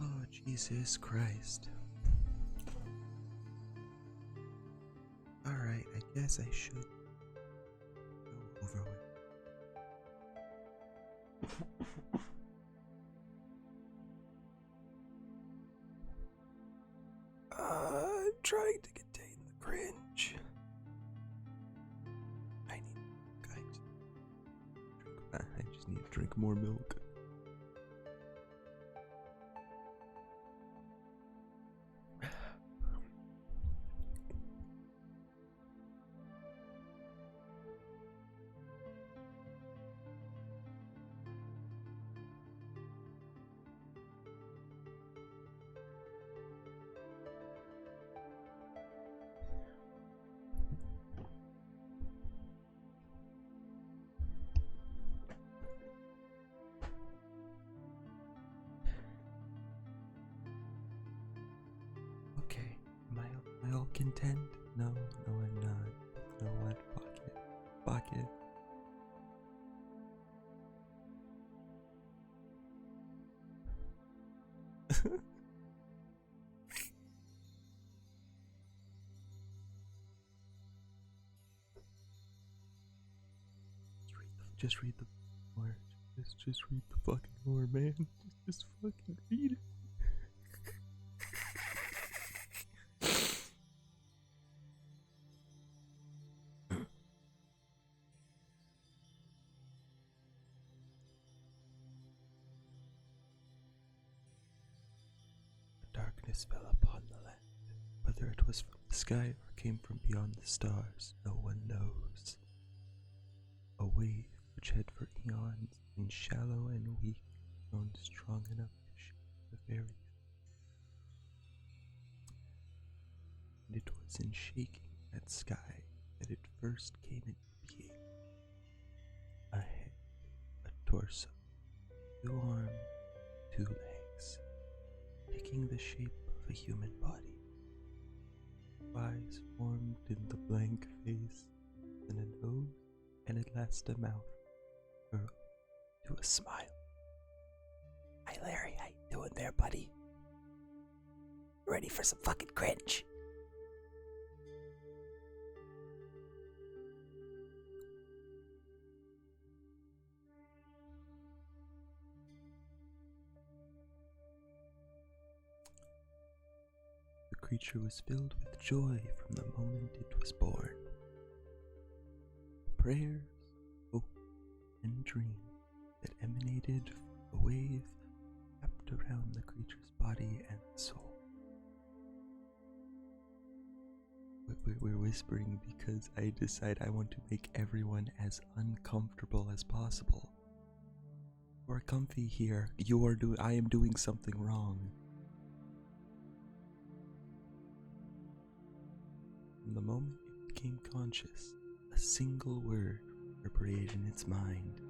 Oh, Jesus Christ. Alright, I guess I should go over with. I'm trying to contain the cringe. I just need to drink more milk. Okay, am I all content? No, I'm not. You know what? Fuck it. Just read the lore. Just read the fucking lore, man. Just fucking read it. Darkness fell upon the land. Whether it was from the sky or came from beyond the stars, no one knows. A wave which had for eons been shallow and weak, grown strong enough to shake the very earth. And it was in shaking that sky that it first came into being. A head, a torso, 2 arms, 2 legs, taking the shape of a human body. Eyes formed in the blank face, then a nose, and at last a mouth, curled to a smile. Hi Larry, how you doing there, buddy? Ready for some fucking cringe? The creature was filled with joy from the moment it was born. Prayers, hope, and dreams that emanated from the wave wrapped around the creature's body and soul. We're whispering because I decide I want to make everyone as uncomfortable as possible. We're comfy here. I am doing something wrong. From the moment it became conscious, a single word reverberated in its mind.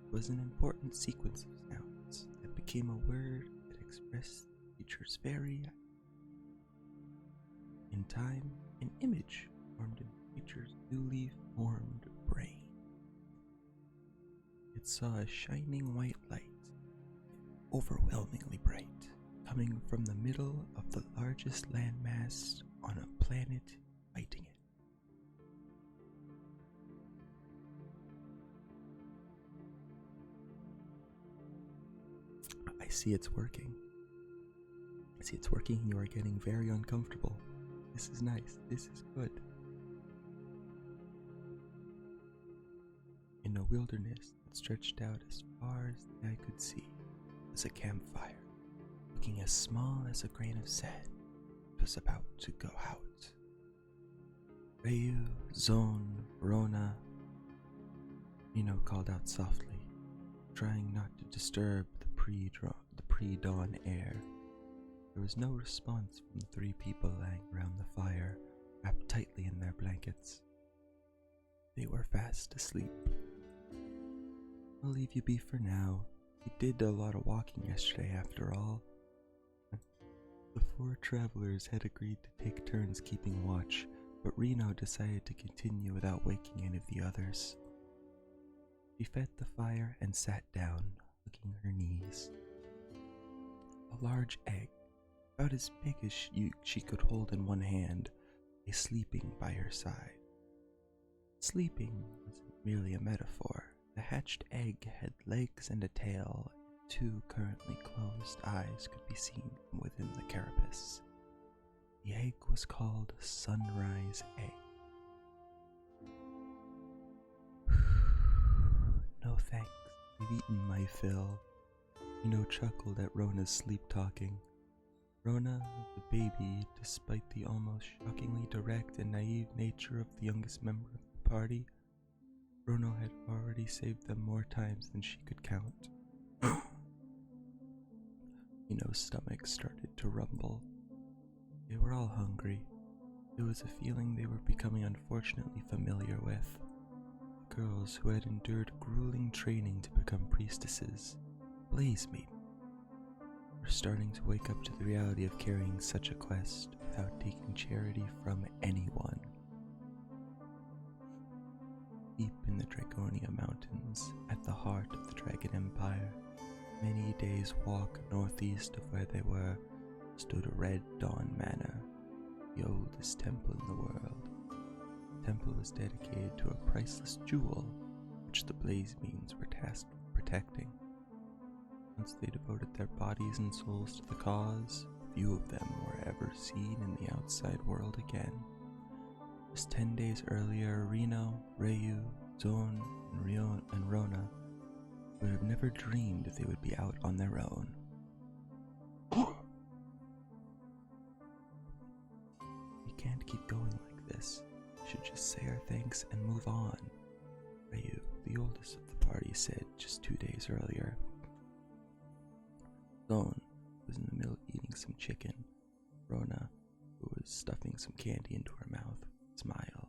It was an important sequence of sounds that became a word that expressed the creature's very. In time, an image formed in the creature's newly formed brain. It saw a shining white light, overwhelmingly bright, coming from the middle of the largest landmass on a planet fighting it. I see it's working. You are getting very uncomfortable. This is nice. This is good. In a wilderness that stretched out as far as the eye could see was a campfire, looking as small as a grain of sand. It was about to go out. Ryu, Zone, Rona, Reno called out softly, trying not to disturb the pre-dawn air. There was no response from the 3 people lying around the fire, wrapped tightly in their blankets. They were fast asleep. I'll leave you be for now. You did a lot of walking yesterday after all. The 4 travelers had agreed to take turns keeping watch, but Reno decided to continue without waking any of the others. She fed the fire and sat down, licking her knees. A large egg, about as big as she could hold in one hand, lay sleeping by her side. Sleeping wasn't merely a metaphor. The hatched egg had legs and a tail, and 2 currently closed eyes could be seen from within the carapace. The egg was called Sunrise Egg. No thanks, I've eaten my fill. Reno chuckled at Rona's sleep-talking. Rona, the baby, despite the almost shockingly direct and naive nature of the youngest member of the party, Rona had already saved them more times than she could count. Reno's stomach started to rumble. They were all hungry. It was a feeling they were becoming unfortunately familiar with. The girls who had endured grueling training to become priestesses, Blaze Maiden, were starting to wake up to the reality of carrying such a quest without taking charity from anyone. Deep in the Dragonia Mountains, at the heart of the Dragon Empire, many days' walk northeast of where they were, stood Red Dawn Manor, the oldest temple in the world. The temple was dedicated to a priceless jewel, which the Blaze Maidens were tasked with protecting. Once they devoted their bodies and souls to the cause, few of them were ever seen in the outside world again. Just 10 days earlier, Reno, Ryu, Zone, and Rona would have never dreamed that they would be out on their own. We can't keep going like this. We should just say our thanks and move on, Ryu, the oldest of the party, said just 2 days earlier. Zone was in the middle of eating some chicken. Rona, who was stuffing some candy into her mouth, smiled.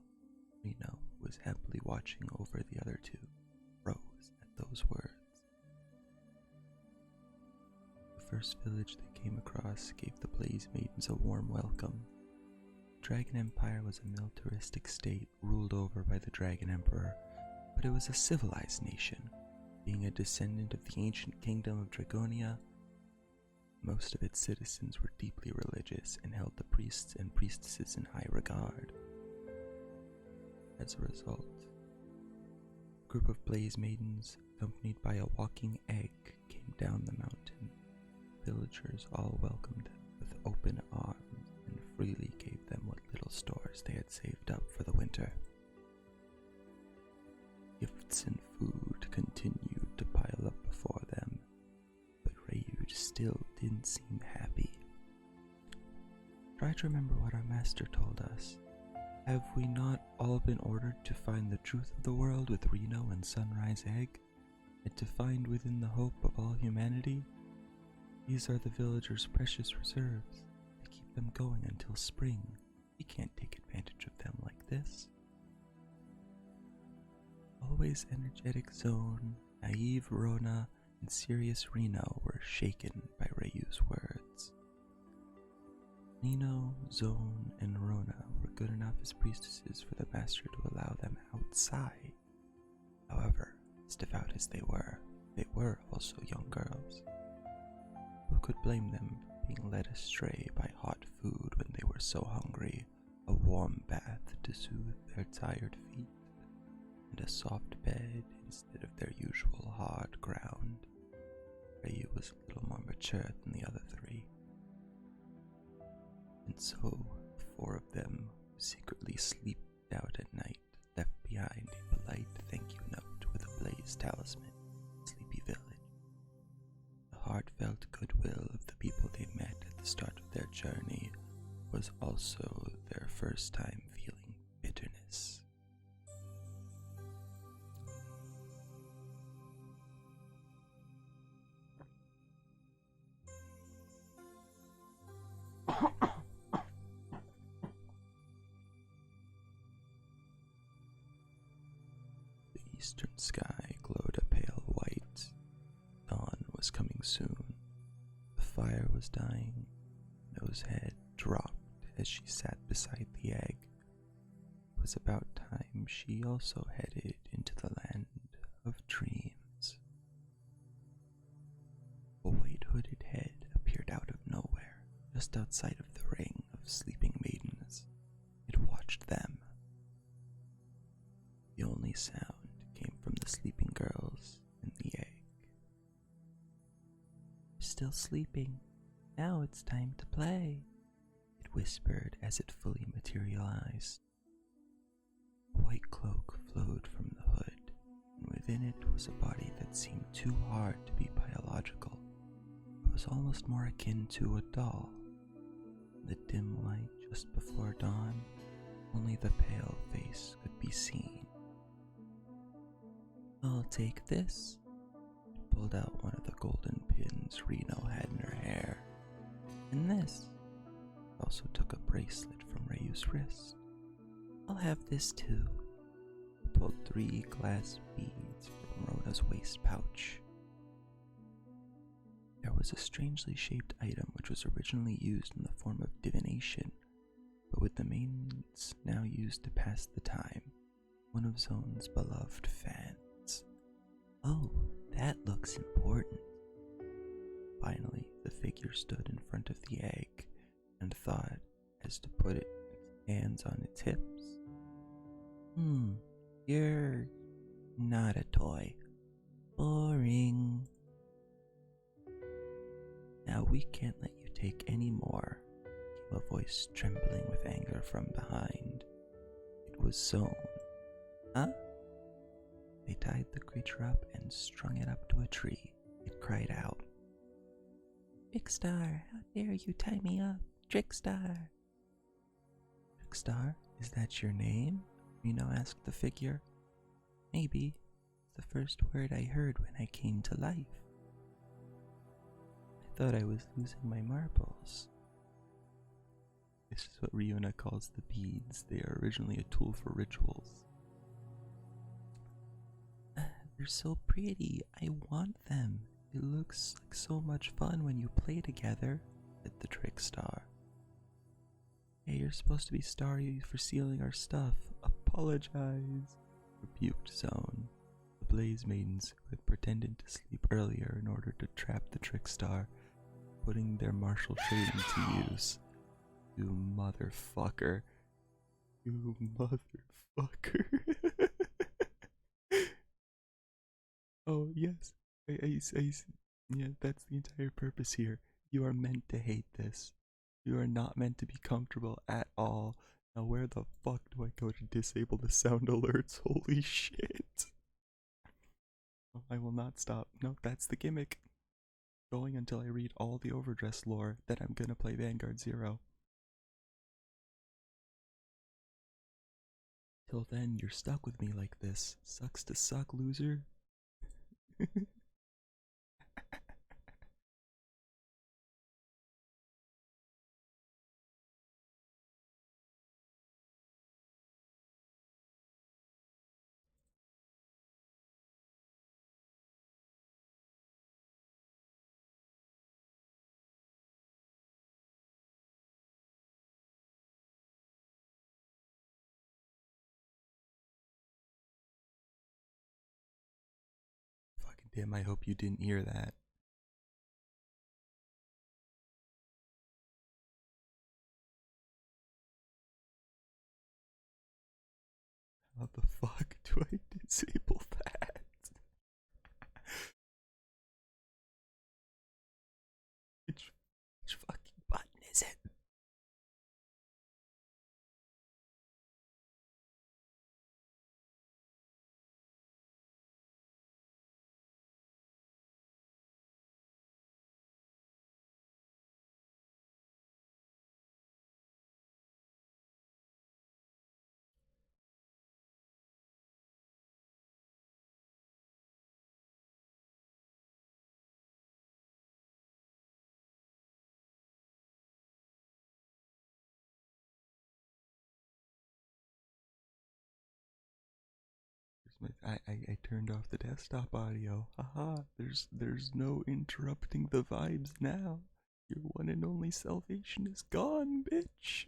Reno, who was happily watching over the other 2, froze at those words. The first village they came across gave the Blaze Maidens a warm welcome. The Dragon Empire was a militaristic state ruled over by the Dragon Emperor, but it was a civilized nation. Being a descendant of the ancient kingdom of Dragonia, most of its citizens were deeply religious and held the priests and priestesses in high regard. As a result, a group of Blaze Maidens, accompanied by a walking egg, came down the mountain. Villagers all welcomed them with open arms and freely gave them what little stores they had saved up for the winter. Gifts and food continued to pile up before them, but Ryu still didn't seem happy. Try to remember what our master told us. Have we not all been ordered to find the truth of the world with Reno and Sunrise Egg, and to find within the hope of all humanity? These are the villagers' precious reserves. They keep them going until spring. We can't take advantage of them like this. Always energetic Zone, naive Rona, and serious Reno were shaken by Ryu's words. Reno, Zone, and Rona were good enough as priestesses for the master to allow them outside. However, as devout as they were also young girls. Who could blame them for being led astray by hot food when they were so hungry, a warm bath to soothe their tired feet, and a soft bed instead of their usual hard ground? Ryu was a little more mature than the other 3. And so, the 4 of them, who secretly sleeped out at night, left behind a polite thank you note with a Blaze talisman in Sleepy Village. The heartfelt goodwill of the people they met at the start of their journey was also their first time feeling bitterness. The eastern sky glowed a pale white. Dawn was coming soon. The fire was dying. No's head dropped as she sat beside the egg. was about time she also headed into the land of dreams. A white hooded head appeared out of nowhere, just outside of the ring of sleeping maidens. It watched them. The only sound came from the sleeping girls in the egg. Still sleeping. Now it's time to play, it whispered as it fully materialized. A white cloak flowed from the hood, and within it was a body that seemed too hard to be biological. It was almost more akin to a doll. In the dim light just before dawn, only the pale face could be seen. I'll take this. It pulled out one of the golden pins Reno had in her hair. And this. It also took a bracelet from Ryu's wrist. I'll have this too. It pulled 3 glass beads from Rona's waist pouch. There was a strangely shaped item which was originally used in the form of divination, but with the maidens now used to pass the time, one of Zone's beloved fans. Oh, that looks important. Finally, the figure stood in front of the egg and thought as to put its hands on its hips. You're not a toy. Boring. Now we can't let you take any more, came a voice trembling with anger from behind. It was Zone. Huh? They tied the creature up and strung it up to a tree. It cried out. Trickstar, how dare you tie me up? Trickstar. Trickstar, is that your name? Reno asked the figure. Maybe. It's the first word I heard when I came to life. I thought I was losing my marbles. This is what Ryuna calls the beads. They are originally a tool for rituals. They're so pretty. I want them. It looks like so much fun when you play together, said the Trickstar. Hey, you're supposed to be sorry for stealing our stuff. Apologize, rebuked Zone. The Blaze Maidens, who had pretended to sleep earlier in order to trap the Trickstar, putting their martial shading to use. You motherfucker. You motherfucker. Oh, yes. Yeah, that's the entire purpose here. You are meant to hate this. You are not meant to be comfortable at all. Now where the fuck do I go to disable the sound alerts? Holy shit. Oh, I will not stop. No, that's the gimmick. Going until I read all the OverDress lore that I'm gonna play Vanguard ZERO. Till then, you're stuck with me like this. Sucks to suck, loser. Fucking damn, I hope you didn't hear that. How the fuck do I disable that? Which fucking button is it? I turned off the desktop audio. Haha, there's no interrupting the vibes now. Your one and only salvation is gone, bitch.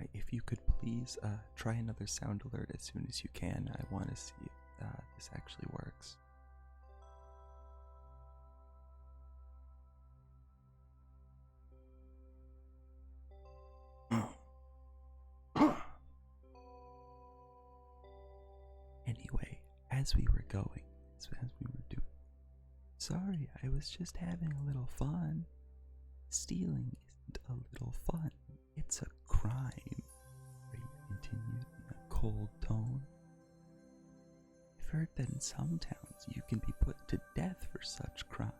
Alright, if you could please try another sound alert as soon as you can. I want to see if this actually works. Anyway, as we were going, as we were doing, sorry, I was just having a little fun. Stealing isn't a little fun, it's a crime, Ray continued in a cold tone. I've heard that in some towns you can be put to death for such crimes.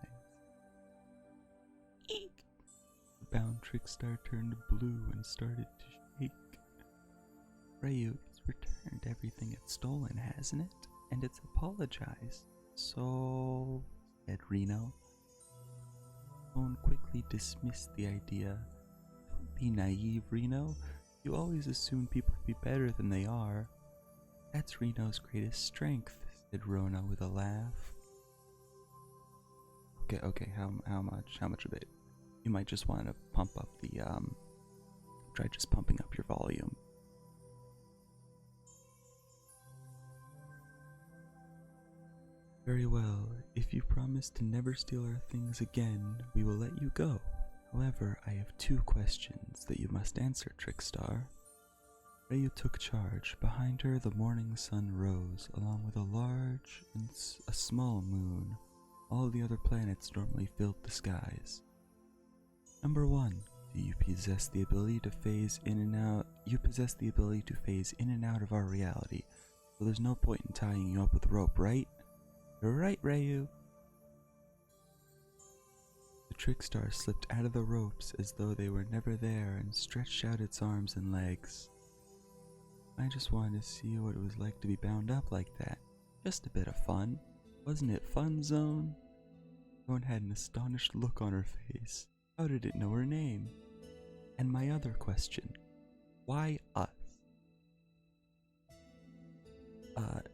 Eek! The bound Trickstar turned blue and started to shake. Rayu, it's returned everything it's stolen, hasn't it? And it's apologized. So, said Reno. Tone quickly dismissed the idea. Don't be naive, Reno. You always assume people to be better than they are. That's Reno's greatest strength, said Rona with a laugh. Okay, how much of it? You might just want to pump up the, try just pumping up your volume. Very well, if you promise to never steal our things again, we will let you go. However, I have 2 questions that you must answer, Trickstar. Rayu took charge. Behind her, the morning sun rose, along with a large and a small moon. All the other planets normally filled the skies. Number 1. Do you possess the ability to phase in and out? You possess the ability to phase in and out of our reality, so there's no point in tying you up with rope, right? You're right, Rayu. The Trickstar slipped out of the ropes as though they were never there and stretched out its arms and legs. I just wanted to see what it was like to be bound up like that. Just a bit of fun. Wasn't it fun, Zone? Zone had an astonished look on her face. How did it know her name? And my other question, why us?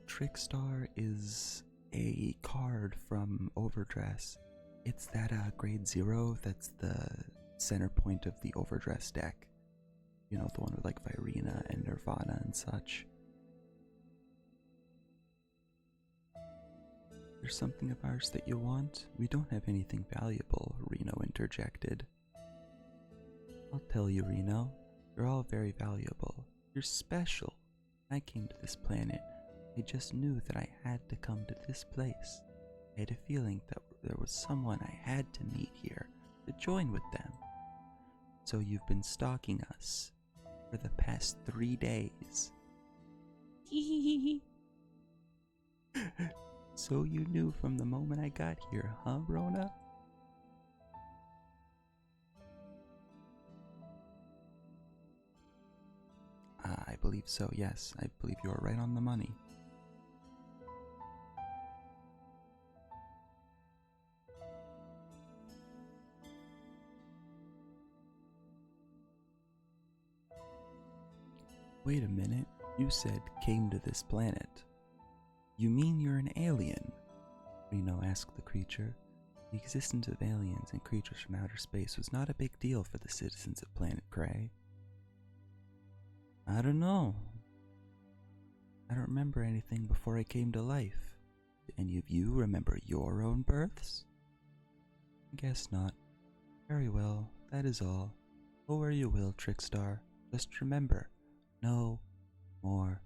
Trickstar is a card from OverDress. It's that grade 0 that's the center point of the OverDress deck. You know, the one with like Virina and Nirvana and such. There's something of ours that you want? We don't have anything valuable, Reno interjected. I'll tell you, Reno. You're all very valuable. You're special. When I came to this planet, I just knew that I had to come to this place. I had a feeling that there was someone I had to meet here, to join with them. So you've been stalking us for the past 3 days. So you knew from the moment I got here, huh, Rona? I believe so, yes. I believe you are right on the money. Wait a minute, you said came to this planet. You mean you're an alien? Reno asked the creature. The existence of aliens and creatures from outer space was not a big deal for the citizens of Planet Gray. I don't know. I don't remember anything before I came to life. Do any of you remember your own births? I guess not. Very well, that is all. Go where you will, Trickstar. Just remember, no more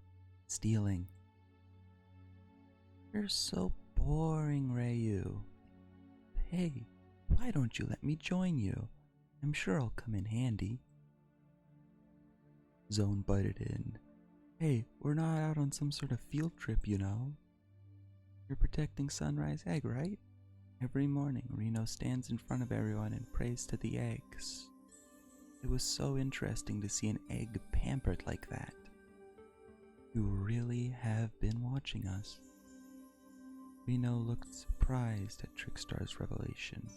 stealing. You're so boring, Rayu. Hey, why don't you let me join you? I'm sure I'll come in handy. Zone butted in. Hey, we're not out on some sort of field trip, you know. You're protecting Sunrise Egg, right? Every morning, Reno stands in front of everyone and prays to the eggs. It was so interesting to see an egg pampered like that. You really have been watching us. Reno looked surprised at Trickstar's revelation.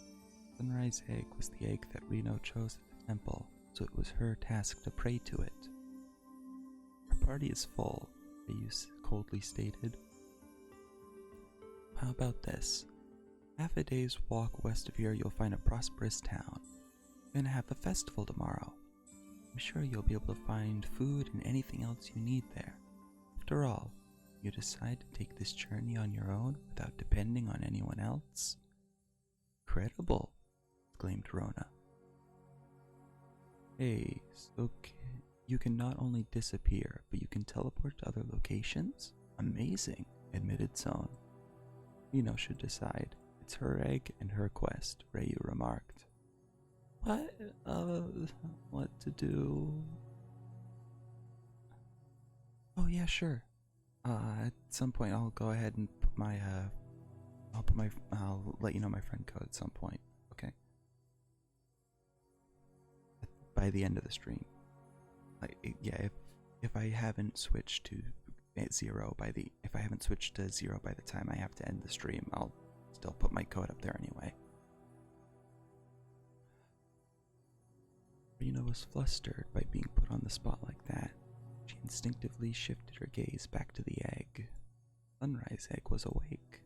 Sunrise Egg was the egg that Reno chose at the temple, so it was her task to pray to it. Our party is full, Reyes coldly stated. How about this? Half a day's walk west of here you'll find a prosperous town. We're gonna have a festival tomorrow. I'm sure you'll be able to find food and anything else you need there. After all, you decide to take this journey on your own without depending on anyone else? Incredible, exclaimed Rona. Hey, so you can not only disappear, but you can teleport to other locations? Amazing, admitted Son. Reno should decide. It's her egg and her quest, Ryu remarked. What to do? Oh yeah, sure. At some point I'll go ahead and put my, I'll let you know my friend code at some point, okay? By the end of the stream. Yeah, if I haven't switched to zero if I haven't switched to 0 by the time I have to end the stream, I'll still put my code up there anyway. Rena was flustered by being put on the spot like that. She instinctively shifted her gaze back to the egg. Sunrise Egg was awake.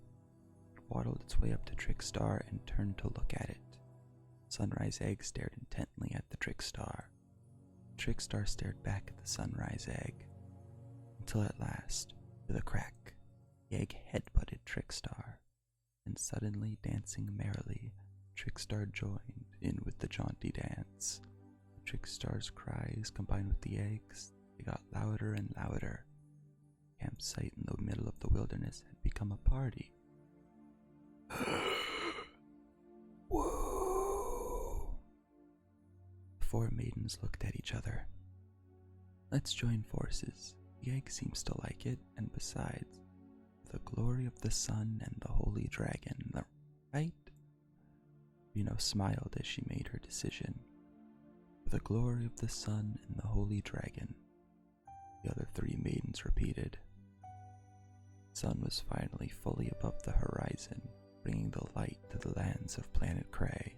It waddled its way up to Trickstar and turned to look at it. Sunrise Egg stared intently at the Trickstar. Trickstar stared back at the Sunrise Egg. Until at last, with a crack, the egg headbutted Trickstar, and suddenly, dancing merrily, Trickstar joined in with the jaunty dance. Trickstar's cries combined with the eggs, they got louder and louder. The campsite in the middle of the wilderness had become a party. Whoa! The four maidens looked at each other. Let's join forces. The egg seems to like it, and besides, the glory of the sun and the holy dragon, right? Reno smiled as she made her decision. For the glory of the sun and the holy dragon, the other three maidens repeated. The sun was finally fully above the horizon, bringing the light to the lands of planet Cray.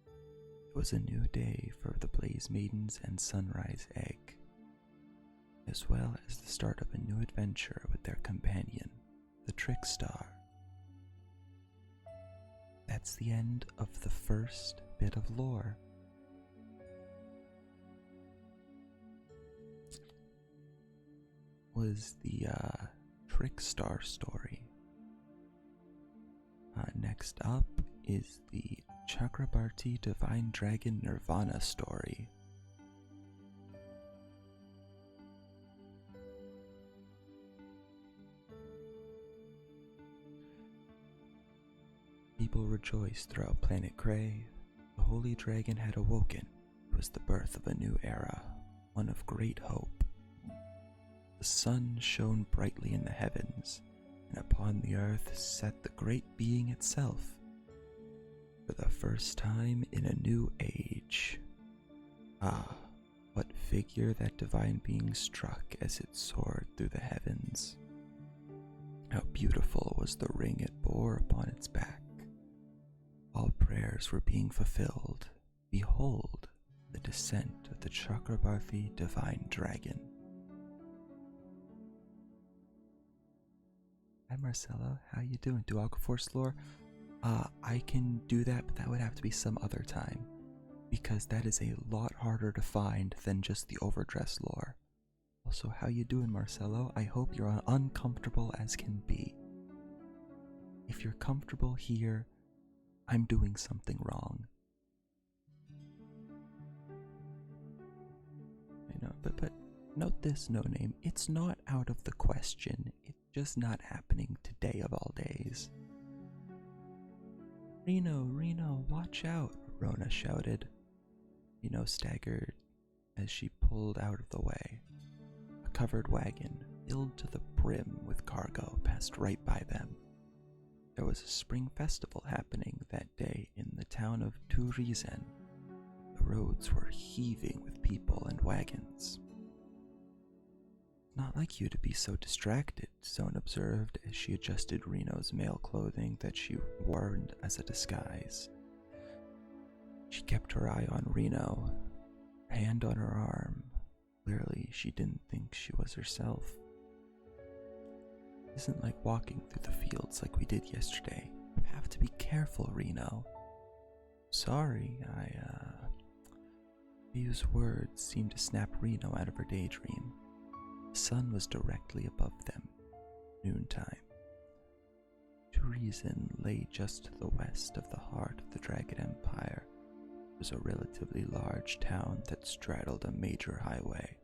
It was a new day for the Blaze Maidens and Sunrise Egg, as well as the start of a new adventure with their companion, the Trickstar. That's the end of the first bit of lore. Was the Trickstar story. Next up is the Chakrabarti Divine Dragon Nirvana story. People rejoiced throughout planet Cray. The holy dragon had awoken. It was the birth of a new era, one of great hope. The sun shone brightly in the heavens, and upon the earth sat the great being itself. For the first time in a new age. Ah, what figure that divine being struck as it soared through the heavens. How beautiful was the ring it bore upon its back. All prayers were being fulfilled. Behold, the descent of the Chakrabarti Divine Dragon. Hi Marcella, how you doing? Do Aquaforce lore? I can do that, but that would have to be some other time, because that is a lot harder to find than just the OverDress lore. Also, how you doing, Marcelo? I hope you're uncomfortable as can be. If you're comfortable here, I'm doing something wrong. You know, but note this, No Name. It's not out of the question. It's just not happening today of all days. Reno, watch out, Rona shouted. Reno staggered as she pulled out of the way. A covered wagon, filled to the brim with cargo, passed right by them. There was a spring festival happening that day in the town of Turizen. The roads were heaving with people and wagons. Not like you to be so distracted, Zone observed as she adjusted Reno's male clothing that she wore as a disguise. She kept her eye on Reno, her hand on her arm. Clearly, she didn't think she was herself. It isn't like walking through the fields like we did yesterday. You have to be careful, Reno. Sorry, Rayu's words seemed to snap Reno out of her daydream. The sun was directly above them, noontime. Treason lay just to the west of the heart of the Dragon Empire. It was a relatively large town that straddled a major highway.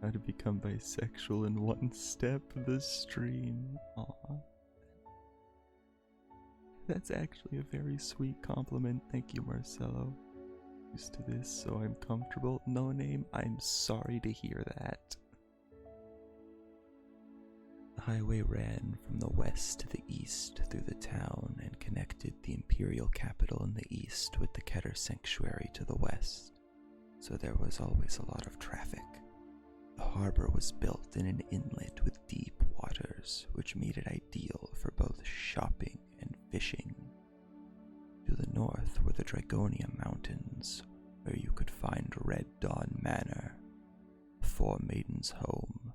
How to become bisexual in one step, the stream. Aw. That's actually a very sweet compliment, thank you, Marcelo. Used to this, so I'm comfortable. No name, I'm sorry to hear that. The highway ran from the west to the east through the town and connected the imperial capital in the east with the Keter Sanctuary to the west, so there was always a lot of traffic. The harbor was built in an inlet with deep waters, which made it ideal for both shopping and fishing. To the north were the Dragonia Mountains, where you could find Red Dawn Manor, the Four Maidens' home.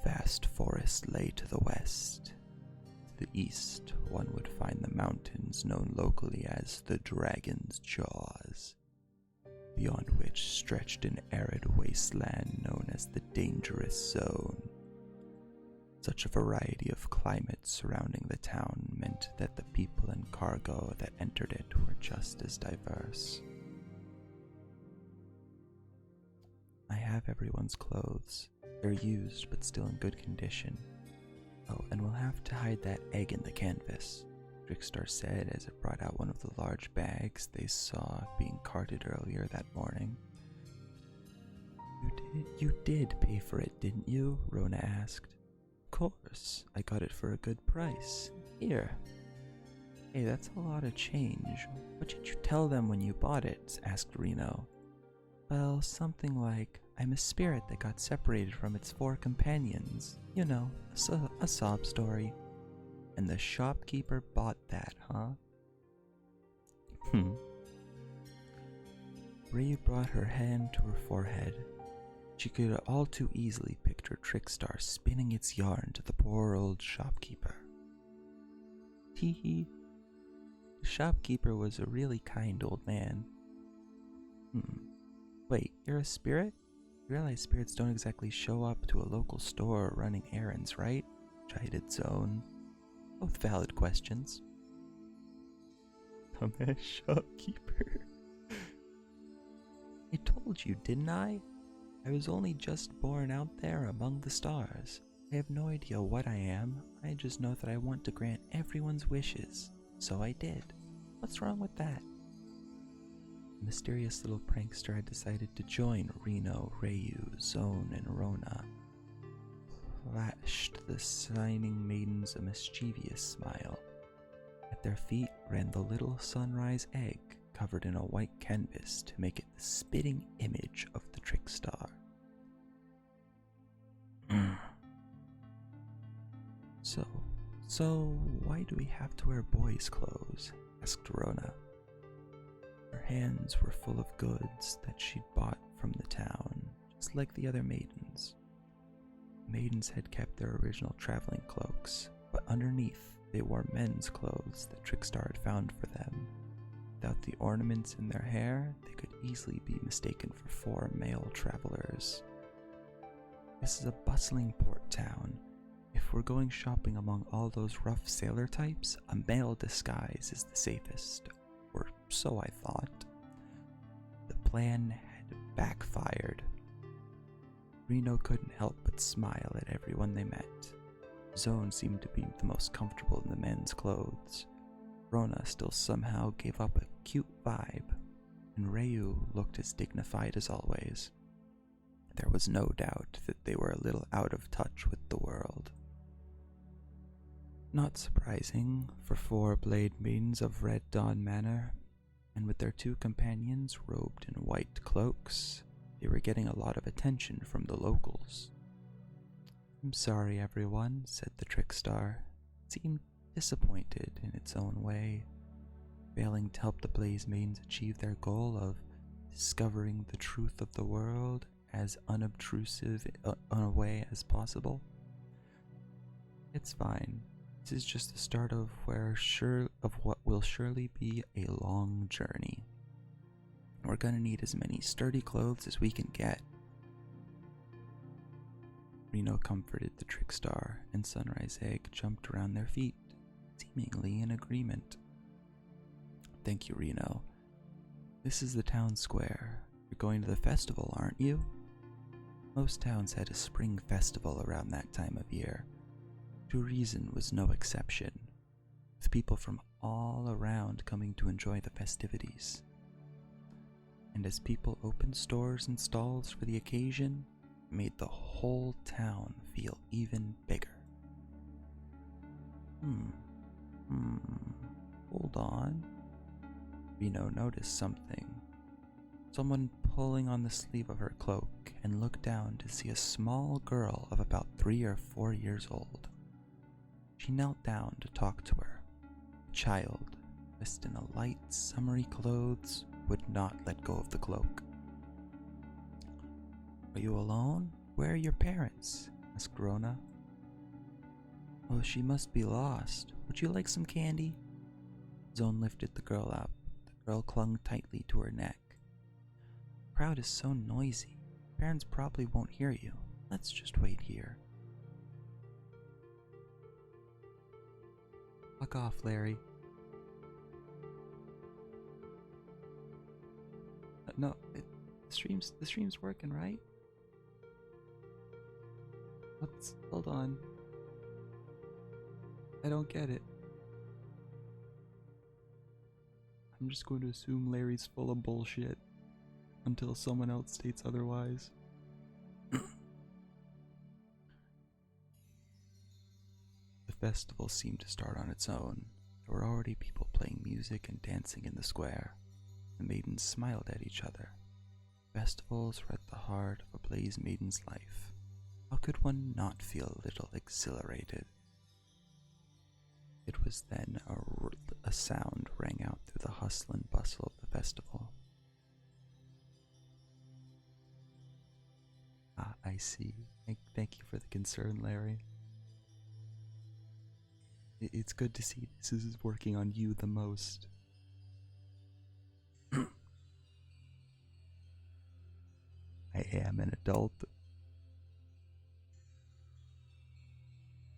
Vast forest lay to the west. To the east, one would find the mountains known locally as the Dragon's Jaws, beyond which stretched an arid wasteland known as the Dangerous Zone. Such a variety of climates surrounding the town meant that the people and cargo that entered it were just as diverse. I have everyone's clothes. They're used but still in good condition. Oh, and we'll have to hide that egg in the canvas, Trickstar said as it brought out one of the large bags they saw being carted earlier that morning. You did pay for it, didn't you? Rona asked. Of course, I got it for a good price. Here. Hey, that's a lot of change. What did you tell them when you bought it? Asked Reno. Well, something like, I'm a spirit that got separated from its four companions. You know, a sob story. And the shopkeeper bought that, huh? Rayu brought her hand to her forehead. She could all too easily picture Trickstar spinning its yarn to the poor old shopkeeper. Tee-hee. The shopkeeper was a really kind old man. Wait, you're a spirit? You realize spirits don't exactly show up to a local store running errands, right? Chided Zone. Both valid questions. Dumbass shopkeeper. I told you, didn't I? I was only just born out there among the stars. I have no idea what I am. I just know that I want to grant everyone's wishes. So I did. What's wrong with that? The mysterious little prankster had decided to join Reno, Rayu, Zone, and Rona. Flashed the shining maidens a mischievous smile. At their feet ran the little sunrise egg, covered in a white canvas to make it the spitting image of the Trickstar. So why do we have to wear boys' clothes? Asked Rona. Her hands were full of goods that she'd bought from the town, just like the other maidens. The maidens had kept their original traveling cloaks, but underneath they wore men's clothes that Trickstar had found for them. Without the ornaments in their hair, they could easily be mistaken for four male travelers. This is a bustling port town. If we're going shopping among all those rough sailor types, a male disguise is the safest. Or so I thought. The plan had backfired. Reno couldn't help but smile at everyone they met. Zone seemed to be the most comfortable in the men's clothes. Rona still somehow gave up a cute vibe, and Rayu looked as dignified as always. There was no doubt that they were a little out of touch with the world. Not surprising for four blade maidens of Red Dawn Manor, and with their two companions robed in white cloaks, they were getting a lot of attention from the locals. I'm sorry, everyone, said the Trickstar. It seemed disappointed in its own way, failing to help the Blaze Maidens achieve their goal of discovering the truth of the world as unobtrusive a way as possible. It's fine. This is just the start of what It'll surely be a long journey. We're gonna need as many sturdy clothes as we can get. Reno comforted the Trickstar, and Sunrise Egg jumped around their feet, seemingly in agreement. Thank you, Reno. This is the town square. You're going to the festival, aren't you? Most towns had a spring festival around that time of year. Tourism was no exception, with people from all around coming to enjoy the festivities. And as people opened stores and stalls for the occasion, it made the whole town feel even bigger. Hold on. Reno noticed something. Someone pulling on the sleeve of her cloak, and looked down to see a small girl of about 3 or 4 years old. She knelt down to talk to her. The child, dressed in a light, summery clothes, would not let go of the cloak. Are you alone? Where are your parents? Asked Rona. Oh, she must be lost. Would you like some candy? Zone lifted the girl up. The girl clung tightly to her neck. The crowd is so noisy. Parents probably won't hear you. Let's just wait here. Fuck off, Larry. No, the stream's working, right? Hold on. I don't get it. I'm just going to assume Larry's full of bullshit until someone else states otherwise. The festival seemed to start on its own. There were already people playing music and dancing in the square. The maidens smiled at each other. Festivals were at the heart of a Blaze maiden's life. How could one not feel a little exhilarated? It was then a sound rang out through the hustle and bustle of the festival. Ah, I see. Thank you for the concern, Larry. It's good to see this is working on you the most. I am an adult.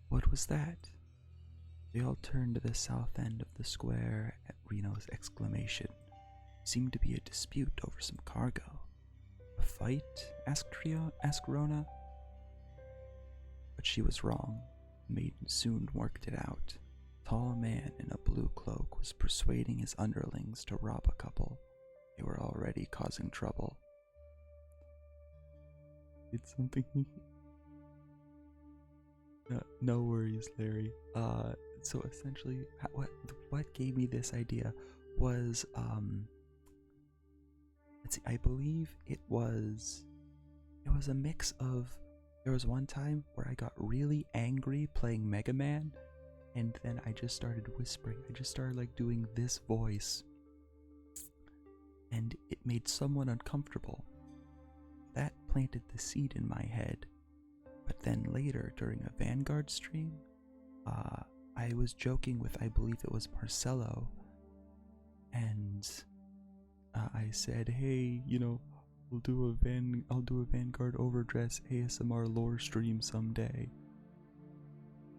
What was that? They all turned to the south end of the square at Reno's exclamation. Seemed to be a dispute over some cargo. A fight? Asked Rona. But she was wrong. The maiden soon worked it out. A tall man in a blue cloak was persuading his underlings to rob a couple. They were already causing trouble. It's something... No worries, Larry. So essentially, what gave me this idea was, let's see, I believe it was a mix of, there was one time where I got really angry playing Mega Man, and then I just started whispering. I just started like doing this voice, and it made someone uncomfortable. That planted the seed in my head. But then later, during a Vanguard stream, I was joking with, I believe it was Marcelo, and I said, hey, I'll do a Vanguard OverDress ASMR lore stream someday.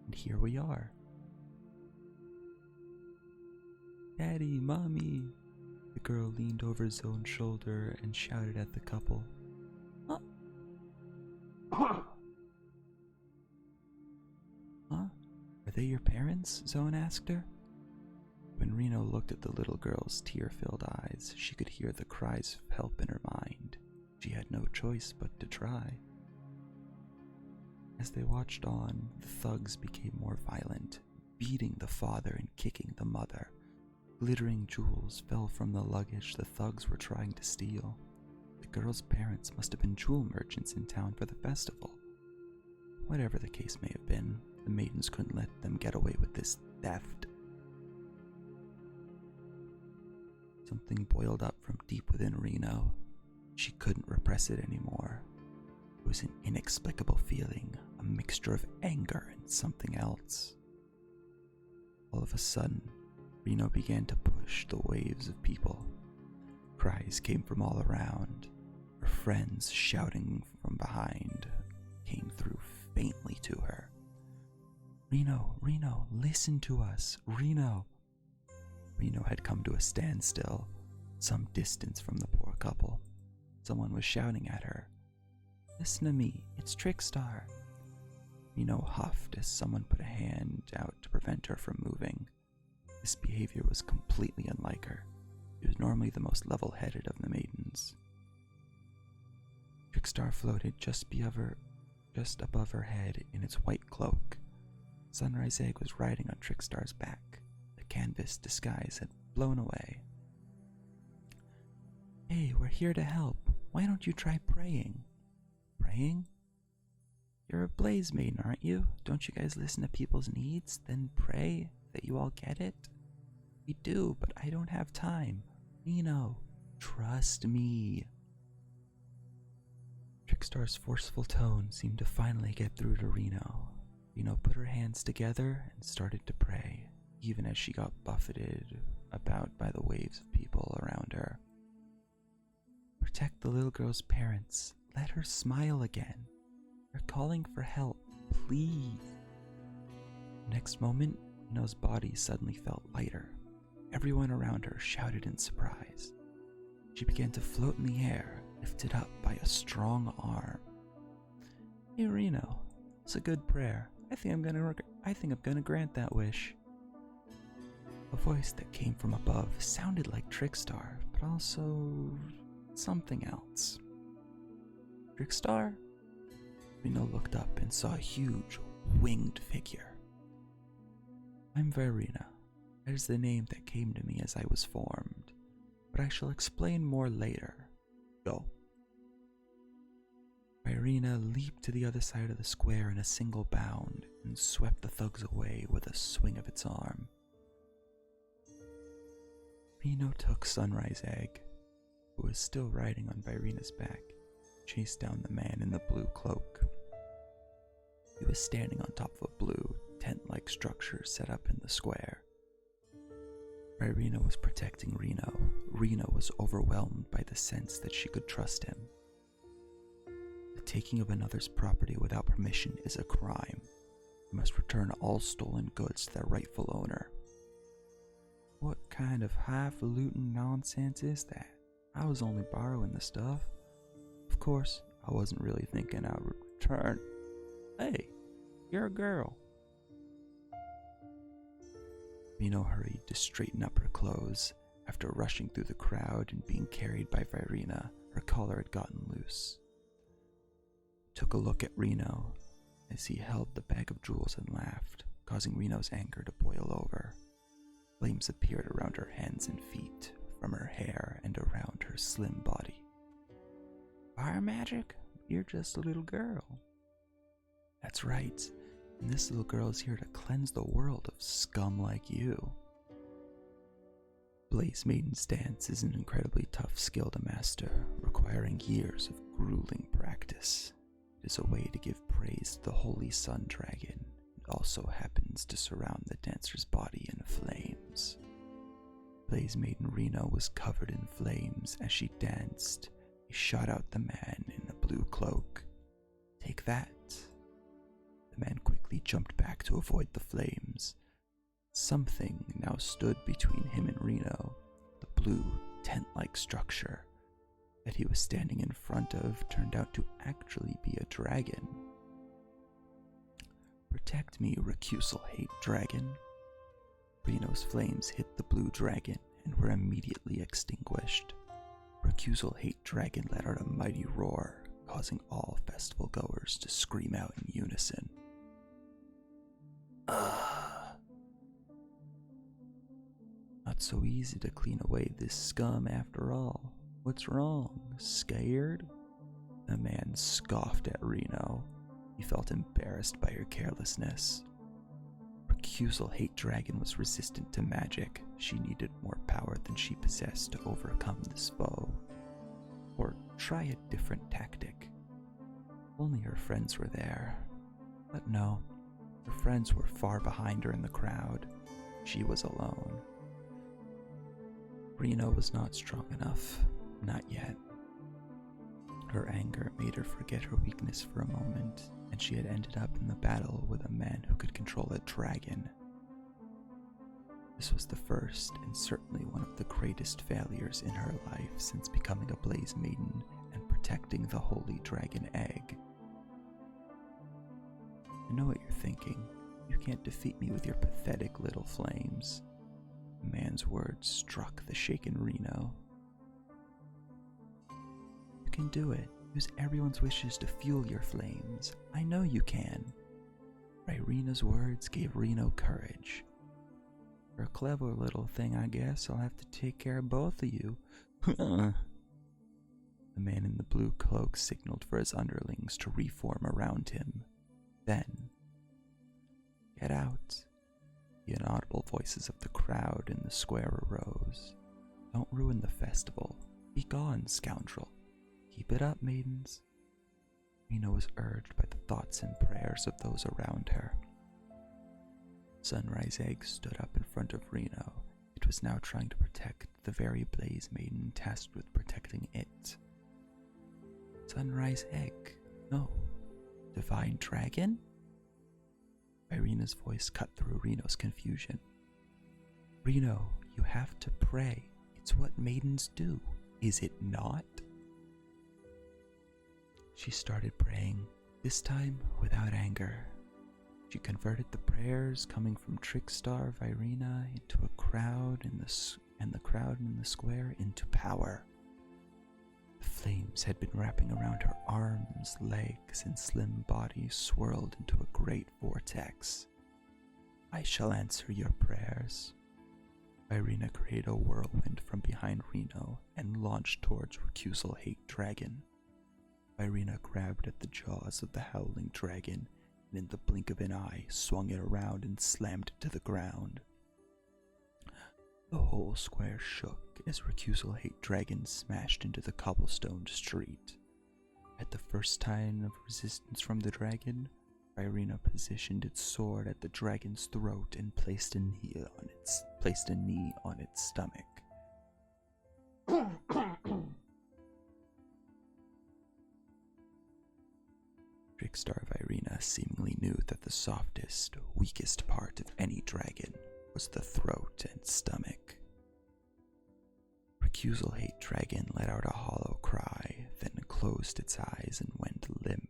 And here we are. Daddy, Mommy! The girl leaned over Zone's shoulder and shouted at the couple. Huh? Huh? Are they your parents? Zone asked her. When Reno looked at the little girl's tear-filled eyes, she could hear the cries of help in her mind. She had no choice but to try. As they watched on, the thugs became more violent, beating the father and kicking the mother. Glittering jewels fell from the luggage the thugs were trying to steal. The girl's parents must have been jewel merchants in town for the festival. Whatever the case may have been, the maidens couldn't let them get away with this theft. Something boiled up from deep within Reno. She couldn't repress it anymore. It was an inexplicable feeling, a mixture of anger and something else. All of a sudden, Reno began to push the waves of people. Cries came from all around. Her friends shouting from behind came through faintly to her. Reno, Reno, listen to us, Reno. Reno had come to a standstill, some distance from the poor couple. Someone was shouting at her. Listen to me, it's Trickstar. Reno huffed as someone put a hand out to prevent her from moving. This behavior was completely unlike her. She was normally the most level-headed of the maidens. Trickstar floated just above her head in its white cloak. Sunrise Egg was riding on Trickstar's back. The canvas disguise had blown away. Hey, we're here to help. Why don't you try praying? Praying? You're a blaze maiden, aren't you? Don't you guys listen to people's needs, then pray that you all get it? We do, but I don't have time. Reno, trust me. Trickstar's forceful tone seemed to finally get through to Reno. Reno put her hands together and started to pray, even as she got buffeted about by the waves of people around her. Protect the little girl's parents. Let her smile again. They're calling for help, please. Next moment, Reno's body suddenly felt lighter. Everyone around her shouted in surprise. She began to float in the air, lifted up by a strong arm. Hey Reno, it's a good prayer. I think I'm gonna grant that wish. A voice that came from above sounded like Trickstar, but also something else. Trickstar? Reno looked up and saw a huge, winged figure. I'm Verena. That is the name that came to me as I was formed, but I shall explain more later. Go. Verena leaped to the other side of the square in a single bound and swept the thugs away with a swing of its arm. Reno took Sunrise Egg, who was still riding on Verena's back, chased down the man in the blue cloak. He was standing on top of a blue, tent-like structure set up in the square. Verena was protecting Reno. Reno was overwhelmed by the sense that she could trust him. The taking of another's property without permission is a crime. You must return all stolen goods to their rightful owner. What kind of highfalutin nonsense is that? I was only borrowing the stuff. Of course, I wasn't really thinking I would return. Hey, you're a girl. Reno hurried to straighten up her clothes. After rushing through the crowd and being carried by Verena, her collar had gotten loose. Took a look at Reno as he held the bag of jewels and laughed, causing Reno's anger to boil over. Flames appeared around her hands and feet, from her hair and around her slim body. Fire magic? You're just a little girl. That's right, and this little girl is here to cleanse the world of scum like you. Blaze Maiden's dance is an incredibly tough skill to master, requiring years of grueling practice. It is a way to give praise to the holy sun dragon, and also happens to surround the dancer's body in flames. Blaze Maiden Reno was covered in flames as she danced. He shot out the man in the blue cloak. Take that. The man quickly jumped back to avoid the flames. Something now stood between him and Reno. The blue, tent-like structure that he was standing in front of turned out to actually be a dragon. Protect me, recusal hate dragon. Reno's flames hit the blue dragon and were immediately extinguished. Recusal hate dragon let out a mighty roar, causing all festival goers to scream out in unison. Not so easy to clean away this scum after all. What's wrong? Scared? The man scoffed at Reno. He felt embarrassed by her carelessness. Recusal Hate Dragon was resistant to magic. She needed more power than she possessed to overcome this foe. Or try a different tactic. Only her friends were there. But no, her friends were far behind her in the crowd. She was alone. Reno was not strong enough. Not yet. Her anger made her forget her weakness for a moment, and she had ended up in the battle with a man who could control a dragon. This was the first and certainly one of the greatest failures in her life since becoming a Blaze Maiden and protecting the holy dragon egg. I know what you're thinking. You can't defeat me with your pathetic little flames. The man's words struck the shaken Reno. You can do it. Use everyone's wishes to fuel your flames. I know you can. Irena's words gave Reno courage. For a clever little thing, I guess I'll have to take care of both of you. The man in the blue cloak signaled for his underlings to reform around him. Then, get out. The inaudible voices of the crowd in the square arose. Don't ruin the festival. Be gone, scoundrel. Keep it up, maidens. Reno was urged by the thoughts and prayers of those around her. Sunrise Egg stood up in front of Reno. It was now trying to protect the very Blaze Maiden tasked with protecting it. Sunrise Egg? No. Divine Dragon? Irena's voice cut through Reno's confusion. Reno, you have to pray. It's what maidens do, is it not? She started praying, this time without anger. She converted the prayers coming from Trickstar of Irena into a crowd and the crowd in the square into power. The flames had been wrapping around her arms, legs, and slim body swirled into a great vortex. I shall answer your prayers. Irena created a whirlwind from behind Reno and launched towards Recusal Hate Dragon. Irena grabbed at the jaws of the howling dragon and in the blink of an eye swung it around and slammed it to the ground. The whole square shook as Recusal Hate Dragon smashed into the cobblestone street. At the first sign of resistance from the dragon, Irena positioned its sword at the dragon's throat and placed a knee on its stomach. Trickstar of Irena seemingly knew that the softest, weakest part of any dragon was the throat and stomach. Recusal Hate Dragon let out a hollow cry, then closed its eyes and went limp.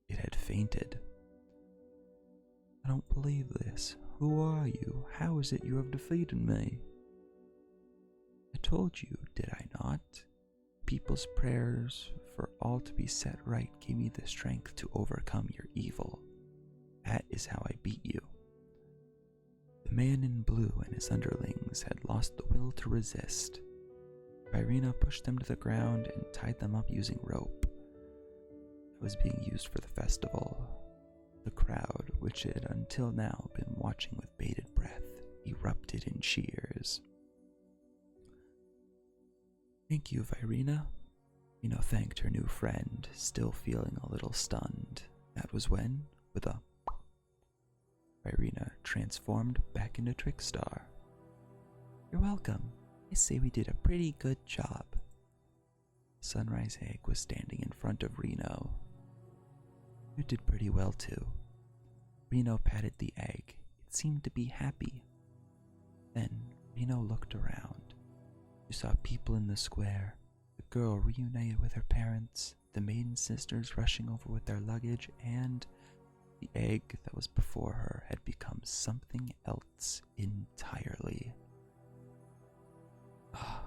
It had fainted. I don't believe this. Who are you? How is it you have defeated me? I told you, did I not? People's prayers for all to be set right gave me the strength to overcome your evil. That is how I beat you. The man in blue and his underlings had lost the will to resist. Irena pushed them to the ground and tied them up using rope that was being used for the festival. The crowd, which had until now been watching with bated breath, erupted in cheers. Thank you, Irena. Reno thanked her new friend, still feeling a little stunned. That was when, with a Irena transformed back into Trickstar. You're welcome. I say we did a pretty good job. Sunrise Egg was standing in front of Reno. You did pretty well too. Reno patted the egg. It seemed to be happy. Then Reno looked around. She saw people in the square, the girl reunited with her parents, the maiden sisters rushing over with their luggage, and the egg that was before her had become something else entirely. Ah,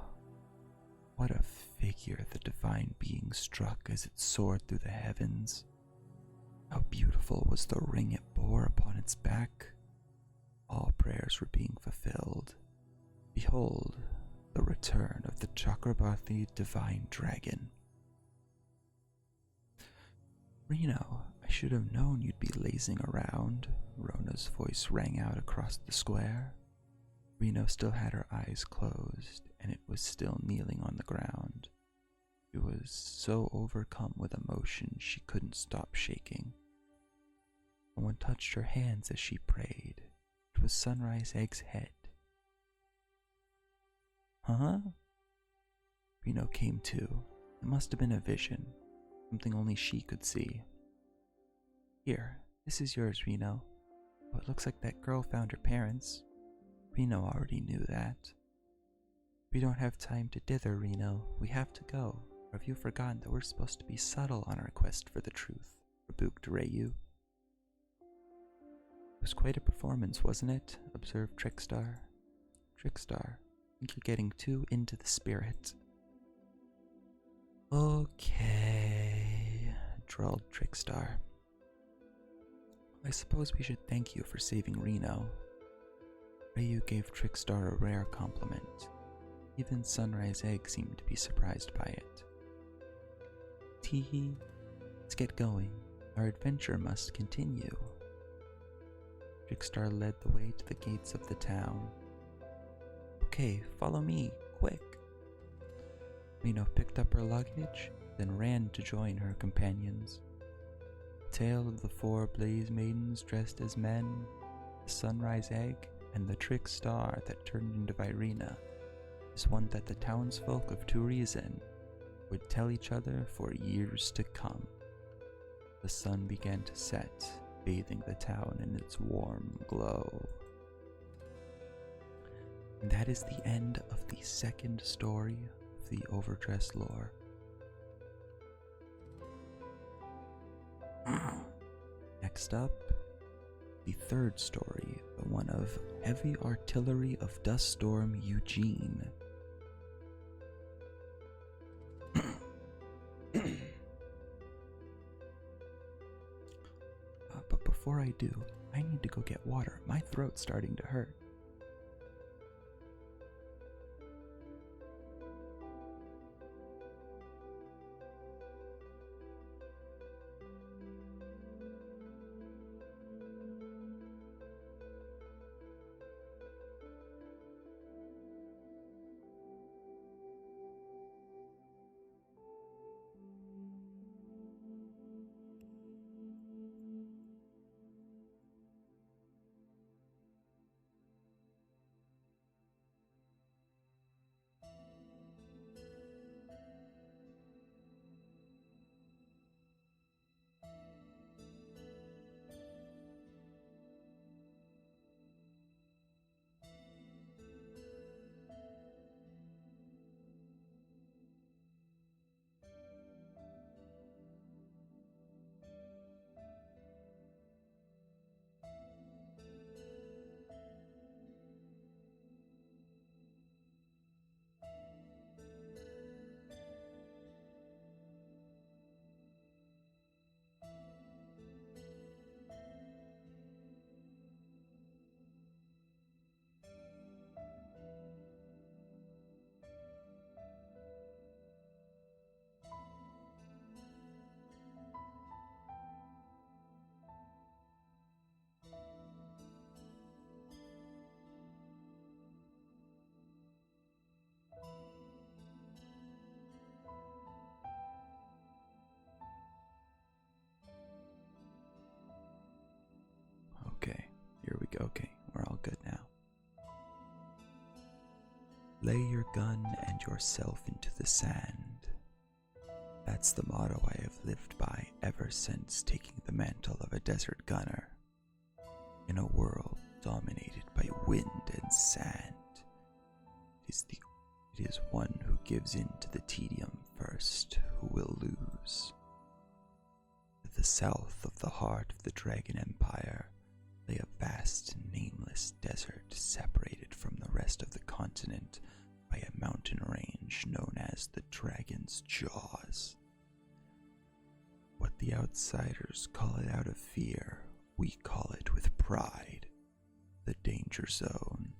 what a figure the divine being struck as it soared through the heavens. How beautiful was the ring it bore upon its back. All prayers were being fulfilled. Behold, the return of the Chakrabarthi divine dragon. Reno, I should have known you'd be lazing around. Rona's voice rang out across the square. Reno still had her eyes closed, and it was still kneeling on the ground. She was so overcome with emotion she couldn't stop shaking. Someone touched her hands as she prayed. It was Sunrise Egg's head. Huh? Reno came to. It must have been a vision, something only she could see. Here, this is yours, Reno. But it looks like that girl found her parents. Reno already knew that. We don't have time to dither, Reno. We have to go. Or have you forgotten that we're supposed to be subtle on our quest for the truth? Rebuked Rayu. It was quite a performance, wasn't it? Observed Trickstar. Trickstar, I think you're getting too into the spirit. Okay, drawled Trickstar. I suppose we should thank you for saving Reno. Rayu gave Trickstar a rare compliment. Even Sunrise Egg seemed to be surprised by it. Teehee, let's get going. Our adventure must continue. Trickstar led the way to the gates of the town. Okay, follow me, quick. Reno picked up her luggage, then ran to join her companions. The tale of the 4 Blaze Maidens dressed as men, the Sunrise Egg, and the Trickstar that turned into Virena is one that the townsfolk of Turizen would tell each other for years to come. The sun began to set, bathing the town in its warm glow. And that is the end of the second story of the OverDress lore. Next up, the third story, the one of Heavy Artillery of Duststorm Eugene. But before I do, I need to go get water. My throat's starting to hurt. Okay, here we go. Okay, we're all good now. Lay your gun and yourself into the sand. That's the motto I have lived by ever since taking the mantle of a desert gunner. In a world dominated by wind and sand, it is one who gives in to the tedium first who will lose. To the south of the heart of the Dragon Empire lay a vast, nameless desert separated from the rest of the continent by a mountain range known as the Dragon's Jaws. What the outsiders call it out of fear, we call it with pride the Danger Zone.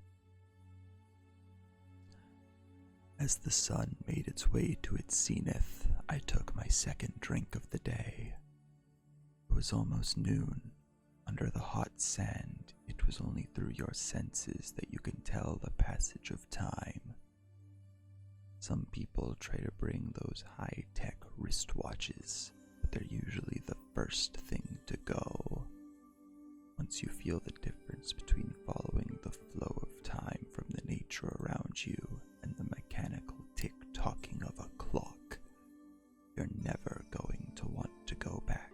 As the sun made its way to its zenith, I took my second drink of the day. It was almost noon. Under the hot sand, it was only through your senses that you can tell the passage of time. Some people try to bring those high-tech wristwatches, but they're usually the first thing to go. Once you feel the difference between following the flow of time from the nature around you and the go back.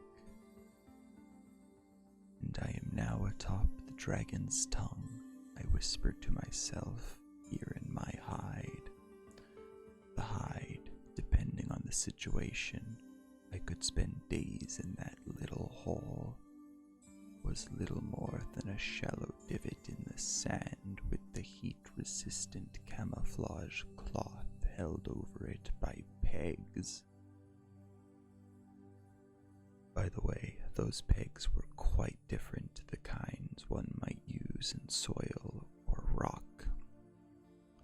And I am now atop the dragon's tongue, I whispered to myself, here in my hide. The hide, depending on the situation, I could spend days in that little hole, was little more than a shallow divot in the sand with the heat-resistant camouflage cloth held over it by pegs. By the way, those pegs were quite different to the kinds one might use in soil or rock.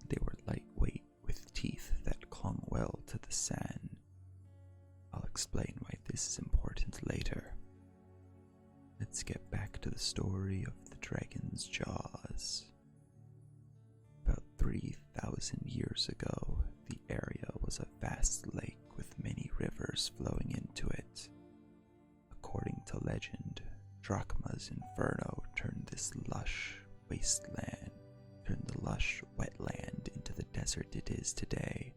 They were lightweight with teeth that clung well to the sand. I'll explain why this is important later. Let's get back to the story of the dragon's jaws. About 3,000 years ago, the area was a vast lake with many rivers flowing into it. According to legend, Drachma's inferno turned the lush wetland into the desert it is today.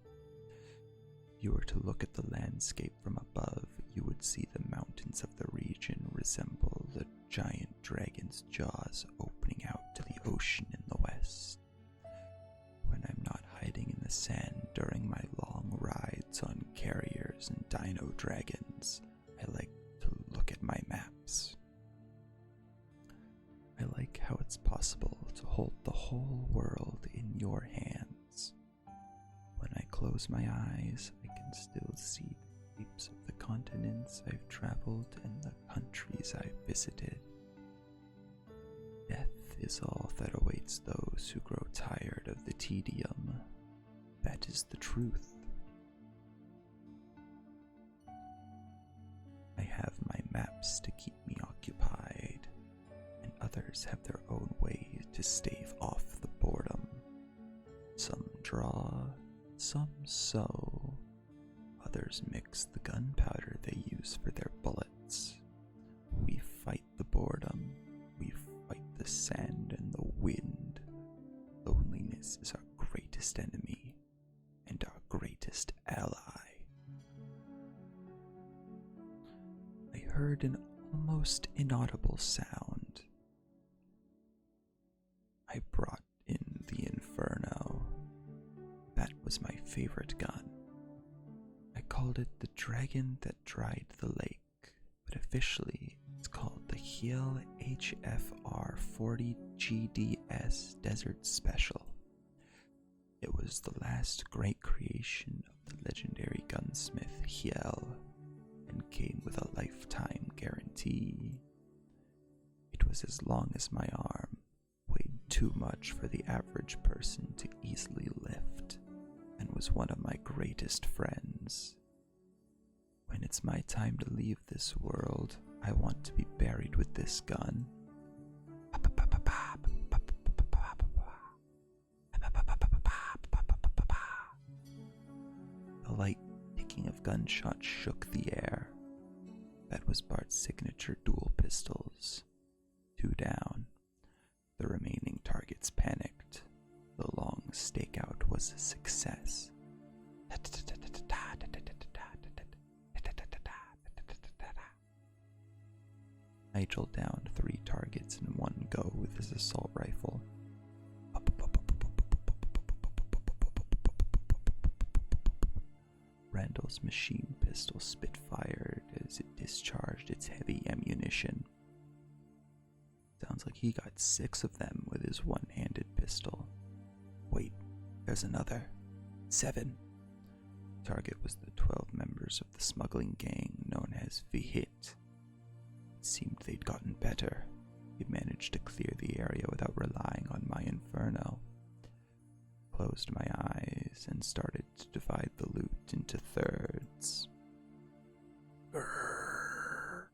If you were to look at the landscape from above, you would see the mountains of the region resemble the giant dragon's jaws opening out to the ocean in the west. When I'm not hiding in the sand during my long rides on carriers and dino dragons, I like to look at my maps. I like how it's possible to hold the whole world in your hands. When I close my eyes, I can still see the shapes of the continents I've traveled and the countries I've visited. Death is all that awaits those who grow tired of the tedium. That is the truth. I have my maps to keep me occupied, and others have their own way to stave off the boredom. Some draw, some sew, others mix the gunpowder they use for their bullets. We fight the boredom, we fight the sand and the wind. Loneliness is our greatest enemy and our greatest ally. I heard an almost inaudible sound. I brought in the Inferno. That was my favorite gun. I called it the Dragon That Dried the Lake, but officially it's called the Hiel HFR 40 GDS Desert Special. It was the last great creation of the legendary gunsmith Hiel, and came with a lifetime guarantee. It was as long as my arm, weighed too much for the average person to easily lift, and was one of my greatest friends. When it's my time to leave this world, I want to be buried with this gun. The light ticking of gunshots shook the air. That was Bart's signature dual pistols. 2 down. The remaining targets panicked. The long stakeout was a success. Nigel downed 3 targets in one go with his assault rifle. Randall's machine pistol spit-fired as it discharged its heavy ammunition. Sounds like he got 6 of them with his one-handed pistol. Wait, there's another. 7. Target was the 12 members of the smuggling gang known as Vihit. It seemed they'd gotten better. He managed to clear the area without relying on my Inferno. Closed my eyes and started to divide the loot into thirds. Grrr.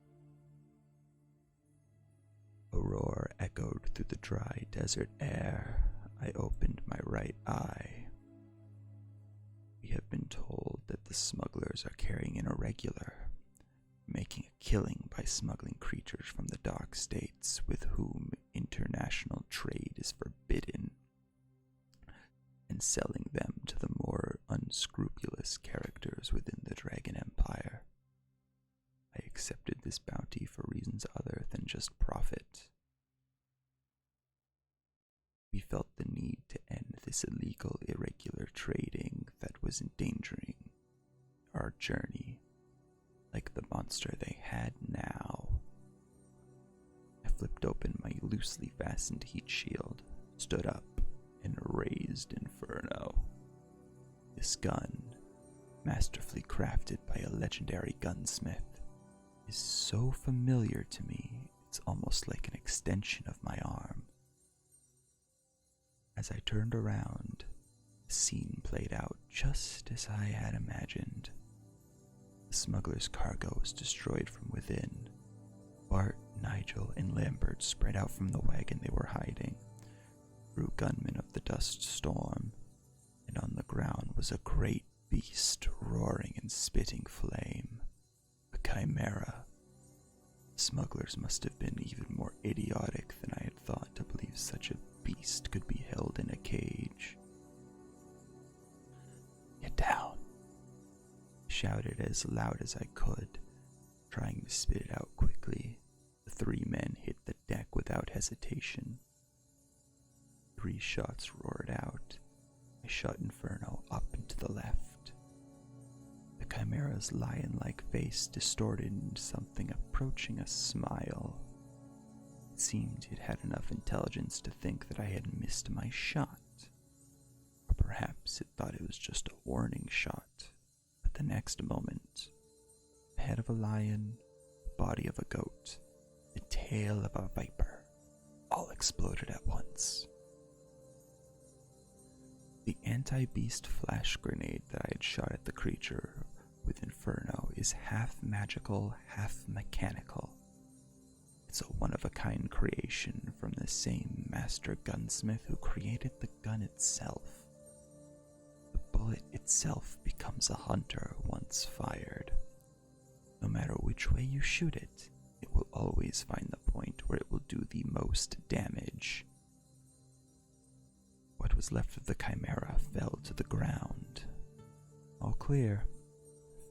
A roar echoed through the dry desert air. I opened my right eye. We have been told that the smugglers are carrying an irregular, making a killing by smuggling creatures from the dark states with whom international trade is forbidden, and selling them to the more unscrupulous characters within the Dragon Empire. I accepted this bounty for reasons other than just profit. We felt the need to end this illegal, irregular trading that was endangering our journey, like the monster they had now. I flipped open my loosely fastened heat shield, stood up, and raised Inferno. This gun, masterfully crafted by a legendary gunsmith, is so familiar to me, it's almost like an extension of my arm. As I turned around, the scene played out just as I had imagined. The smuggler's cargo was destroyed from within. Bart, Nigel, and Lambert spread out from the wagon they were hiding, through gunmen of the dust storm, and on the ground was a great beast roaring and spitting flame. A chimera. Smugglers must have been even more idiotic than I had thought to believe such a beast could be held in a cage. "Get down," I shouted as loud as I could, trying to spit it out quickly. The 3 men hit the deck without hesitation. 3 shots roared out. I shot Inferno up and to the left. The chimera's lion-like face distorted into something approaching a smile. It seemed it had enough intelligence to think that I had missed my shot. Or perhaps it thought it was just a warning shot. But the next moment, the head of a lion, the body of a goat, the tail of a viper, all exploded at once. The anti-beast flash grenade that I had shot at the creature with Inferno is half magical, half mechanical. It's a one-of-a-kind creation from the same master gunsmith who created the gun itself. The bullet itself becomes a hunter once fired. No matter which way you shoot it, it will always find the point where it will do the most damage. What was left of the chimera fell to the ground. All clear.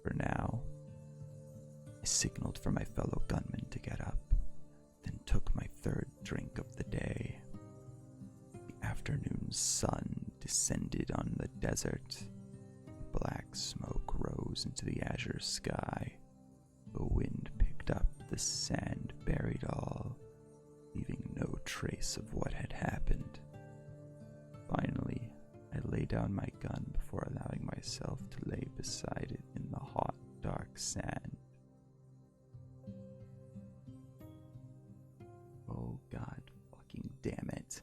For now. I signaled for my fellow gunmen to get up, then took my 3rd drink of the day. The afternoon sun descended on the desert. Black smoke rose into the azure sky. The wind picked up the sand, buried all, leaving no trace of what had happened. Finally, I lay down my gun before allowing myself to lay beside it in the hot, dark sand. Oh God fucking damn it.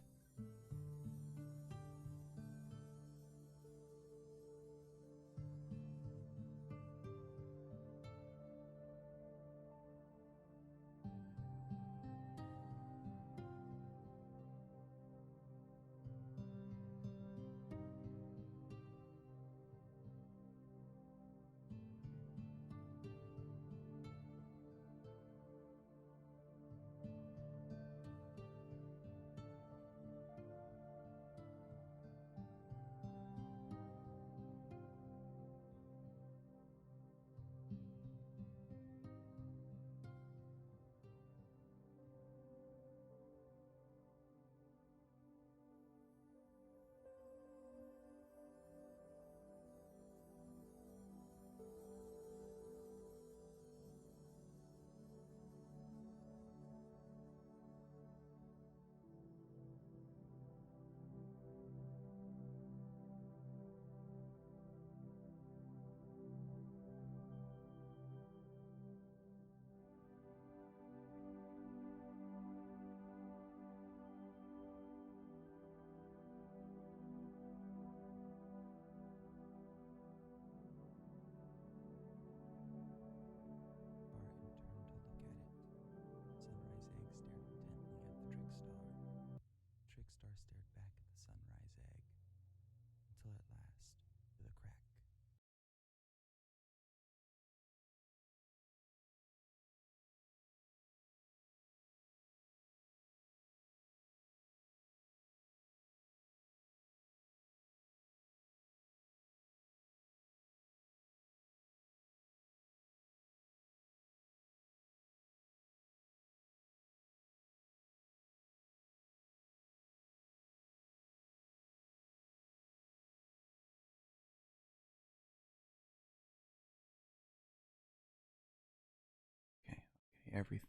everything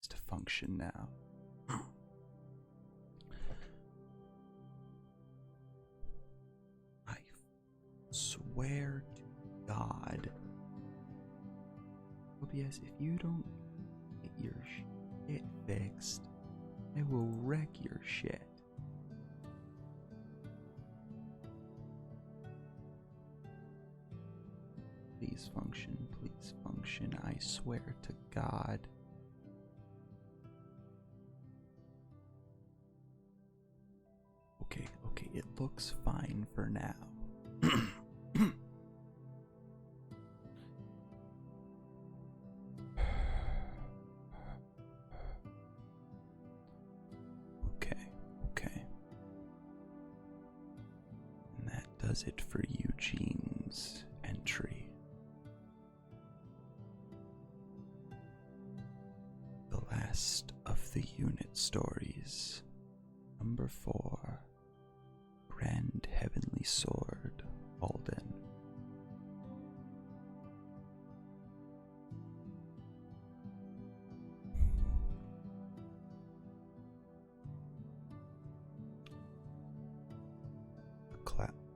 is to function now. I swear to God, Tobias, if you don't get your shit fixed, I will wreck your shit. Please function, I swear to God. Okay, it looks fine for now. Okay. And that does it for Eugene's entry. The last of the unit stories. Number 4. Grand Heavenly Sword, Alden.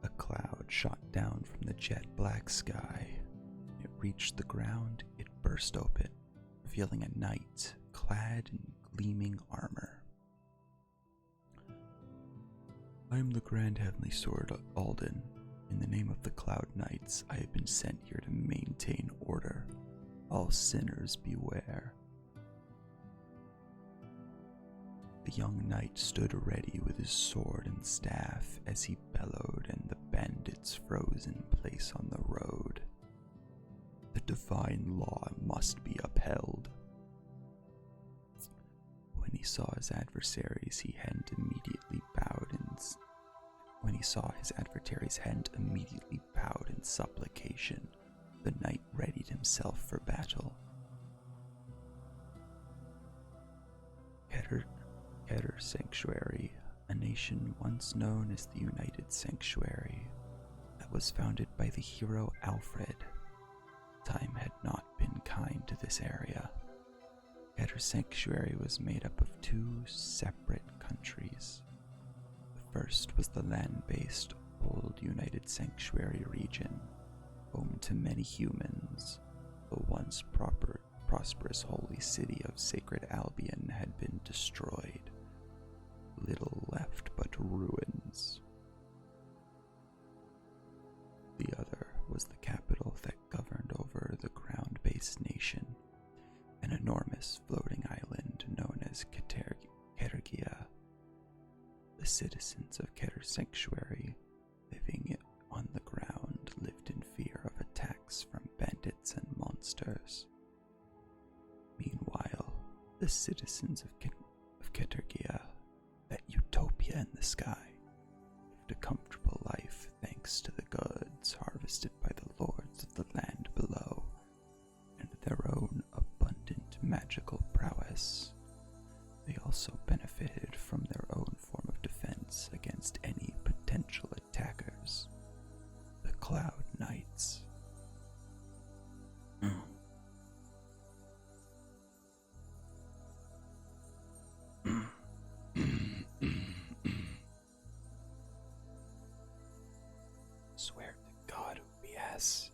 A cloud shot down from the jet black sky. It reached the ground, it burst open, revealing a knight clad in gleaming armor. I am the Grand Heavenly Sword, Alden. In the name of the Cloud Knights, I have been sent here to maintain order. All sinners beware. The young knight stood ready with his sword and staff as he bellowed, and the bandits froze in place on the road. The divine law must be upheld. When he saw his adversaries' hand immediately bowed in supplication, the knight readied himself for battle. Keter Sanctuary, a nation once known as the United Sanctuary, that was founded by the hero Alfred. Time had not been kind to this area. Keter Sanctuary was made up of 2 separate countries. The first was the land-based Old United Sanctuary region, home to many humans. The once prosperous holy city of Sacred Albion had been destroyed. Little left but ruins. The other was the capital that governed over the ground-based nation, an enormous floating island known as Ketergia. The citizens of Keter Sanctuary, living on the ground, lived in fear of attacks from bandits and monsters. Meanwhile, the citizens of Ketergia, that utopia in the sky, lived a comfortable life thanks to the goods harvested by the lords of the land below, and their own abundant magical prowess. They also benefited from their own form of defense against any potential attackers, the Cloud Knights. Swear to God, OBS.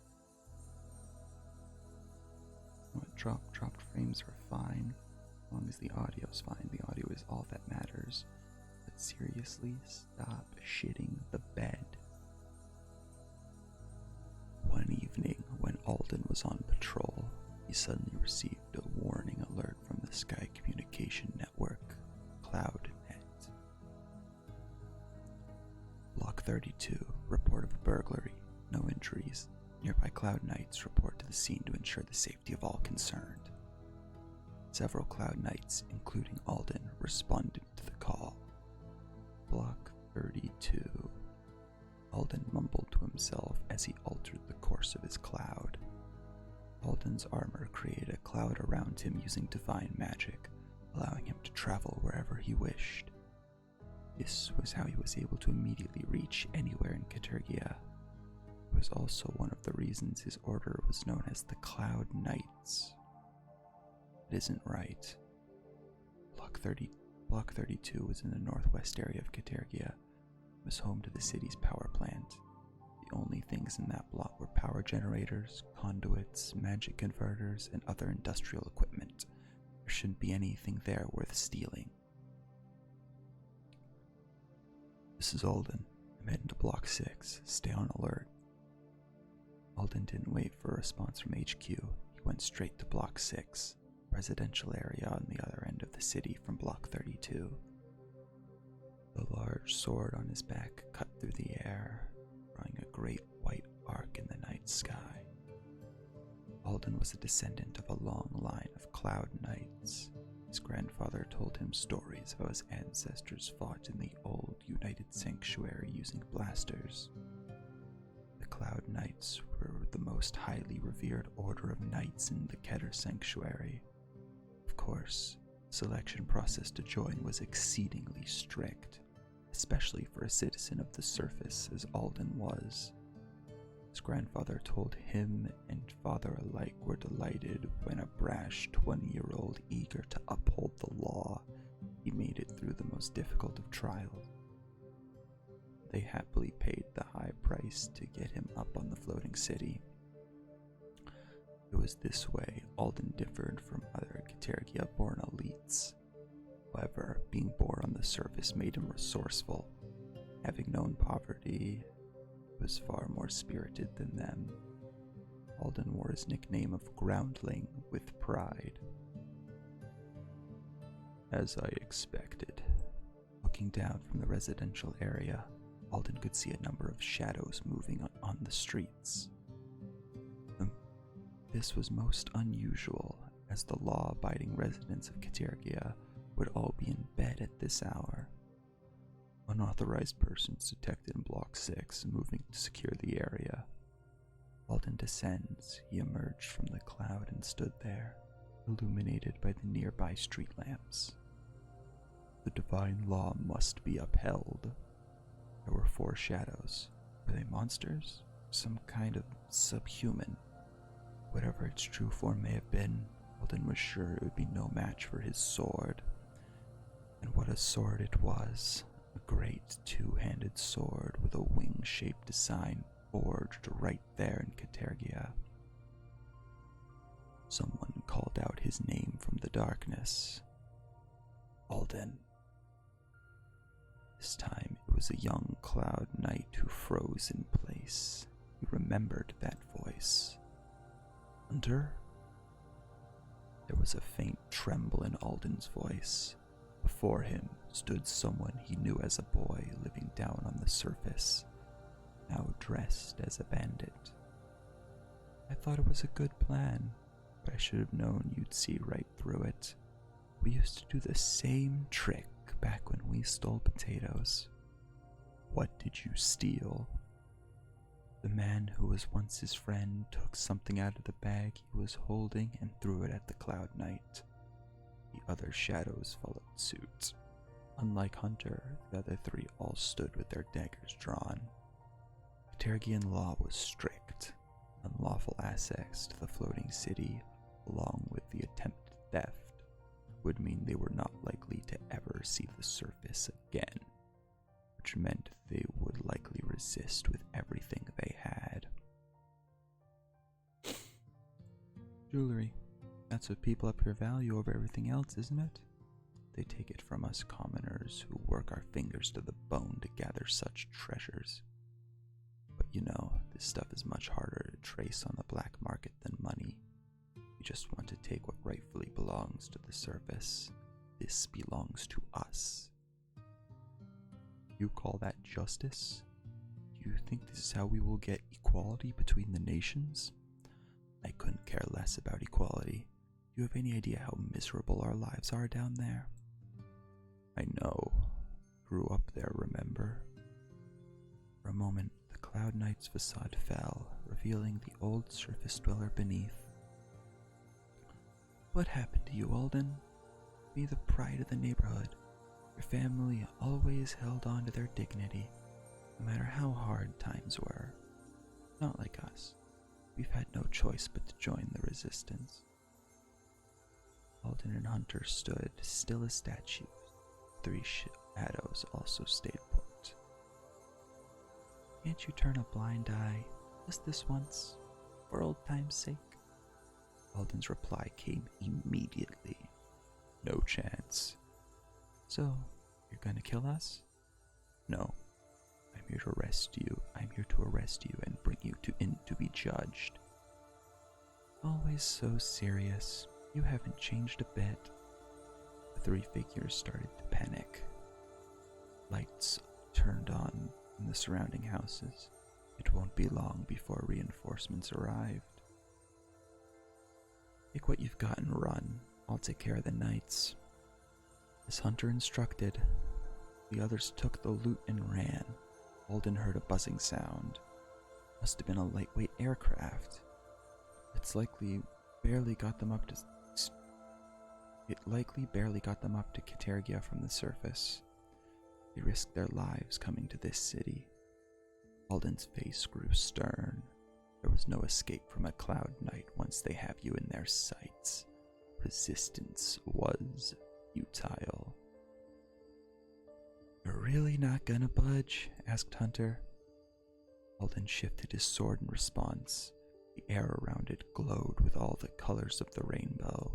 Dropped frames are fine, as long as the audio's fine. The audio is all that matters. But seriously, stop shitting the bed. One evening, when Alden was on patrol, he suddenly received a warning alert from the Sky Communication Network, CloudNet. Block 32, report of a burglary, no injuries. Nearby Cloud Knights report to the scene to ensure the safety of all concerned. Several Cloud Knights, including Alden, responded to the call. Block 32. Alden mumbled to himself as he altered the course of his cloud. Alden's armor created a cloud around him using divine magic, allowing him to travel wherever he wished. This was how he was able to immediately reach anywhere in Ketergia. It was also one of the reasons his order was known as the Cloud Knights. It isn't right. Block 32 was in the northwest area of Katergia. It was home to the city's power plant. The only things in that block were power generators, conduits, magic converters, and other industrial equipment. There shouldn't be anything there worth stealing. This is Alden. I'm heading to Block 6. Stay on alert. Alden didn't wait for a response from HQ. He went straight to Block 6, residential area on the other end of the city from Block 32. The large sword on his back cut through the air, drawing a great white arc in the night sky. Alden was a descendant of a long line of Cloud Knights. His grandfather told him stories of how his ancestors fought in the old United Sanctuary using blasters. The Cloud Knights were the most highly revered order of knights in the Keter Sanctuary. Of course, the selection process to join was exceedingly strict, especially for a citizen of the surface as Alden was. His grandfather told him and father alike were delighted when a brash 20-year-old eager to uphold the law, he made it through the most difficult of trials. They happily paid the high price to get him up on the floating city. It was this way Alden differed from other Katergia-born elites. However, being born on the surface made him resourceful. Having known poverty, he was far more spirited than them. Alden wore his nickname of Groundling with pride. As I expected, looking down from the residential area, Alden could see a number of shadows moving on the streets. This was most unusual, as the law-abiding residents of Katergia would all be in bed at this hour. Unauthorized persons detected in Block 6 moving to secure the area. Alden descends. He emerged from the cloud and stood there, illuminated by the nearby street lamps. The divine law must be upheld. There were 4 shadows. Were they monsters? Some kind of subhuman? Whatever its true form may have been, Alden was sure it would be no match for his sword. And what a sword it was. A great 2-handed sword with a wing-shaped design forged right there in Katergia. Someone called out his name from the darkness. Alden. This time it was a young Cloud Knight who froze in place. He remembered that voice. Hunter? There was a faint tremble in Alden's voice. Before him stood someone he knew as a boy living down on the surface, now dressed as a bandit. I thought it was a good plan, but I should have known you'd see right through it. We used to do the same trick back when we stole potatoes. What did you steal? The man who was once his friend took something out of the bag he was holding and threw it at the Cloud Knight. The other shadows followed suit. Unlike Hunter, the other 3 all stood with their daggers drawn. Katergian law was strict. Unlawful access to the floating city, along with the attempted theft, would mean they were not likely to ever see the surface again, which meant they would likely resist with everything they had. Jewelry. That's what people up here value over everything else, isn't it? They take it from us commoners who work our fingers to the bone to gather such treasures. But you know, this stuff is much harder to trace on the black market than money. We just want to take what rightfully belongs to the surface. This belongs to us. You call that justice? Do you think this is how we will get equality between the nations? I couldn't care less about equality. Do you have any idea how miserable our lives are down there? I know. Grew up there, remember? For a moment, the Cloud Knight's facade fell, revealing the old surface dweller beneath. What happened to you, Alden? Be the pride of the neighborhood. Your family always held on to their dignity, no matter how hard times were. Not like us. We've had no choice but to join the resistance. Alden and Hunter stood still as statues. Three shadows also stayed put. Can't you turn a blind eye, just this once, for old time's sake? Alden's reply came immediately. No chance. So, you're gonna kill us? No. I'm here to arrest you. I'm here to arrest you and bring you in to be judged. Always so serious. You haven't changed a bit. The three figures started to panic. Lights turned on in the surrounding houses. It won't be long before reinforcements arrived. Take what you've got and run. I'll take care of the knights. As Hunter instructed, the others took the loot and ran. Alden heard a buzzing sound. Must have been a lightweight aircraft. It likely barely got them up to Katergia from the surface. They risked their lives coming to this city. Alden's face grew stern. There was no escape from a Cloud Knight once they have you in their sights. Resistance was futile. You're really not gonna budge? Asked Hunter. Alden shifted his sword in response. The air around it glowed with all the colors of the rainbow.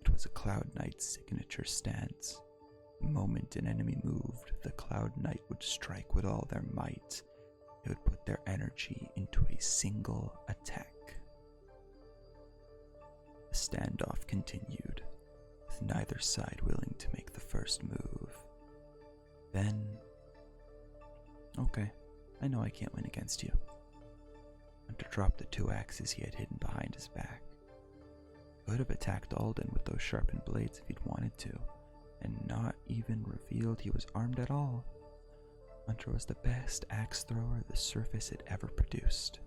It was a Cloud Knight's signature stance. The moment an enemy moved, the Cloud Knight would strike with all their might. They would put their energy into a single attack. The standoff continued, with neither side willing to make the first move. Then... Okay, I know I can't win against you. Hunter dropped the two axes he had hidden behind his back. Could have attacked Alden with those sharpened blades if he'd wanted to, and not even revealed he was armed at all. Hunter was the best axe thrower the surface had ever produced.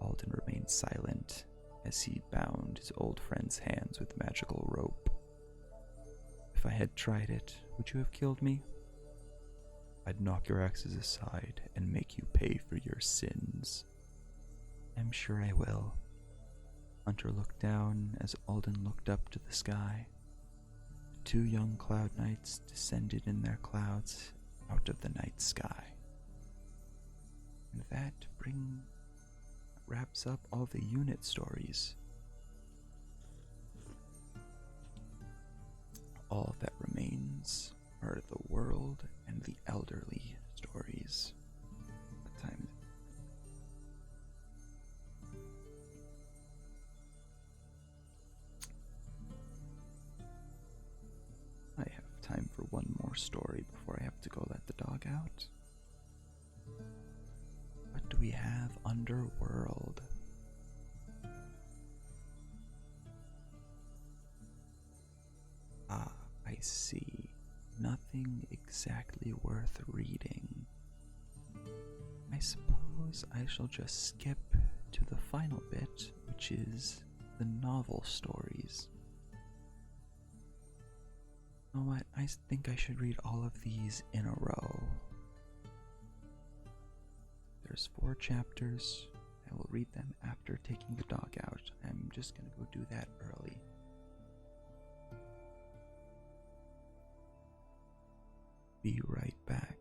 Alden remained silent as he bound his old friend's hands with magical rope. If I had tried it, would you have killed me? I'd knock your axes aside and make you pay for your sins. I'm sure I will. Hunter looked down as Alden looked up to the sky. The two young Cloud Knights descended in their clouds out of the night sky. And that wraps up all the unit stories. All that remains are the world and the elderly stories. What time is it? I have time for one more story before I have to go let the dog out. What do we have? Underworld. Ah, I see. Nothing exactly worth reading. I suppose I shall just skip to the final bit, which is the novel stories. You know what? I think I should read all of these in a row. There's 4 chapters. I will read them after taking the dog out. I'm just gonna go do that early. Be right back.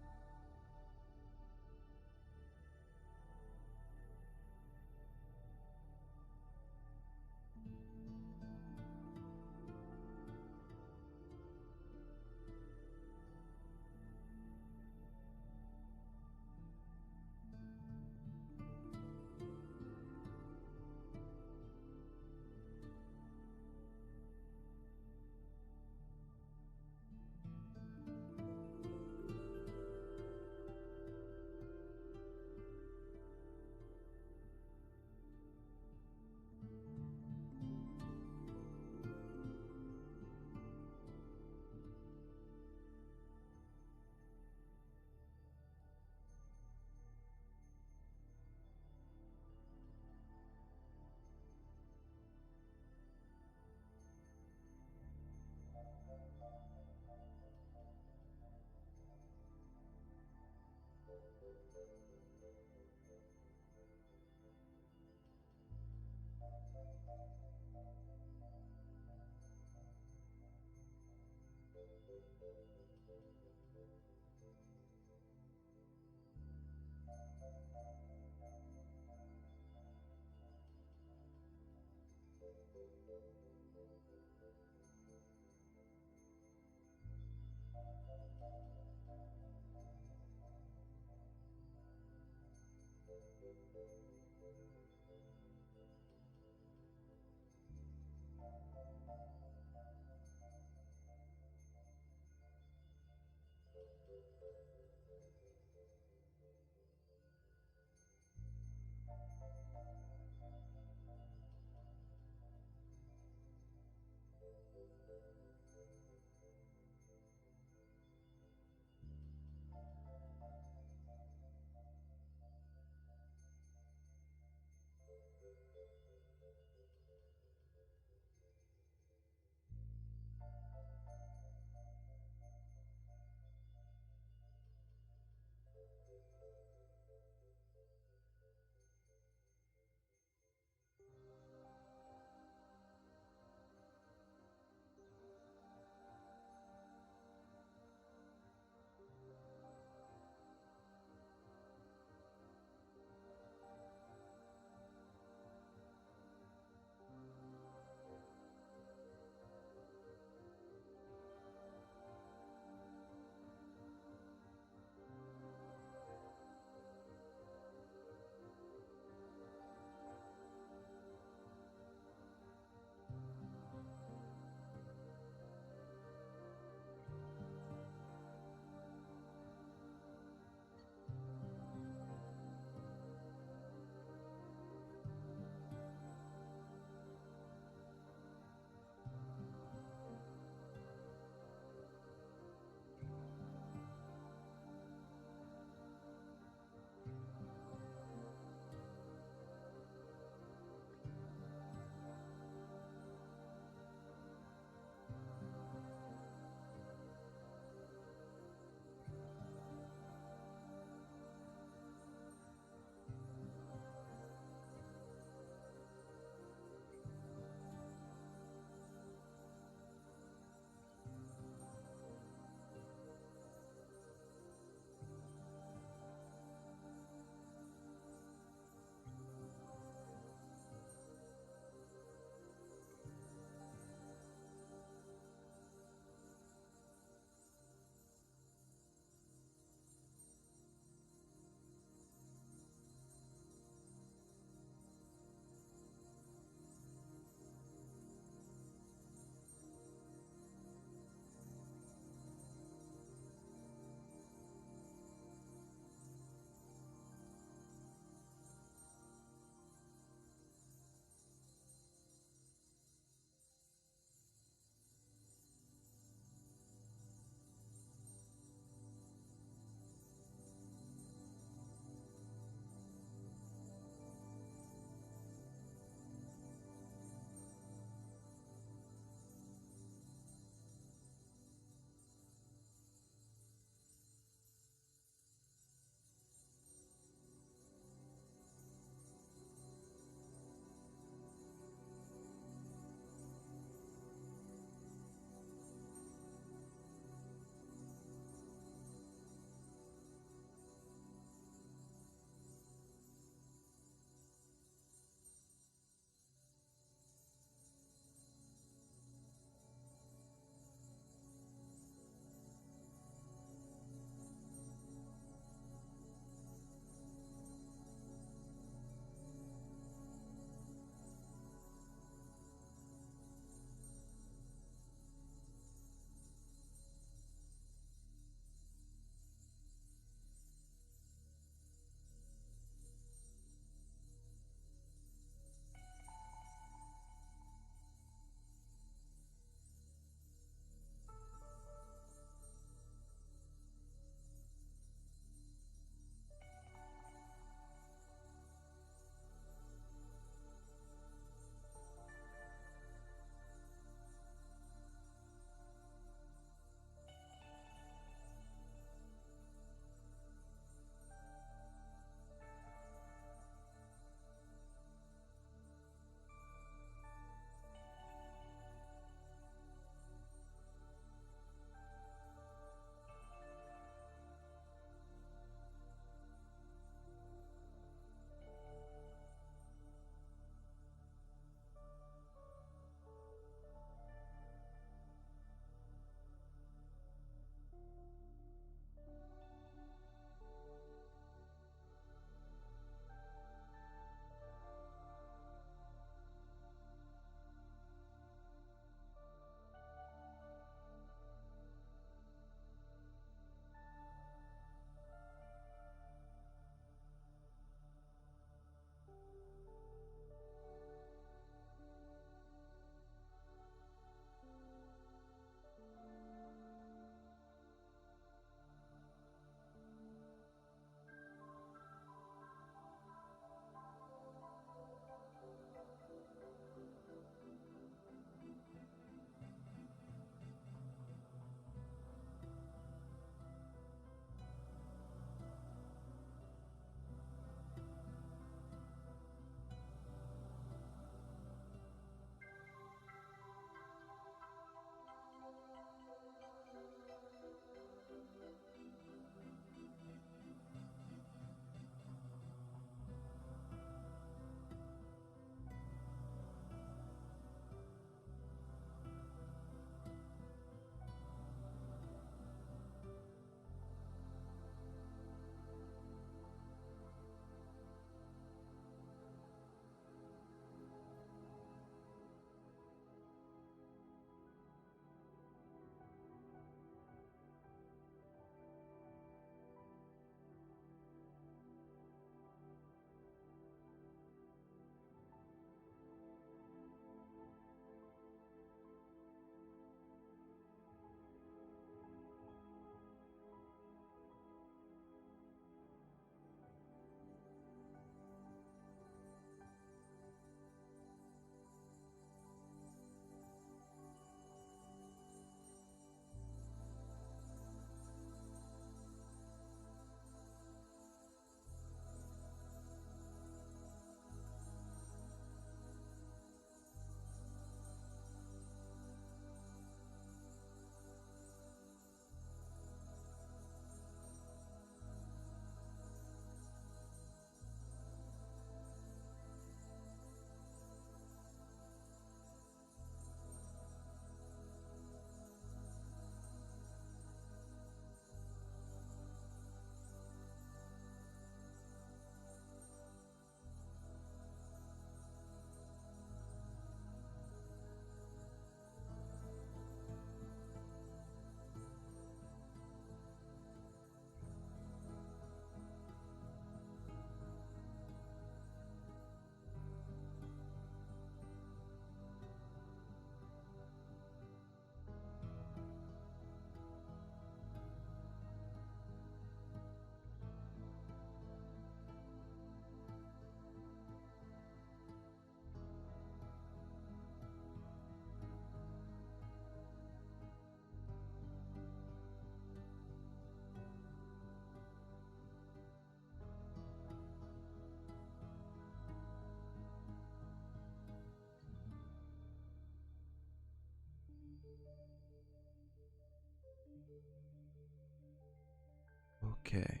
Okay,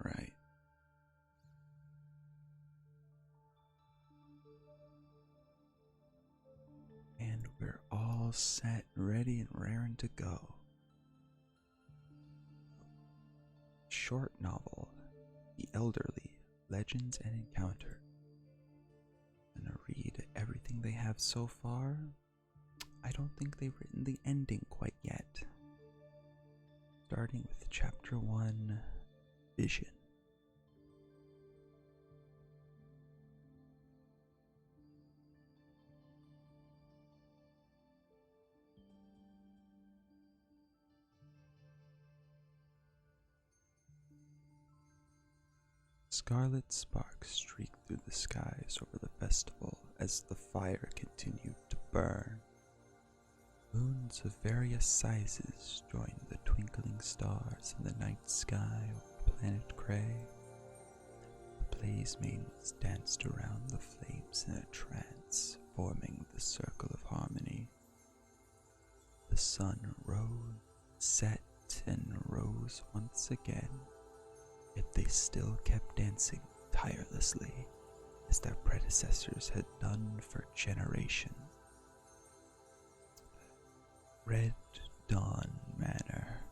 right. And we're all set, ready, and raring to go. Short novel, The Elderly, Legends and Encounter. I'm gonna read everything they have so far. I don't think they've written the ending quite yet. Starting with Chapter 1, Vision. Scarlet sparks streaked through the skies over the festival as the fire continued to burn. Moons of various sizes joined the twinkling stars in the night sky over planet Cray. The blaze maidens danced around the flames in a trance, forming the circle of harmony. The sun rose, set, and rose once again, yet they still kept dancing tirelessly, as their predecessors had done for generations. Red Dawn Manor.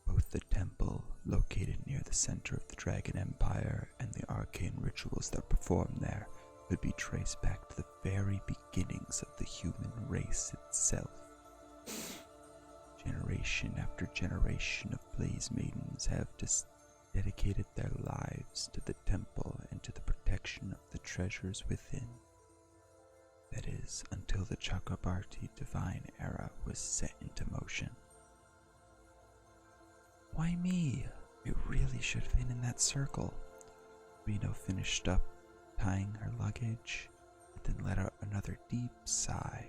Both the temple, located near the center of the Dragon Empire, and the arcane rituals that performed there could be traced back to the very beginnings of the human race itself. Generation after generation of blaze maidens have dedicated their lives to the temple and to the protection of the treasures within. That is, until the Chakrabarti divine era was set into motion. Why me? I really should have been in that circle. Reno finished up tying her luggage, and then let out another deep sigh.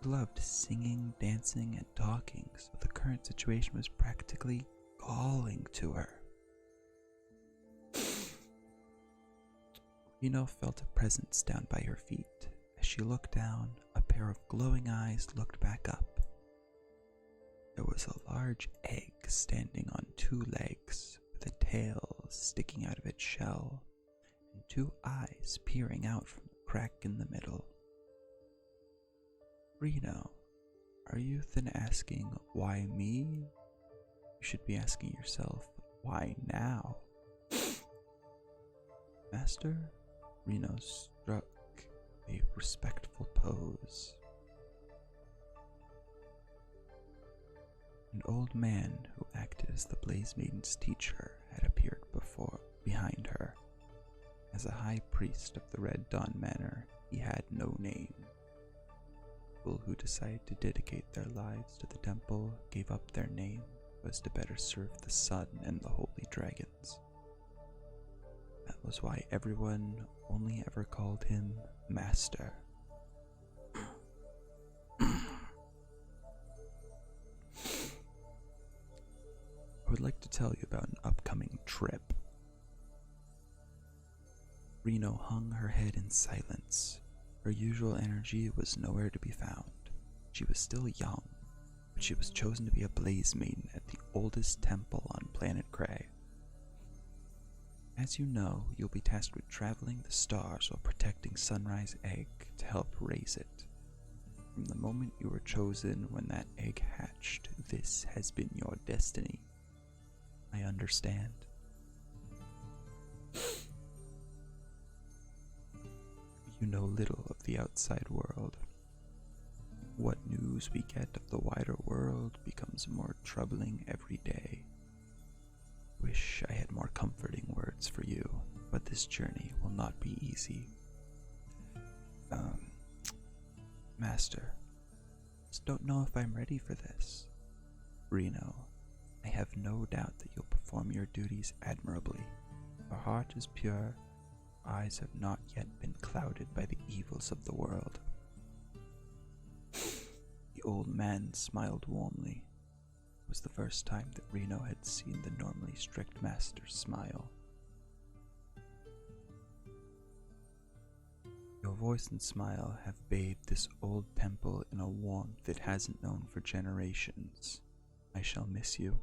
She loved singing, dancing, and talking, so the current situation was practically galling to her. Reno felt a presence down by her feet. As she looked down, a pair of glowing eyes looked back up. There was a large egg standing on two legs, with a tail sticking out of its shell, and two eyes peering out from the crack in the middle. Reno, are you then asking, why me? You should be asking yourself, why now? Master? Reno struck a respectful pose. An old man who acted as the Blaze Maiden's teacher had appeared behind her. As a high priest of the Red Dawn Manor, he had no name. People who decided to dedicate their lives to the temple gave up their name was to better serve the sun and the holy dragons. That was why everyone only ever called him Master. I would like to tell you about an upcoming trip. Reno hung her head in silence. Her usual energy was nowhere to be found. She was still young, but she was chosen to be a Blaze Maiden at the oldest temple on planet Cray. As you know, you'll be tasked with traveling the stars while protecting Sunrise Egg to help raise it. From the moment you were chosen when that egg hatched, this has been your destiny. I understand. You know little of the outside world. What news we get of the wider world becomes more troubling every day. Wish I had more comforting words for you, but this journey will not be easy. Master, just don't know if I'm ready for this. Reno, I have no doubt that you'll perform your duties admirably. Your heart is pure, your eyes have not yet been clouded by the evils of the world. The old man smiled warmly. It was the first time that Reno had seen the normally strict master smile. Your voice and smile have bathed this old temple in a warmth it hasn't known for generations. I shall miss you.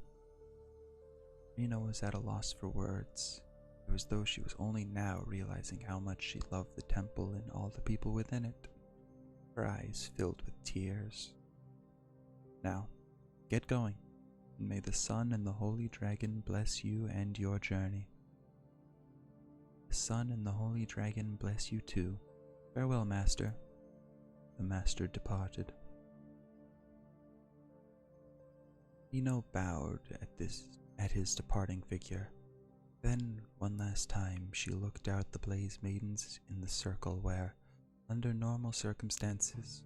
Reno was at a loss for words. It was as though she was only now realizing how much she loved the temple and all the people within it. Her eyes filled with tears. Now, get going, and may the sun and the holy dragon bless you and your journey. The sun and the holy dragon bless you too. Farewell, master. The master departed. Reno bowed at his departing figure. Then, one last time, she looked out at the Blaze Maidens in the circle where, under normal circumstances,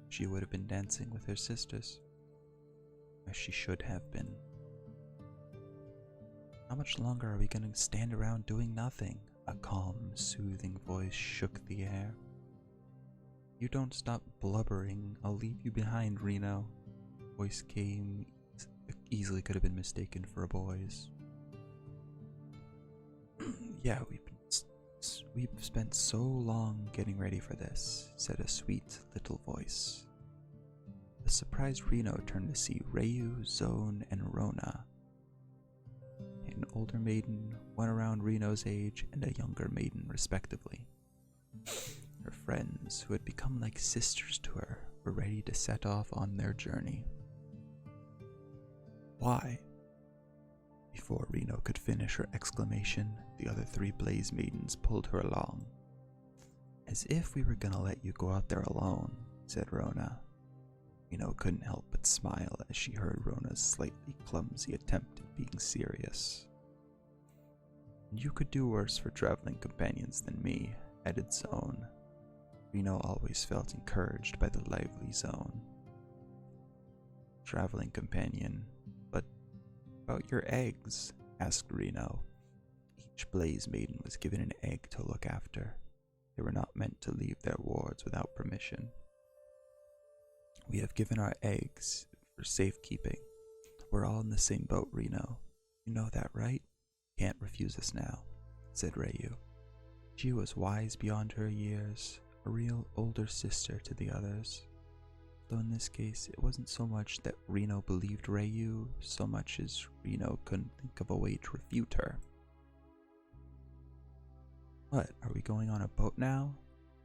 she would have been dancing with her sisters, as she should have been. How much longer are we going to stand around doing nothing? A calm, soothing voice shook the air. You don't stop blubbering, I'll leave you behind, Reno. Voice came, easily could have been mistaken for a boy's. Yeah, we've spent so long getting ready for this, said a sweet little voice. The surprised Reno turned to see Ryu, Zone, and Rona. An older maiden, one around Reno's age, and a younger maiden, respectively. Her friends, who had become like sisters to her, were ready to set off on their journey. Why? Before Reno could finish her exclamation, the other three Blaze Maidens pulled her along. As if we were gonna let you go out there alone, said Rona. Reno couldn't help but smile as she heard Rona's slightly clumsy attempt at being serious. You could do worse for traveling companions than me, added Zone. Reno always felt encouraged by the lively Zone. Traveling companion, but about your eggs? Asked Reno. Each Blaze Maiden was given an egg to look after. They were not meant to leave their wards without permission. We have given our eggs for safekeeping. We're all in the same boat, Reno. You know that, right? Can't refuse us now, said Ryu. She was wise beyond her years, a real older sister to the others. Though in this case, it wasn't so much that Reno believed Ryu, so much as Reno couldn't think of a way to refute her. What, are we going on a boat now?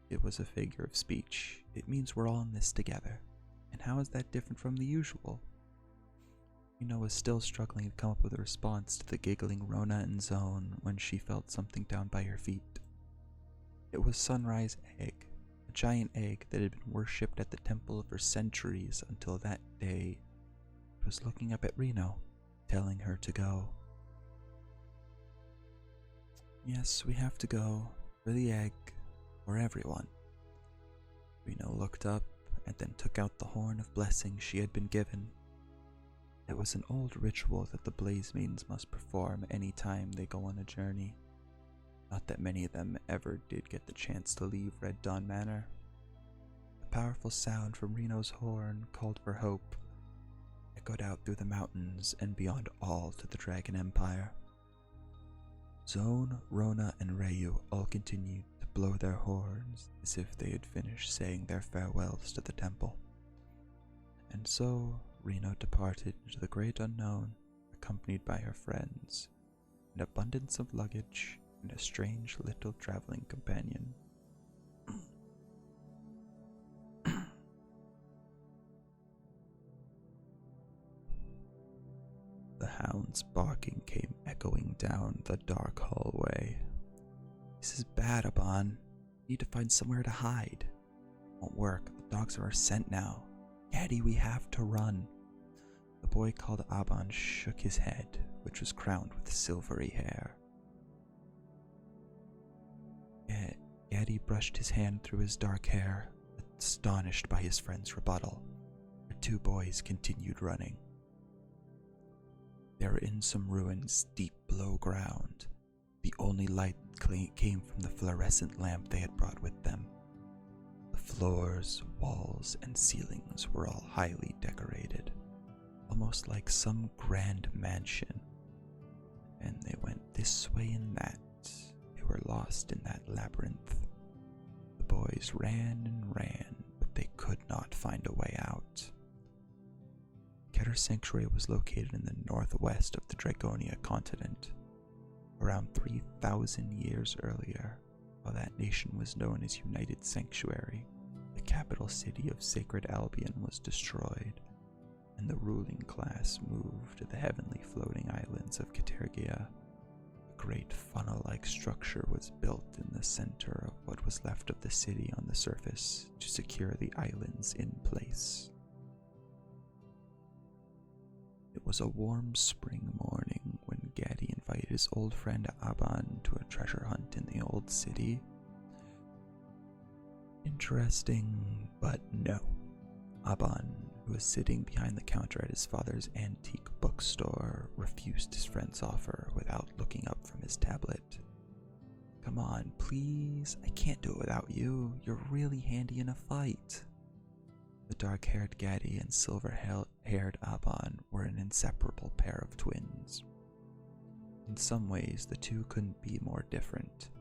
It was a figure of speech. It means we're all in this together. And how is that different from the usual? Reno was still struggling to come up with a response to the giggling Rona and Zone when she felt something down by her feet. It was Sunrise Egg, a giant egg that had been worshipped at the temple for centuries until that day. It was looking up at Reno, telling her to go. Yes, we have to go, for the egg, for everyone. Reno looked up and then took out the horn of blessing she had been given. It was an old ritual that the Blaze Maidens must perform any time they go on a journey. Not that many of them ever did get the chance to leave Red Dawn Manor. The powerful sound from Reno's horn called for hope, echoed out through the mountains and beyond all to the Dragon Empire. Zone, Rona, and Ryu all continued to blow their horns as if they had finished saying their farewells to the temple. And so Reno departed into the great unknown, accompanied by her friends, an abundance of luggage, and a strange little traveling companion. The hound's barking came echoing down the dark hallway. This is bad, Aban. Need to find somewhere to hide. Won't work. The dogs are our scent now. Daddy, we have to run. The boy called Aban shook his head, which was crowned with silvery hair. Daddy brushed his hand through his dark hair, astonished by his friend's rebuttal. The two boys continued running. They were in some ruins deep below ground. The only light came from the fluorescent lamp they had brought with them. The floors, walls, and ceilings were all highly decorated, almost like some grand mansion. And they went this way and that. They were lost in that labyrinth. The boys ran and ran, but they could not find a way out. Keter Sanctuary was located in the northwest of the Dragonia continent. Around 3,000 years earlier, while that nation was known as United Sanctuary, the capital city of Sacred Albion was destroyed, and the ruling class moved to the heavenly floating islands of Catergia. A great funnel-like structure was built in the center of what was left of the city on the surface to secure the islands in place. It was a warm spring morning when Gaddy invited his old friend Aban to a treasure hunt in the old city. Interesting, but no. Aban, who was sitting behind the counter at his father's antique bookstore, refused his friend's offer without looking up from his tablet. "Come on, please. I can't do it without you. You're really handy in a fight." The dark-haired Gaddy and silver-haired Aban were an inseparable pair of twins. In some ways, the two couldn't be more different.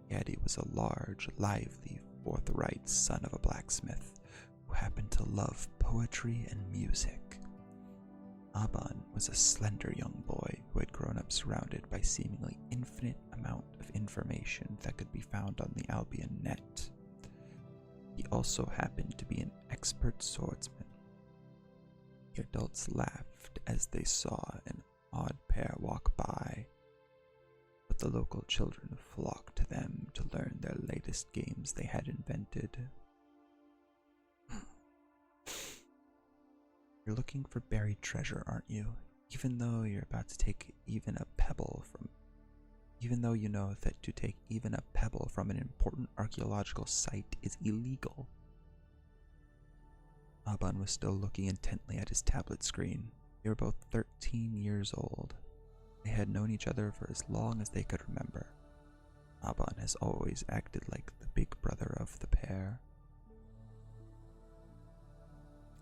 Gaddy was a large, lively, forthright son of a blacksmith who happened to love poetry and music. Aban was a slender young boy who had grown up surrounded by seemingly infinite amount of information that could be found on the Albion net. He also happened to be an expert swordsman. The adults laughed as they saw an odd pair walk by, but the local children flocked to them to learn their latest games they had invented. "You're looking for buried treasure, aren't you? Even though you're about to take even a pebble from Even though you know that to take even a pebble from an important archaeological site is illegal." Aban was still looking intently at his tablet screen. They were both 13 years old. They had known each other for as long as they could remember. Aban has always acted like the big brother of the pair.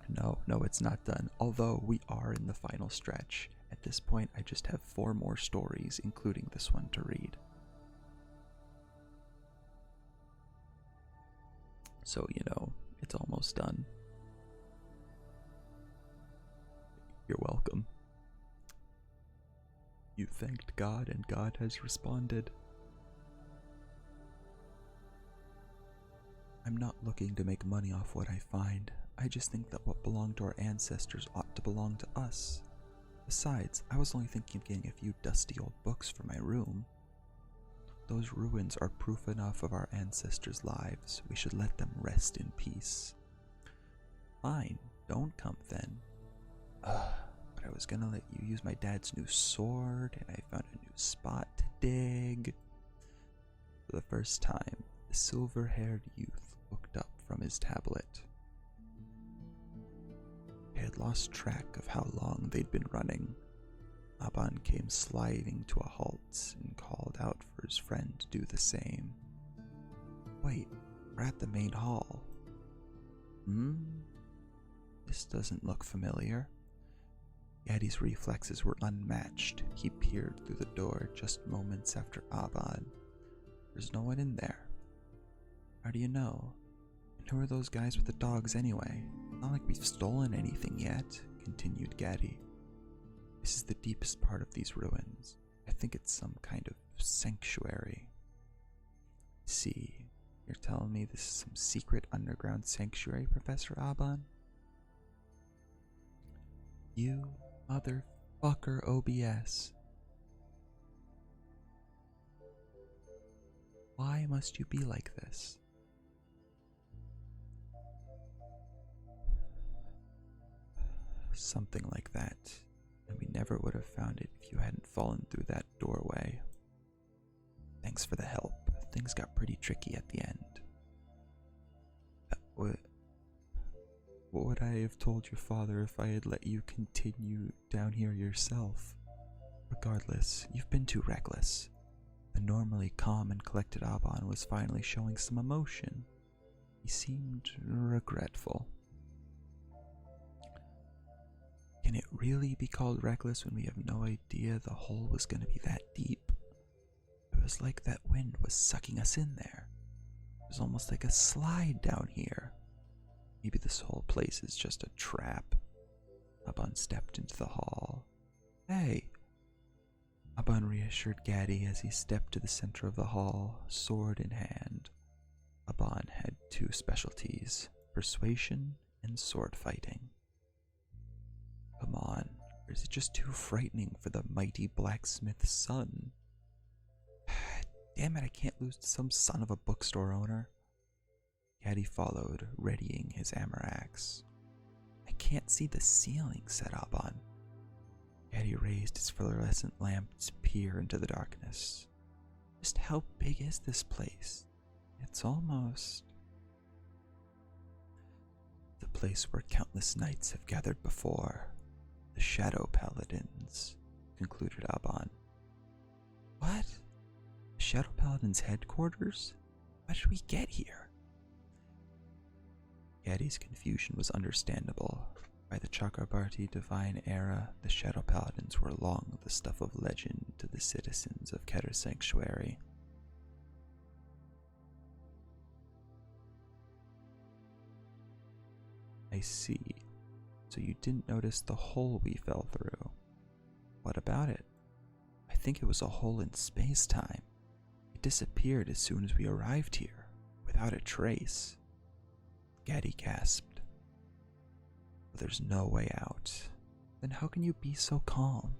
No, it's not done, although we are in the final stretch. At this point, I just have 4 more stories, including this one, to read. So, it's almost done. You're welcome. You thanked God, and God has responded. I'm not looking to make money off what I find. I just think that what belonged to our ancestors ought to belong to us. Besides, I was only thinking of getting a few dusty old books for my room. Those ruins are proof enough of our ancestors' lives. We should let them rest in peace. Fine, don't come then. But I was gonna let you use my dad's new sword, and I found a new spot to dig. For the first time, the silver-haired youth looked up from his tablet. He had lost track of how long they'd been running. Aban came sliding to a halt and called out for his friend to do the same. "Wait, we're at the main hall." This doesn't look familiar." Gaddy's reflexes were unmatched. He peered through the door just moments after Aban. "There's no one in there." "How do you know? And who are those guys with the dogs anyway? Not like we've stolen anything yet," continued Gaddy. "This is the deepest part of these ruins. I think it's some kind of sanctuary." "See, you're telling me this is some secret underground sanctuary, Professor Aban?" "You motherfucker, OBS. Why must you be like this?" "Something like that, and we never would have found it if you hadn't fallen through that doorway. Thanks for the help. Things got pretty tricky at the end." What would I have told your father if I had let you continue down here yourself? Regardless, you've been too reckless." The normally calm and collected Aban was finally showing some emotion. He seemed regretful. "Can it really be called reckless when we have no idea the hole was going to be that deep? It was like that wind was sucking us in there. It was almost like a slide down here. Maybe this whole place is just a trap." Aban stepped into the hall. Hey! Aban reassured Gaddy as he stepped to the center of the hall, sword in hand. Aban had two specialties, persuasion and sword fighting. Come on, or is it just too frightening for the mighty blacksmith's son? Damn it, I can't lose to some son of a bookstore owner. Gaddy followed, readying his hammer axe. I can't see the ceiling, said Aban. Gaddy raised his fluorescent lamp to peer into the darkness. Just how big is this place? It's almost the place where countless knights have gathered before. The Shadow Paladins, concluded Aban. What? The Shadow Paladins' headquarters? How did we get here? Gaddy's confusion was understandable. By the Chakrabarti Divine Era, the Shadow Paladins were long the stuff of legend to the citizens of Keter Sanctuary. I see. So you didn't notice the hole we fell through. What about it? I think it was a hole in space-time. It disappeared as soon as we arrived here, without a trace. Gaddy gasped. There's no way out. Then how can you be so calm?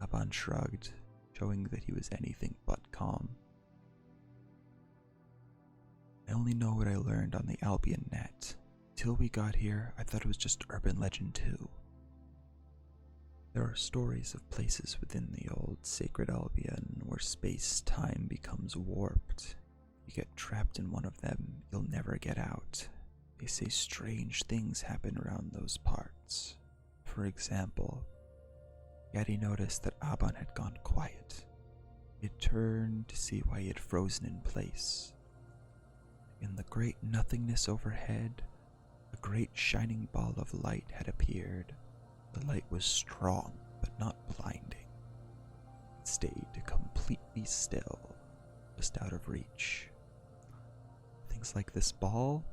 Aban shrugged, showing that he was anything but calm. I only know what I learned on the Albion net. Till we got here, I thought it was just urban legend too. There are stories of places within the old sacred Albion where space-time becomes warped. You get trapped in one of them, you'll never get out. They say strange things happen around those parts. For example, Gaddy noticed that Aban had gone quiet. He turned to see why he had frozen in place. In the great nothingness overhead, a great shining ball of light had appeared. The light was strong, but not blinding. It stayed completely still, just out of reach. Things like this ball?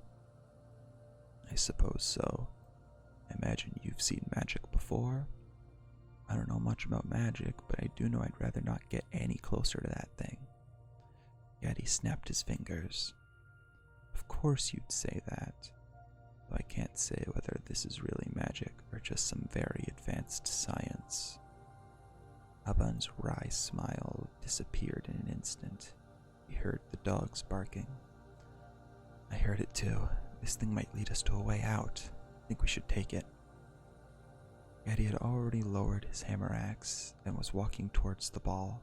I suppose so. I imagine you've seen magic before. I don't know much about magic, but I do know I'd rather not get any closer to that thing. Gaddy snapped his fingers. Of course you'd say that, though I can't say whether this is really magic or just some very advanced science. Aban's wry smile disappeared in an instant. He heard the dogs barking. I heard it too. This thing might lead us to a way out. I think we should take it. Gaddy had already lowered his hammer axe and was walking towards the ball.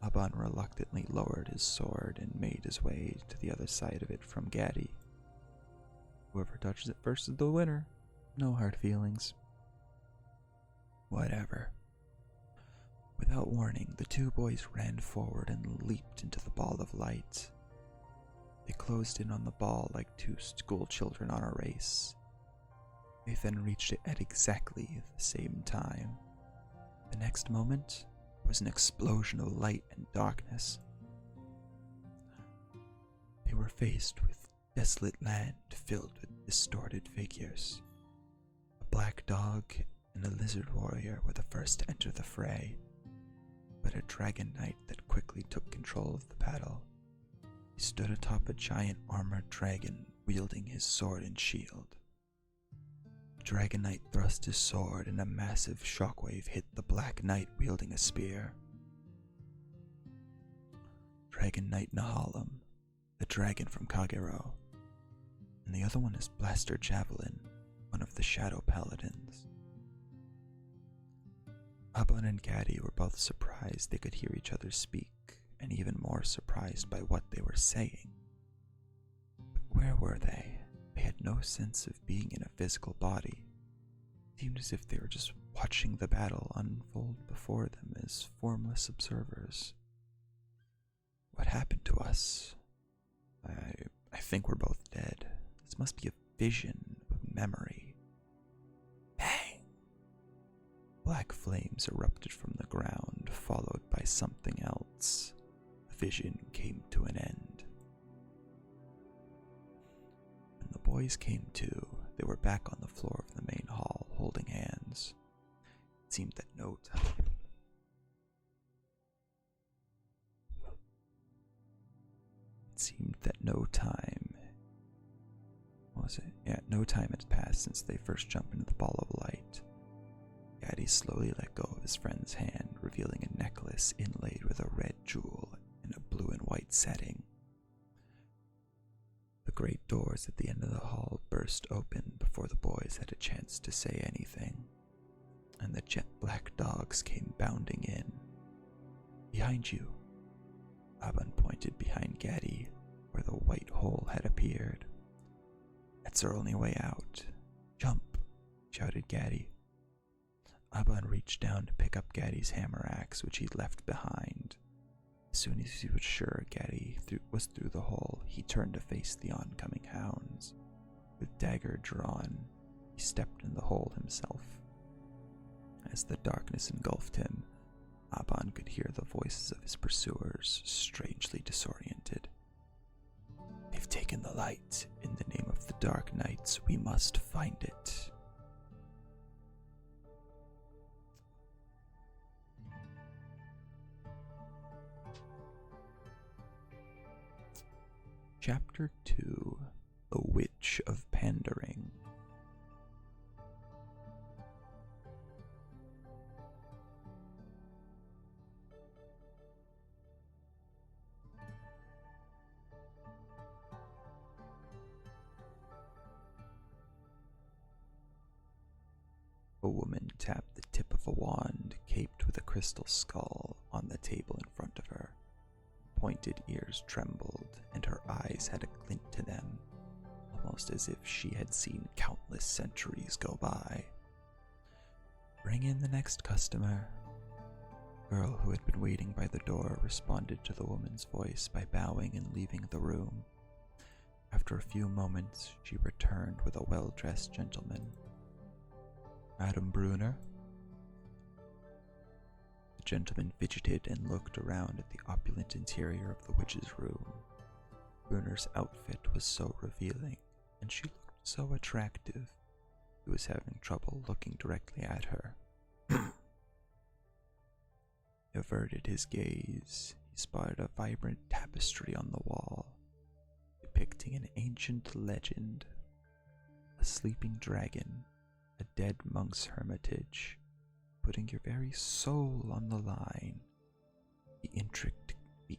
Aban reluctantly lowered his sword and made his way to the other side of it from Gaddy. Whoever touches it first is the winner. No hard feelings. Whatever. Without warning, the two boys ran forward and leaped into the ball of light. They closed in on the ball like two school children on a race. They then reached it at exactly the same time. The next moment was an explosion of light and darkness. They were faced with desolate land filled with distorted figures. A black dog and a lizard warrior were the first to enter the fray, but a dragon knight that quickly took control of the battle. He stood atop a giant armored dragon wielding his sword and shield. The dragon knight thrust his sword and a massive shockwave hit the black knight wielding a spear. Dragon Knight Nahalam, the dragon from Kagero, and the other one is Blaster Javelin, one of the Shadow Paladins. Aban and Gaddy were both surprised they could hear each other speak, and even more surprised by what they were saying. But where were they? They had no sense of being in a physical body. It seemed as if they were just watching the battle unfold before them as formless observers. What happened to us? I think we're both dead. This must be a vision of memory. Bang! Black flames erupted from the ground, followed by something else. The vision came to an end. When the boys came to, they were back on the floor of the main hall, holding hands. It seemed that no time no time had passed since they first jumped into the ball of light. Gaddy slowly let go of his friend's hand, revealing a necklace inlaid with a red jewel in a blue and white setting. The great doors at the end of the hall burst open before the boys had a chance to say anything, and the jet black dogs came bounding in. "Behind you." Aban pointed behind Gaddy, where the white hole had appeared. "That's our only way out. Jump," shouted Gaddy. Aban reached down to pick up Gaddy's hammer axe, which he'd left behind. As soon as he was sure Gaddy was through the hole, he turned to face the oncoming hounds. With dagger drawn, he stepped in the hole himself. As the darkness engulfed him, Aban could hear the voices of his pursuers, strangely disoriented. "They've taken the light. In the name of the Dark Knights, we must find it." Chapter 2: The Witch of Pandering. A woman tapped the tip of a wand caped with a crystal skull on the table in front of her. Pointed ears trembled, and her eyes had a glint to them, almost as if she had seen countless centuries go by. "Bring in the next customer." The girl who had been waiting by the door responded to the woman's voice by bowing and leaving the room. After a few moments, she returned with a well-dressed gentleman. "Madame Brunner?" The gentleman fidgeted and looked around at the opulent interior of the witch's room. Brunner's outfit was so revealing, and she looked so attractive, he was having trouble looking directly at her. He averted his gaze. He spotted a vibrant tapestry on the wall, depicting an ancient legend, a sleeping dragon, a dead monk's hermitage, putting your very soul on the line. The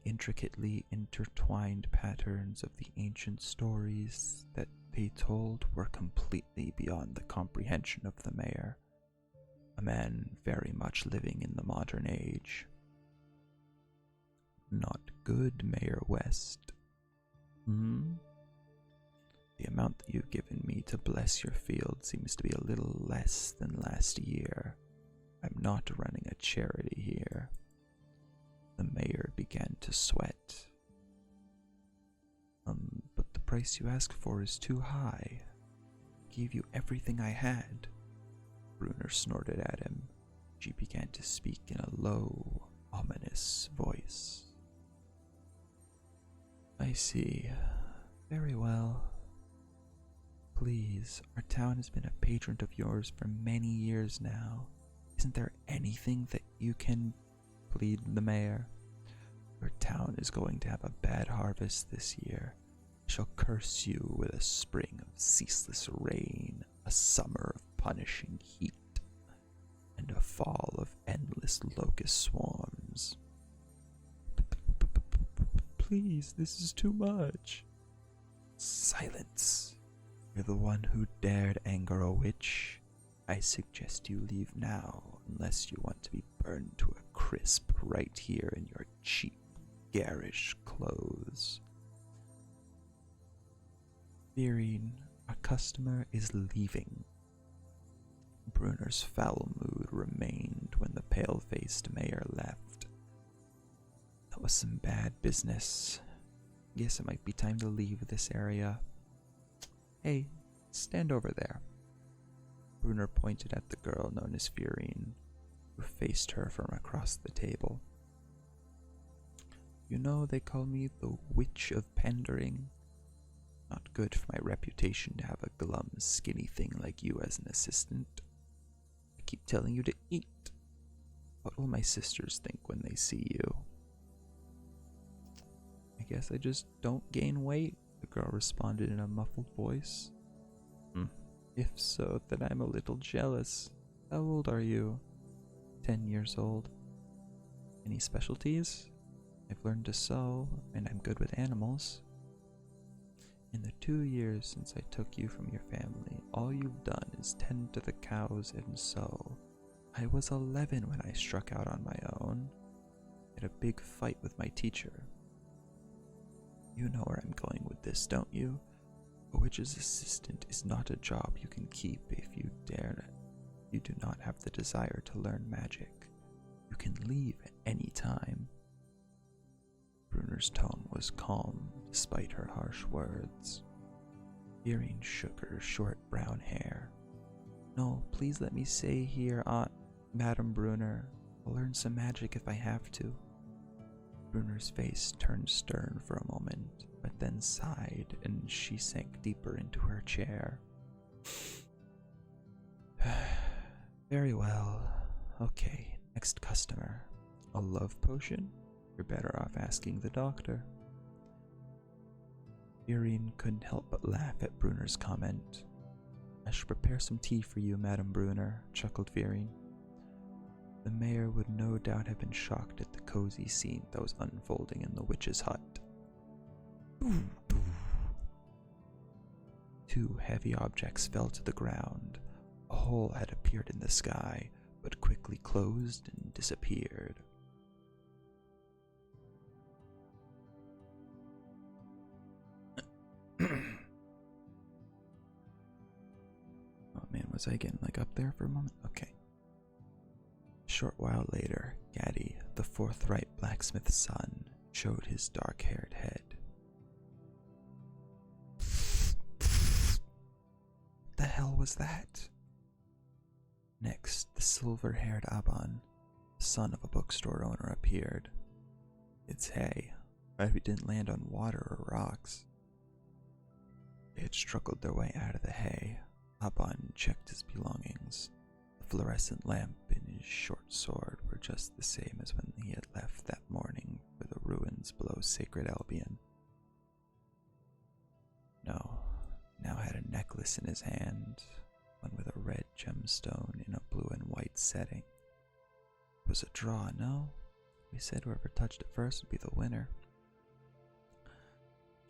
intricately intertwined patterns of the ancient stories that they told were completely beyond the comprehension of the mayor, a man very much living in the modern age. "Not good, Mayor West. The amount that you've given me to bless your field seems to be a little less than last year. I'm not running a charity here." The mayor began to sweat. But the price you ask for is too high. I gave you everything I had." Brunner snorted at him. She began to speak in a low, ominous voice. "I see. Very well. Please, our town has been a patron of yours for many years now. Isn't there anything that you can," plead the mayor. "Your town is going to have a bad harvest this year. I shall curse you with a spring of ceaseless rain, a summer of punishing heat, and a fall of endless locust swarms." "Please, this is too much." "Silence. You're the one who dared anger a witch. I suggest you leave now, unless you want to be burned to a crisp right here in your cheap, garish clothes." "Fearing, a customer is leaving." Brunner's foul mood remained when the pale-faced mayor left. "That was some bad business. Guess it might be time to leave this area. Hey, stand over there." Brunner pointed at the girl known as Fiorine, who faced her from across the table. "You know they call me the Witch of Pandering. Not good for my reputation to have a glum, skinny thing like you as an assistant. I keep telling you to eat. What will my sisters think when they see you? I guess I just don't gain weight, the girl responded in a muffled voice. If so, then I'm a little jealous. How old are you? 10 years old. Any specialties? I've learned to sew, and I'm good with animals. In the 2 years since I took you from your family, all you've done is tend to the cows and sew. I was 11 when I struck out on my own. I had a big fight with my teacher. You know where I'm going with this, don't you? A witch's assistant is not a job you can keep if you do not have the desire to learn magic. You can leave at any time. Bruner's tone was calm despite her harsh words. Irene shook her short brown hair. No, please let me stay here, Madame Brunner. I'll learn some magic if I have to. Bruner's face turned stern for a moment, but then sighed and she sank deeper into her chair. Very well. Okay, next customer. A love potion? You're better off asking the doctor. Irene couldn't help but laugh at Bruner's comment. I should prepare some tea for you, Madame Brunner, chuckled Irene. The mayor would no doubt have been shocked at the cozy scene that was unfolding in the witch's hut. Two heavy objects fell to the ground. A hole had appeared in the sky, but quickly closed and disappeared. Oh man, was I getting up there for a moment? Okay. A short while later, Gaddy, the forthright blacksmith's son, showed his dark-haired head. What the hell was that? Next, the silver-haired Aban, the son of a bookstore owner, appeared. It's hay. But we didn't land on water or rocks. They had struggled their way out of the hay. Aban checked his belongings. The fluorescent lamp and his short sword were just the same as when he had left that morning for the ruins below Sacred Albion. No, now had a necklace in his hand, one with a red gemstone in a blue and white setting. It was a draw, no? We said whoever touched it first would be the winner.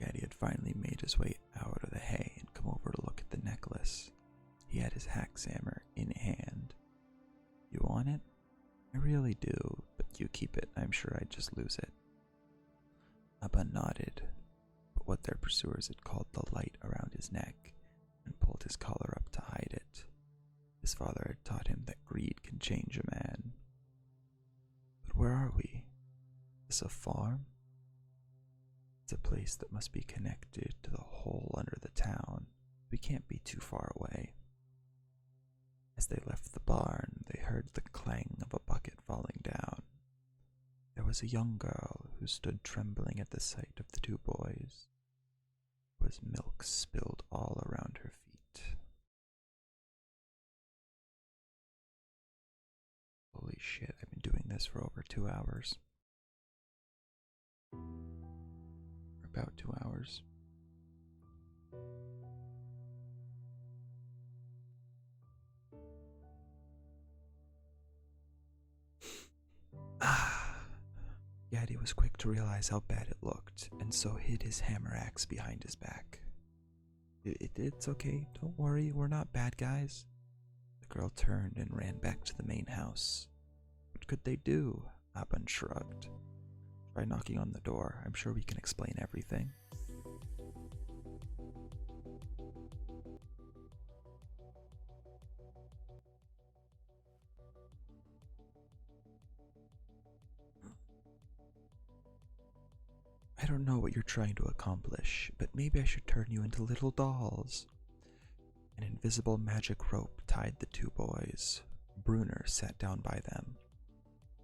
Gaddy had finally made his way out of the hay and come over to look at the necklace. He had his hack's hammer in hand. You want it? I really do, but you keep it. I'm sure I'd just lose it. Abba nodded, but what their pursuers had called the light around his neck, and pulled his collar up to hide it. His father had taught him that greed can change a man. But where are we? Is this a farm? It's a place that must be connected to the hole under the town. We can't be too far away. As they left the barn, they heard the clang of a bucket falling down. There was a young girl who stood trembling at the sight of the two boys. There was milk spilled all around her feet. Holy shit, I've been doing this for over 2 hours. About 2 hours. Gaddy was quick to realize how bad it looked, and so hid his hammer axe behind his back. It's okay, don't worry, we're not bad guys. The girl turned and ran back to the main house. What could they do? Aban shrugged. Try knocking on the door. I'm sure we can explain everything. I don't know what you're trying to accomplish, but maybe I should turn you into little dolls. An invisible magic rope tied the two boys. Brunner sat down by them.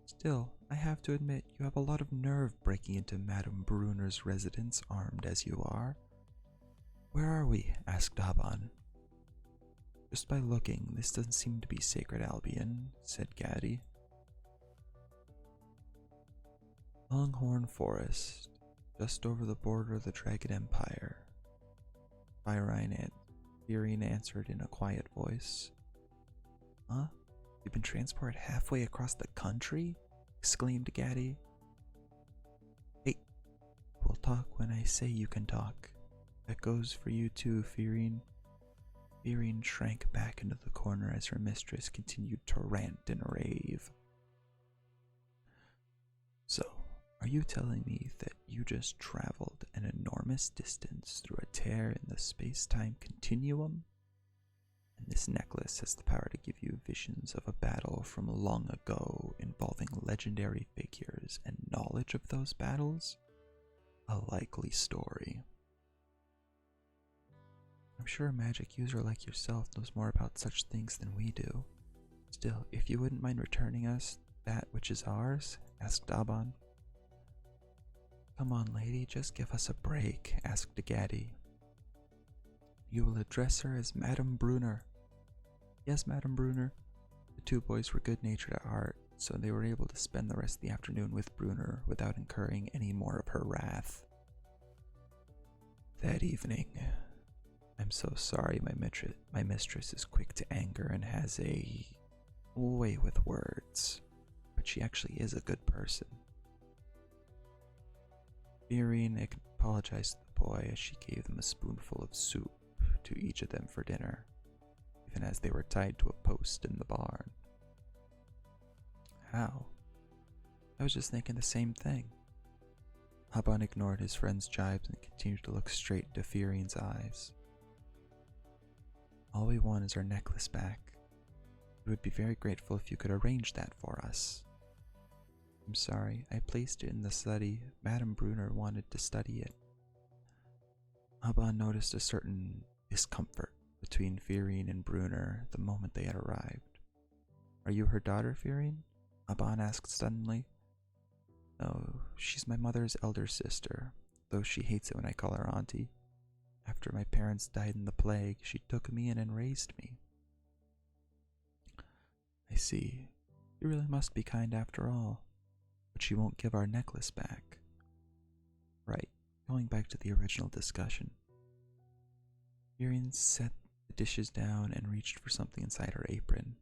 Still, I have to admit, you have a lot of nerve breaking into Madame Brunner's residence armed as you are. Where are we? Asked Aban. Just by looking, this doesn't seem to be Sacred Albion, said Gaddy. Longhorn Forest, just over the border of the Dragon Empire. Irene answered in a quiet voice. Huh? You've been transported halfway across the country? Exclaimed Gaddy. Hey, we'll talk when I say you can talk. That goes for you too, Firine. Firine shrank back into the corner as her mistress continued to rant and rave. So, are you telling me that you just traveled an enormous distance through a tear in the space-time continuum? And this necklace has the power to give you visions of a battle from long ago involving legendary figures and knowledge of those battles? A likely story. I'm sure a magic user like yourself knows more about such things than we do. Still, if you wouldn't mind returning us that which is ours, asked Aban. Come on, lady, just give us a break, asked Gaddy. You will address her as Madame Brunner. Yes, Madame Brunner. The two boys were good-natured at heart, so they were able to spend the rest of the afternoon with Brunner without incurring any more of her wrath. That evening, I'm so sorry, my mistress is quick to anger and has a way with words, but she actually is a good person. Irene apologized to the boy as she gave them a spoonful of soup to each of them for dinner, even as they were tied to a post in the barn. How? I was just thinking the same thing. Aban ignored his friend's jibes and continued to look straight into Firine's eyes. All we want is our necklace back. We would be very grateful if you could arrange that for us. I'm sorry, I placed it in the study. Madame Brunner wanted to study it. Aban noticed a certain discomfort between Firine and Brunner the moment they had arrived. Are you her daughter, Firine? Aban asked suddenly. No, she's my mother's elder sister, though she hates it when I call her auntie. After my parents died in the plague, she took me in and raised me. I see. You really must be kind after all. But she won't give our necklace back. Right, going back to the original discussion. Firine set the dishes down and reached for something inside her apron.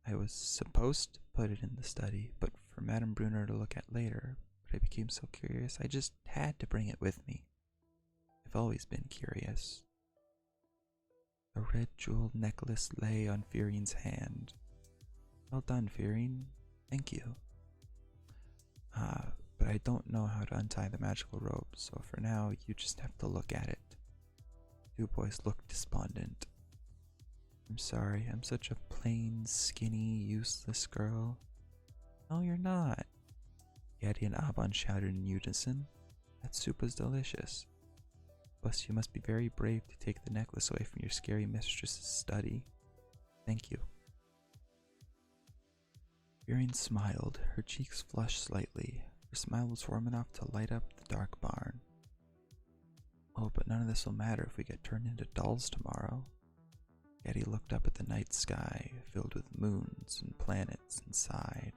I was supposed to put it in the study, but for Madame Brunner to look at later, but I became so curious I just had to bring it with me. I've always been curious. The red jeweled necklace lay on Firine's hand. Well done, Firine. Thank you. But I don't know how to untie the magical rope, so for now you just have to look at it. The two boys looked despondent. I'm sorry, I'm such a plain, skinny, useless girl. No, you're not. Yeti and Aban shouted in unison. That soup was delicious. Plus, you must be very brave to take the necklace away from your scary mistress's study. Thank you. Firine smiled, her cheeks flushed slightly. Her smile was warm enough to light up the dark barn. Oh, but none of this will matter if we get turned into dolls tomorrow. Yeti looked up at the night sky, filled with moons and planets, and sighed.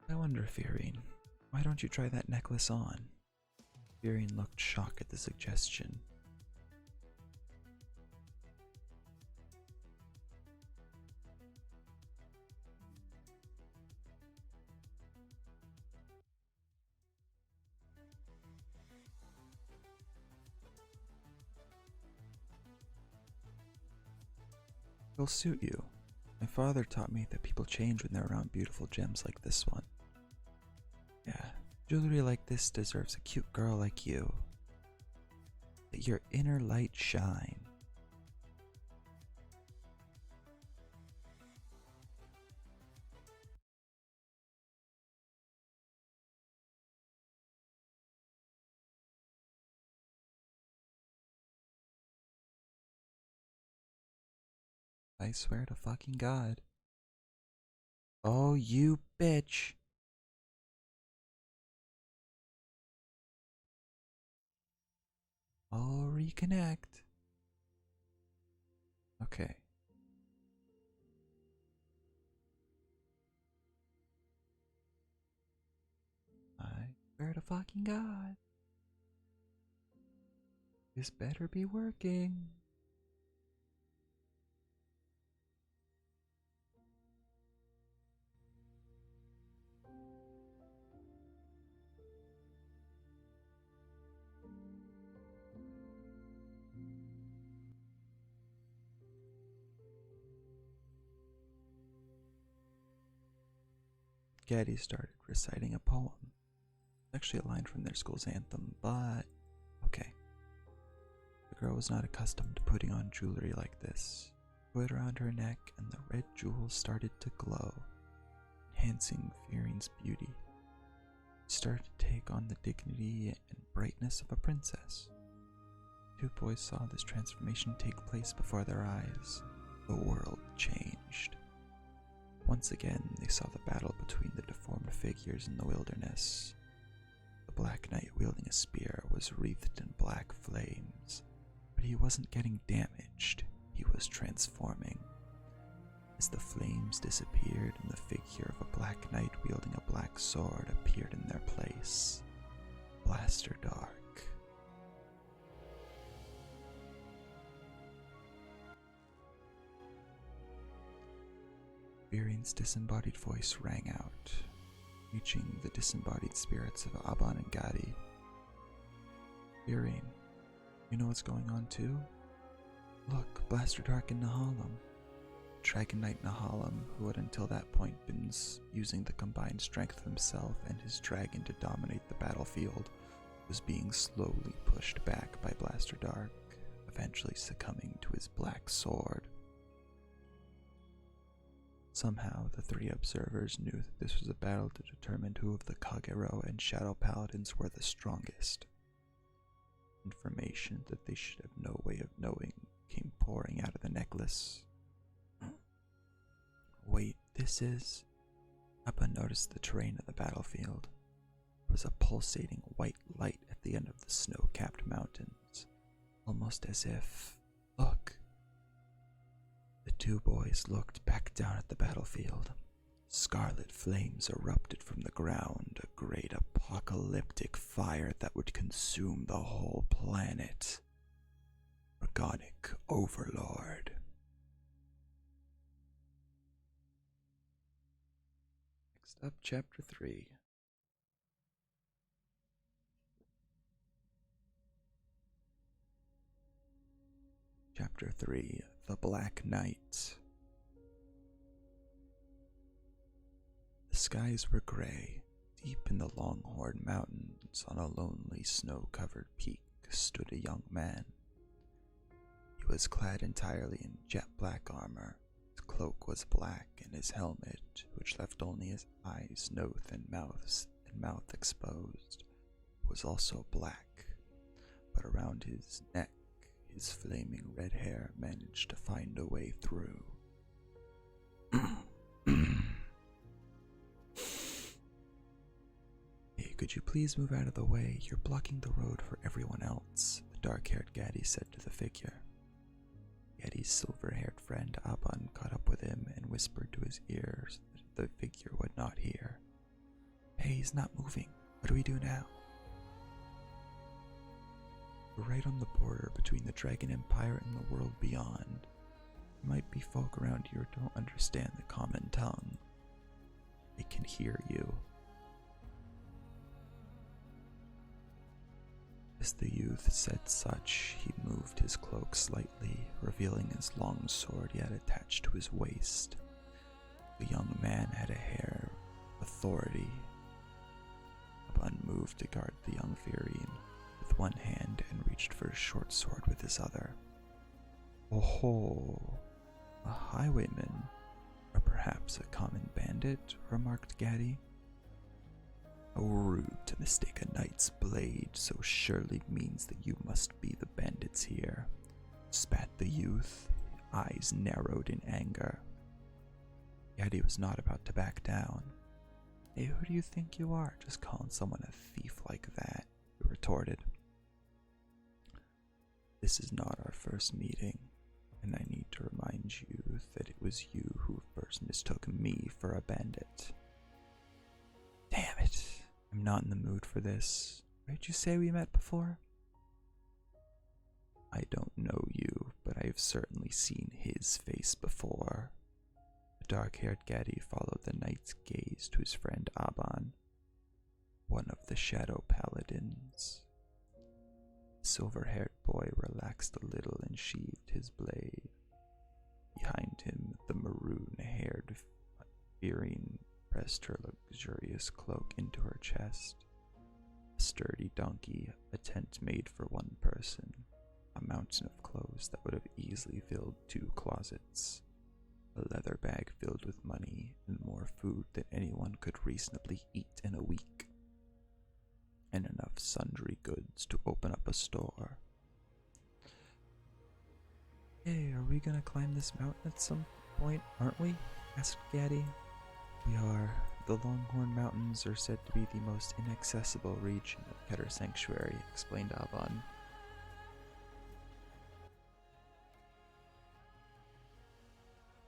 I wonder, Firine, why don't you try that necklace on? Firine looked shocked at the suggestion. It'll suit you. My father taught me that people change when they're around beautiful gems like this one. Yeah, jewelry like this deserves a cute girl like you. Let your inner light shine. I swear to fucking God. Oh, you bitch. I'll reconnect. Okay. I swear to fucking God. This better be working. Gaddy started reciting a poem. Actually a line from their school's anthem, but okay. The girl was not accustomed to putting on jewelry like this. She put it around her neck and the red jewels started to glow, enhancing Fearing's beauty. She started to take on the dignity and brightness of a princess. Two boys saw this transformation take place before their eyes. The world changed. Once again, they saw the battle between the deformed figures in the wilderness. The Black Knight wielding a spear was wreathed in black flames, but he wasn't getting damaged, he was transforming. As the flames disappeared and the figure of a Black Knight wielding a black sword appeared in their place. Blaster Dark. Fearing's disembodied voice rang out, reaching the disembodied spirits of Aban and Gadi. Fearing, you know what's going on too? Look, Blaster Dark and Nahalem. Dragon Knight Nahalem, who had until that point been using the combined strength of himself and his dragon to dominate the battlefield, was being slowly pushed back by Blaster Dark, eventually succumbing to his black sword. Somehow, the three observers knew that this was a battle to determine who of the Kagero and Shadow Paladins were the strongest. Information that they should have no way of knowing came pouring out of the necklace. Wait, this is... Appa noticed the terrain of the battlefield. There was a pulsating white light at the end of the snow-capped mountains, almost as if... Look! The two boys looked back down at the battlefield. Scarlet flames erupted from the ground, a great apocalyptic fire that would consume the whole planet. Organic Overlord. Next up, Chapter 3. Chapter 3, The Black Knight. The skies were gray. Deep in the Longhorn Mountains, on a lonely snow-covered peak, stood a young man. He was clad entirely in jet-black armor. His cloak was black, and his helmet, which left only his eyes, nose, and mouth exposed, was also black. But around his neck, his flaming red hair managed to find a way through. Hey, could you please move out of the way? You're blocking the road for everyone else, the dark-haired Gaddy said to the figure. Gaddy's silver-haired friend Aban caught up with him and whispered to his ears that the figure would not hear. Hey, he's not moving. What do we do now? We're right on the border between the Dragon Empire and the world beyond. There might be folk around here who don't understand the common tongue. They can hear you. As the youth said such, he moved his cloak slightly, revealing his long sword he had attached to his waist. The young man had a air of authority. Aban moved to guard the young Fearing with one hand and reached for his short sword with his other. Oh, a highwayman, or perhaps a common bandit, remarked Gaddy. How rude to mistake a knight's blade so surely means that you must be the bandits here, spat the youth, eyes narrowed in anger. Gaddy was not about to back down. Hey, who do you think you are, just calling someone a thief like that? He retorted. This is not our first meeting, and I need to remind you that it was you who first mistook me for a bandit. Damn it, I'm not in the mood for this. Where'd you say we met before? I don't know you, but I have certainly seen his face before. The dark-haired Gaddy followed the knight's gaze to his friend Aban, one of the Shadow Paladins. The silver-haired boy relaxed a little and sheathed his blade. Behind him, the maroon-haired Firine pressed her luxurious cloak into her chest. A sturdy donkey, a tent made for one person, a mountain of clothes that would have easily filled 2 closets, a leather bag filled with money, and more food than anyone could reasonably eat in a week, and enough sundry goods to open up a store. Hey, are we gonna climb this mountain at some point, aren't we? Asked Gaddy. We are. The Longhorn Mountains are said to be the most inaccessible region of Keter Sanctuary, explained Aban.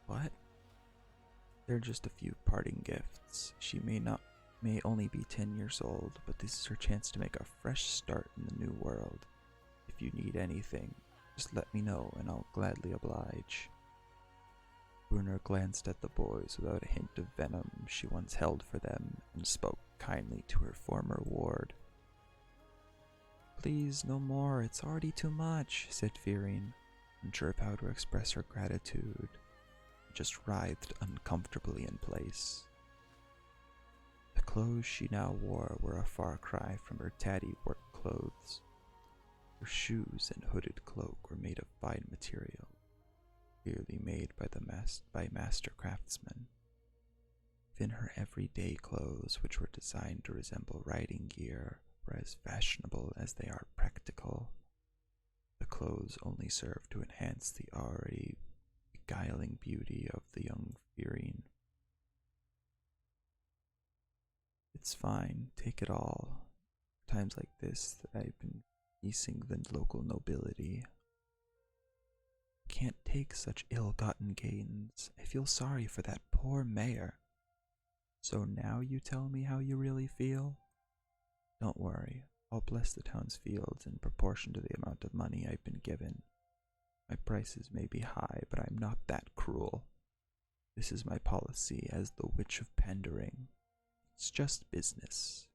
What? They're just a few parting gifts. She may only be 10 years old, but this is her chance to make a fresh start in the new world. If you need anything, just let me know and I'll gladly oblige. Brunner glanced at the boys without a hint of venom she once held for them and spoke kindly to her former ward. Please, no more, it's already too much, said Firine, unsure of how to express her gratitude. Just writhed uncomfortably in place. The clothes she now wore were a far cry from her tatty work clothes. Her shoes and hooded cloak were made of fine material, clearly made by master craftsmen. Even her everyday clothes, which were designed to resemble riding gear, were as fashionable as they are practical. The clothes only served to enhance the already beguiling beauty of the young Firine. It's fine, take it all. Times like this that I've been fleecing the local nobility. Can't take such ill-gotten gains. I feel sorry for that poor mayor. So now you tell me how you really feel? Don't worry, I'll bless the town's fields in proportion to the amount of money I've been given. My prices may be high, but I'm not that cruel. This is my policy as the Witch of Pandering. It's just business.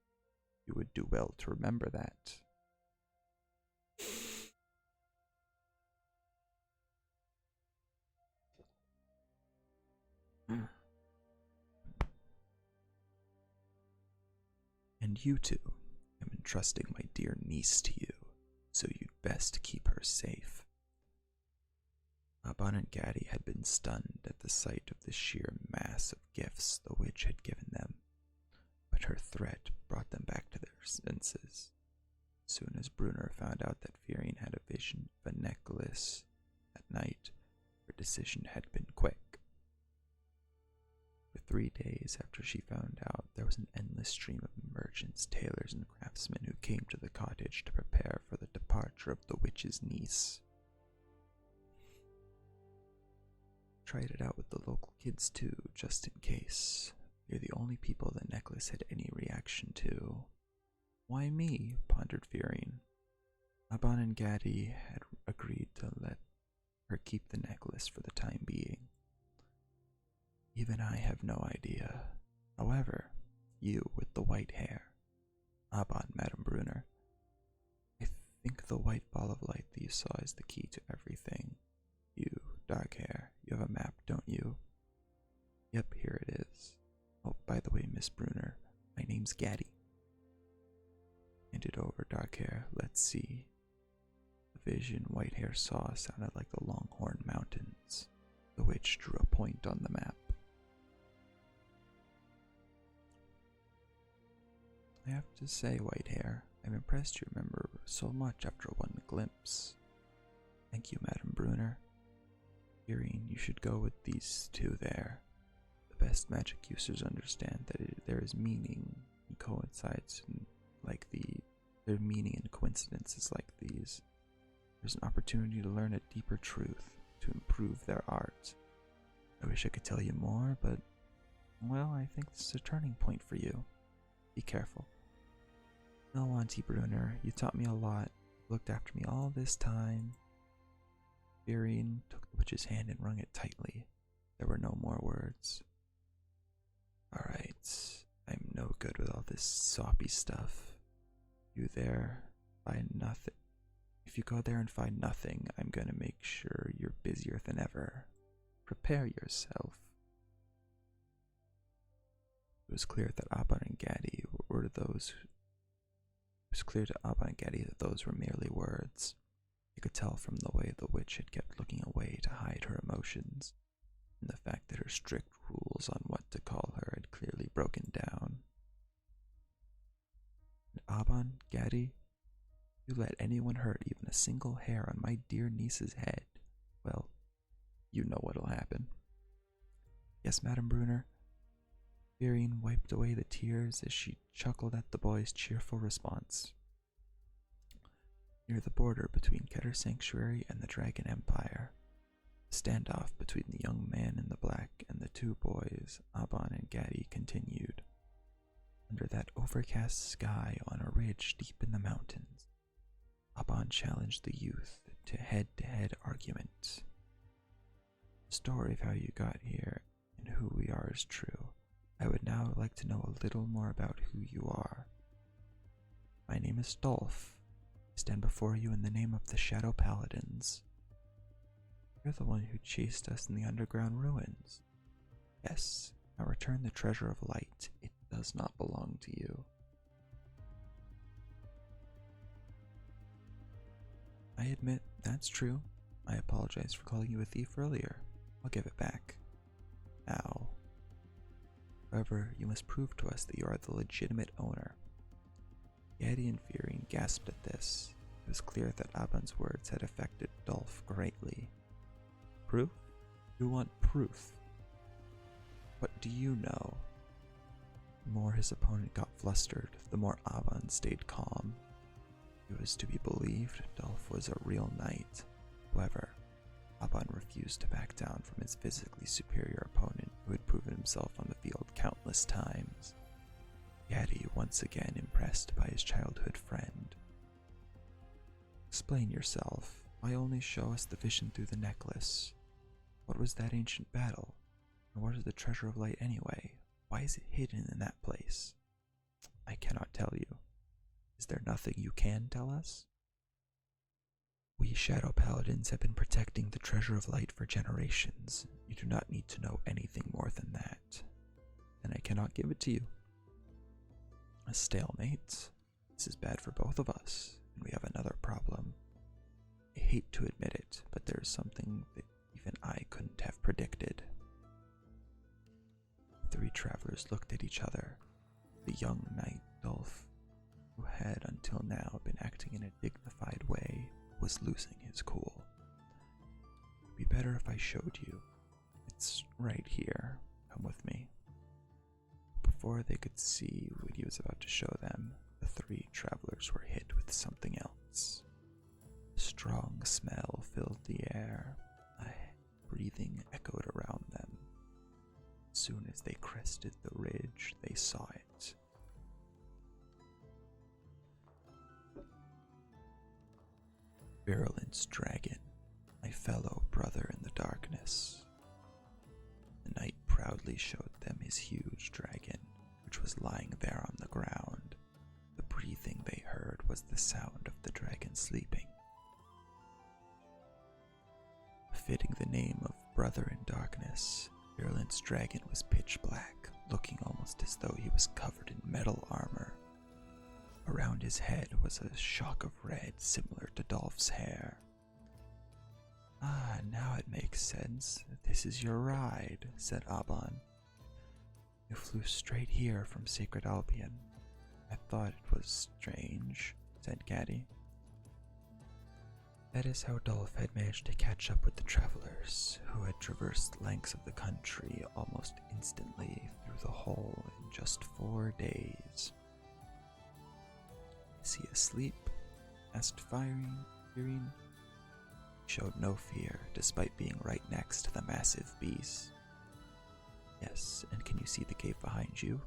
You would do well to remember that. And you two, I'm entrusting my dear niece to you, so you'd best keep her safe. Aban and Gaddy had been stunned at the sight of the sheer mass of gifts the witch had given them, but her threat brought them back to their senses. As soon as Brunner found out that Firine had a vision of a necklace at night, her decision had been quick. For 3 days after she found out, there was an endless stream of merchants, tailors, and craftsmen who came to the cottage to prepare for the departure of the witch's niece. Tried it out with the local kids too, just in case. You're the only people the necklace had any reaction to. Why me? Pondered Firine. Aban and Gaddy had agreed to let her keep the necklace for the time being. Even I have no idea. However, you with the white hair. Aban, Madame Brunner. I think the white ball of light that you saw is the key to everything. You, dark hair, you have a map, don't you? Yep, here it is. Oh, by the way, Miss Brunner, my name's Gaddy. Hand it over, dark hair. Let's see. The vision white hair saw sounded like the Longhorn Mountains. The witch drew a point on the map. I have to say, white hair, I'm impressed you remember so much after one glimpse. Thank you, Madame Brunner. Firine, you should go with these two there. The best magic users understand that there is meaning and coincides in their meaning in coincidences like these. There's an opportunity to learn a deeper truth, to improve their art. I wish I could tell you more, but, well, I think this is a turning point for you. Be careful. No, Auntie Brunner, you taught me a lot, looked after me all this time. Irene took the witch's hand and wrung it tightly. There were no more words. Alright, I'm no good with all this soppy stuff. You there, find nothing. If you go there and find nothing, I'm gonna make sure you're busier than ever. Prepare yourself. It was clear that Abban and Gadi were those who... It was clear to Abban and Gadi that those were merely words. You could tell from the way the witch had kept looking away to hide her emotions, and the fact that her strict rules on what to call her had clearly broken down. And Abban, Gadi, you let anyone hurt even a single hair on my dear niece's head, well, you know what'll happen. Yes, Madame Brunner? Irene wiped away the tears as she chuckled at the boy's cheerful response. Near the border between Keter Sanctuary and the Dragon Empire, the standoff between the young man in the black and the two boys, Abban and Gadi, continued. Under that overcast sky on a ridge deep in the mountains, Abban challenged the youth to head-to-head argument. The story of how you got here and who we are is true. I would now like to know a little more about who you are. My name is Dolph. I stand before you in the name of the Shadow Paladins. You're the one who chased us in the underground ruins. Yes, now return the treasure of light. It does not belong to you. I admit, that's true. I apologize for calling you a thief earlier. I'll give it back. Now. However, you must prove to us that you are the legitimate owner. Gadi and Fiorine gasped at this. It was clear that Abban's words had affected Dolph greatly. Proof? You want proof? What do you know? The more his opponent got flustered, the more Abban stayed calm. It was to be believed Dolph was a real knight. However, Abban refused to back down from his physically superior opponent who had proven himself on the field countless times. Gadi once again impressed by his childhood friend. Explain yourself. Why only show us the vision through the necklace? What was that ancient battle? And what is the treasure of light anyway? Why is it hidden in that place? I cannot tell you. Is there nothing you can tell us? We Shadow Paladins have been protecting the treasure of light for generations. You do not need to know anything more than that. And I cannot give it to you. A stalemate. This is bad for both of us, and we have another problem. I hate to admit it, but there's something that even I couldn't have predicted. The three travelers looked at each other. The young knight, Dolph, who had until now been acting in a dignified way, was losing his cool. It'd be better if I showed you. It's right here. Come with me. Before they could see what he was about to show them, the three travelers were hit with something else. A strong smell filled the air. A breathing echoed around them. As soon as they crested the ridge, they saw it. Virulence Dragon, my fellow brother in the darkness. The knight proudly showed them his huge dragon, which was lying there on the ground. The breathing they heard was the sound of the dragon sleeping. Fitting the name of Brother in Darkness, Virulence Dragon was pitch black, looking almost as though he was covered in metal armor. Around his head was a shock of red similar to Dolph's hair. Ah, now it makes sense. This is your ride, said Abban. You flew straight here from Sacred Albion. I thought it was strange, said Gadi. That is how Dolph had managed to catch up with the travelers, who had traversed lengths of the country almost instantly through the whole in just 4 days. Is he asleep? Asked Fiorine. showed no fear, despite being right next to the massive beast. Yes, and can you see the cave behind you?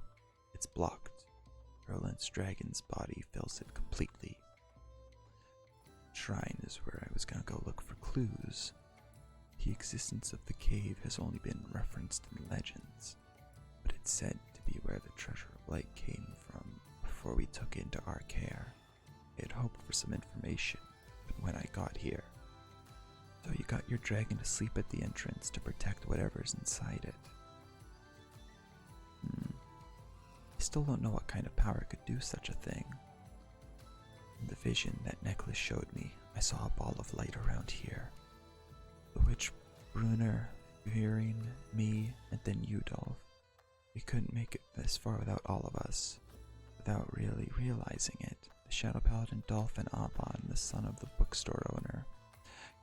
It's blocked. Virulence Dragon's body fills it completely. The shrine is where I was gonna go look for clues. The existence of the cave has only been referenced in legends, but it's said to be where the Treasure of Light came from before we took it into our care. I had hoped for some information, but when I got here... So you got your dragon to sleep at the entrance to protect whatever's inside it. I still don't know what kind of power could do such a thing. In the vision that necklace showed me, I saw a ball of light around here. The witch Brunner, Viren, me, and then you, Dolph. We couldn't make it this far without all of us. Without really realizing it, the Shadow Paladin Dolph and Aban, the son of the bookstore owner,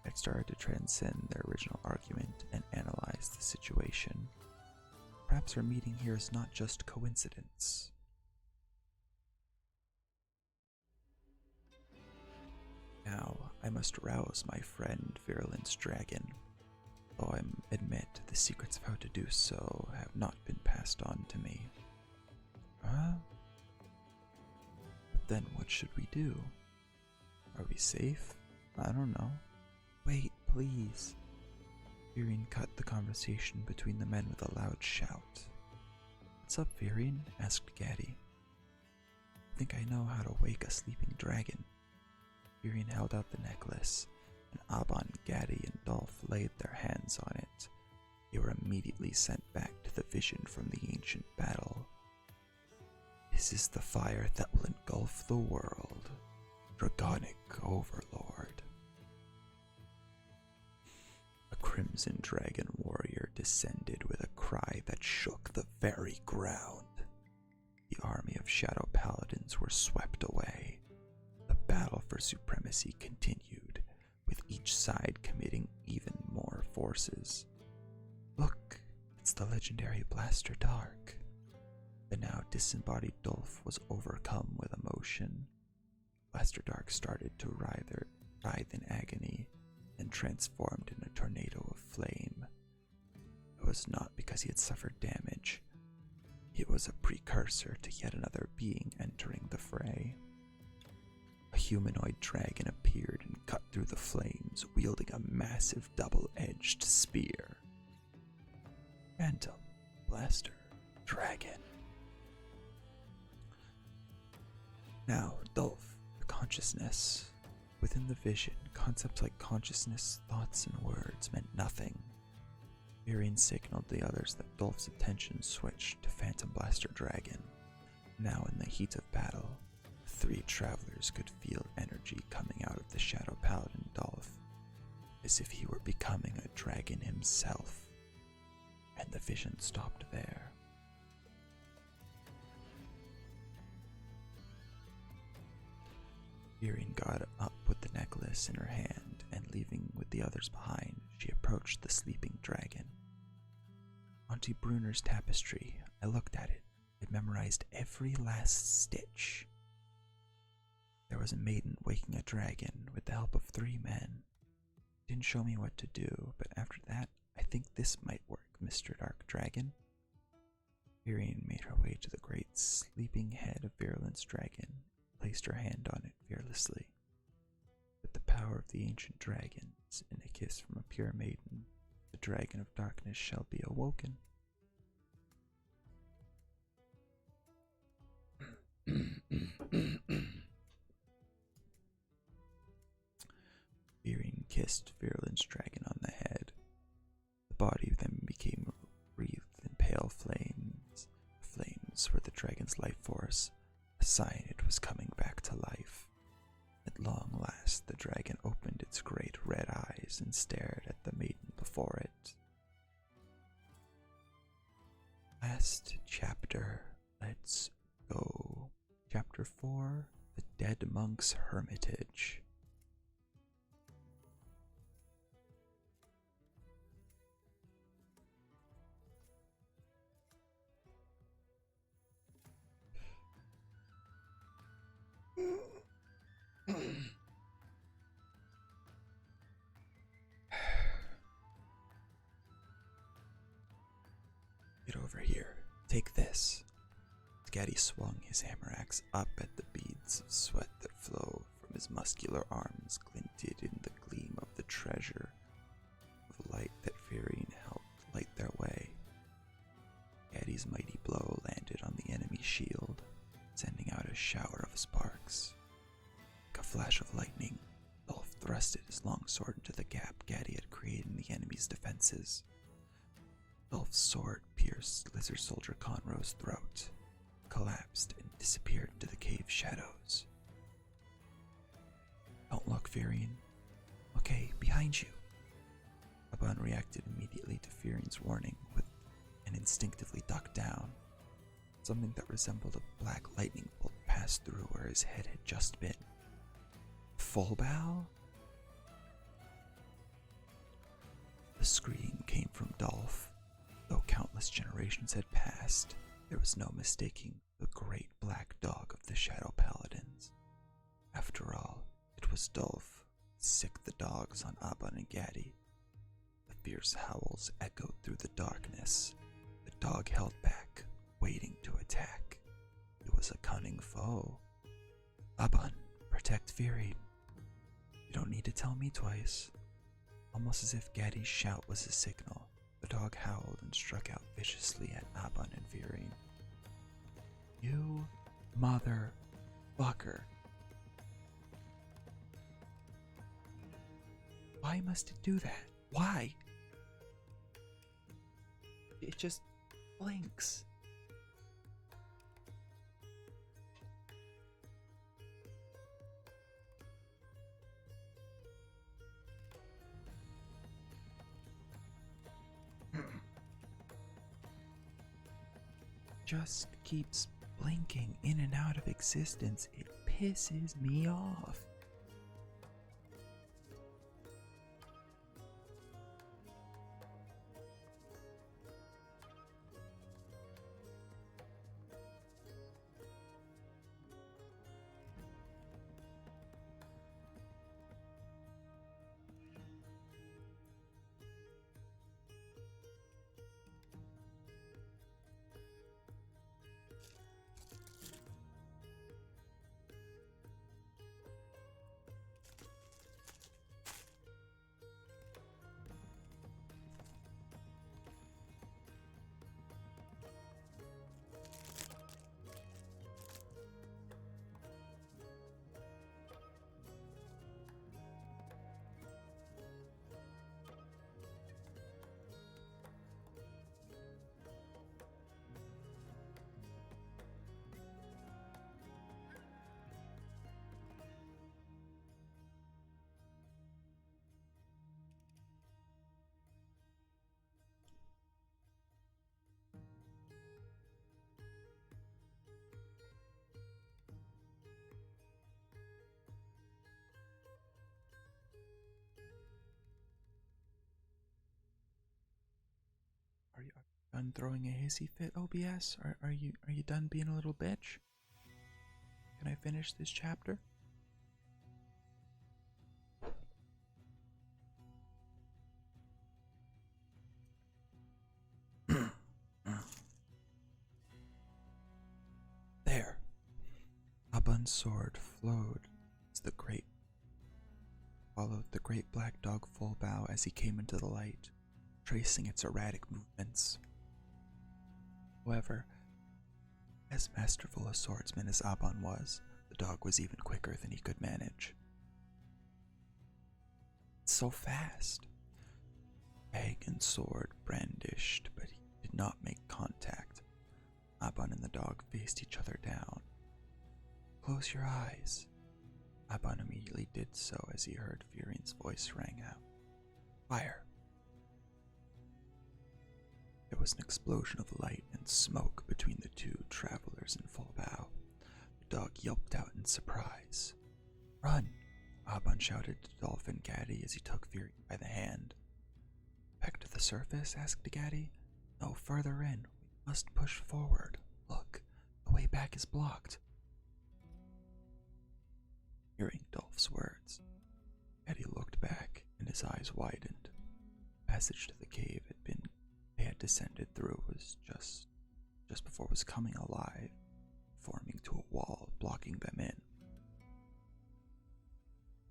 had started to transcend their original argument and analyze the situation. Perhaps our meeting here is not just coincidence. Now, I must rouse my friend Virulence Dragon, though I admit the secrets of how to do so have not been passed on to me. Huh? But then what should we do? Are we safe? I don't know. Wait, please. Viren cut the conversation between the men with a loud shout. What's up, Viren? Asked Gaddy. I think I know how to wake a sleeping dragon. Viren held out the necklace, and Aban, Gaddy, and Dolph laid their hands on it. They were immediately sent back to the vision from the ancient battle. This is the fire that will engulf the world. Dragonic Overlord. A crimson dragon warrior descended with a cry that shook the very ground. The army of shadow paladins were swept away. The battle for supremacy continued, with each side committing even more forces. Look, it's the legendary Blaster Dark. The now disembodied Dolph was overcome with emotion. Blaster Dark started to writhe in agony and transformed in a tornado of flame. It was not because he had suffered damage. It was a precursor to yet another being entering the fray. A humanoid dragon appeared and cut through the flames, wielding a massive double-edged spear. Phantom Blaster Dragon. Now, Dolph, the consciousness. Within the vision, concepts like consciousness, thoughts, and words meant nothing. Viren signaled the others that Dolph's attention switched to Phantom Blaster Dragon. Now in the heat of battle, the three travelers could feel energy coming out of the Shadow Paladin Dolph, as if he were becoming a dragon himself. And the vision stopped there. Viren got up with the necklace in her hand, and leaving with the others behind, she approached the sleeping dragon. Auntie Brunner's tapestry, I looked at it. It memorized every last stitch. There was a maiden waking a dragon with the help of 3 men. It didn't show me what to do, but after that, I think this might work, Mr. Dark Dragon. Viren made her way to the great sleeping head of Virulence Dragon, placed her hand on it fearlessly. With the power of the ancient dragons and a kiss from a pure maiden, the dragon of darkness shall be awoken. Viren kissed Virulence Dragon on the head. The body then became wreathed in pale flames. The flames were the dragon's life force, a sign it was coming back to life. At long last, the dragon opened its great red eyes and stared at the maiden before it. Last chapter, let's go. Chapter 4, The Dead Monk's Hermitage. over here. Take this. Gaddy swung his hammer axe up at the beads of sweat that flowed from his muscular arms, glinted in the gleam of the treasure of light that Firion helped light their way. Gaddy's mighty blow landed on the enemy's shield, sending out a shower of sparks. Like a flash of lightning, Dolph thrusted his longsword into the gap Gaddy had created in the enemy's defenses. Dolph's sword pierced Lizard Soldier Conroe's throat, collapsed, and disappeared into the cave shadows. Don't look, Firion. Okay, behind you. Aban reacted immediately to Firion's warning and instinctively ducked down. Something that resembled a black lightning bolt passed through where his head had just been. Full bow? The scream came from Dolph. Though countless generations had passed, there was no mistaking the great black dog of the Shadow Paladins. After all, it was Dolph, sick the dogs on Aban and Gaddy. The fierce howls echoed through the darkness. The dog held back, waiting to attack. It was a cunning foe. Aban, protect Firion. You don't need to tell me twice. Almost as if Gaddy's shout was a signal, the dog howled and struck out viciously at Aban and Firion. You motherfucker. Why must it do that? Why? It just blinks. Just keeps blinking in and out of existence. It pisses me off. Are you done throwing a hissy fit, OBS? Are you done being a little bitch? Can I finish this chapter? There. Aban's sword followed the great black dog full bow as he came into the light, tracing its erratic movements. However, as masterful a swordsman as Aban was, the dog was even quicker than he could manage. It's so fast. Bag and sword brandished, but he did not make contact. Aban and the dog faced each other down. Close your eyes. Aban immediately did so as he heard Firion's voice rang out. Fire. There was an explosion of light and smoke between the two travelers in full bow. The dog yelped out in surprise. Run! Aban shouted to Dolph and Gaddy as he took Firion by the hand. Back to the surface? Asked Gaddy. No, further in. We must push forward. Look, the way back is blocked. Hearing Dolph's words, Gaddy looked back and his eyes widened. The passage to the cave they had descended through was just before it was coming alive, forming to a wall, blocking them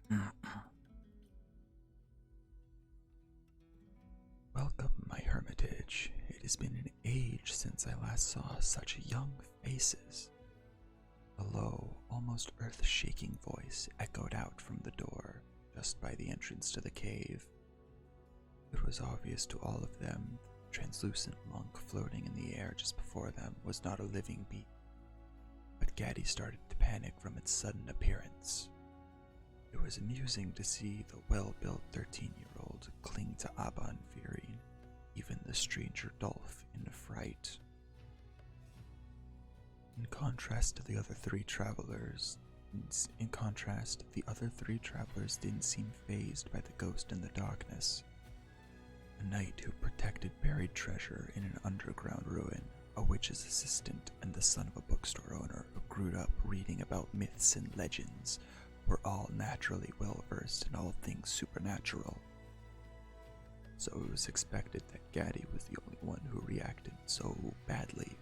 in. Welcome, my hermitage. It has been an age since I last saw such young faces. A low, almost earth-shaking voice echoed out from the door, just by the entrance to the cave. It was obvious to all of them the translucent monk floating in the air just before them was not a living being, but Gaddy started to panic from its sudden appearance. It was amusing to see the well-built 13-year-old cling to Abba in fearing, even the stranger Dolph in fright. In contrast, the other three travelers didn't seem fazed by the ghost in the darkness. A knight who protected buried treasure in an underground ruin, a witch's assistant, and the son of a bookstore owner who grew up reading about myths and legends were all naturally well versed in all things supernatural. So it was expected that Gaddy was the only one who reacted so badly.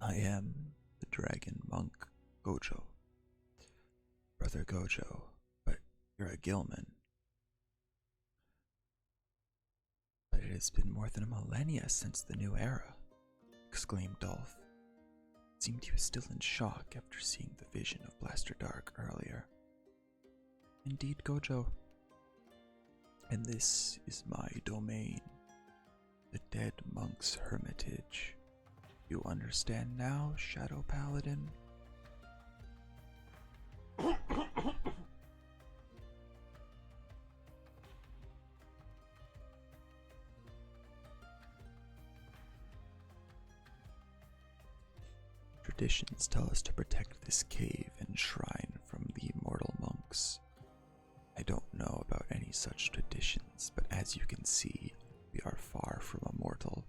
I am the dragon monk Gojo. Brother Gojo, but you're a Gilman. But it has been more than a millennia since the new era, exclaimed Dolph. It seemed he was still in shock after seeing the vision of Blaster Dark earlier. Indeed, Gojo. And this is my domain, the dead monk's hermitage. You understand now, Shadow Paladin? Traditions tell us to protect this cave and shrine from the immortal monks. I don't know about any such traditions, but as you can see, we are far from immortal.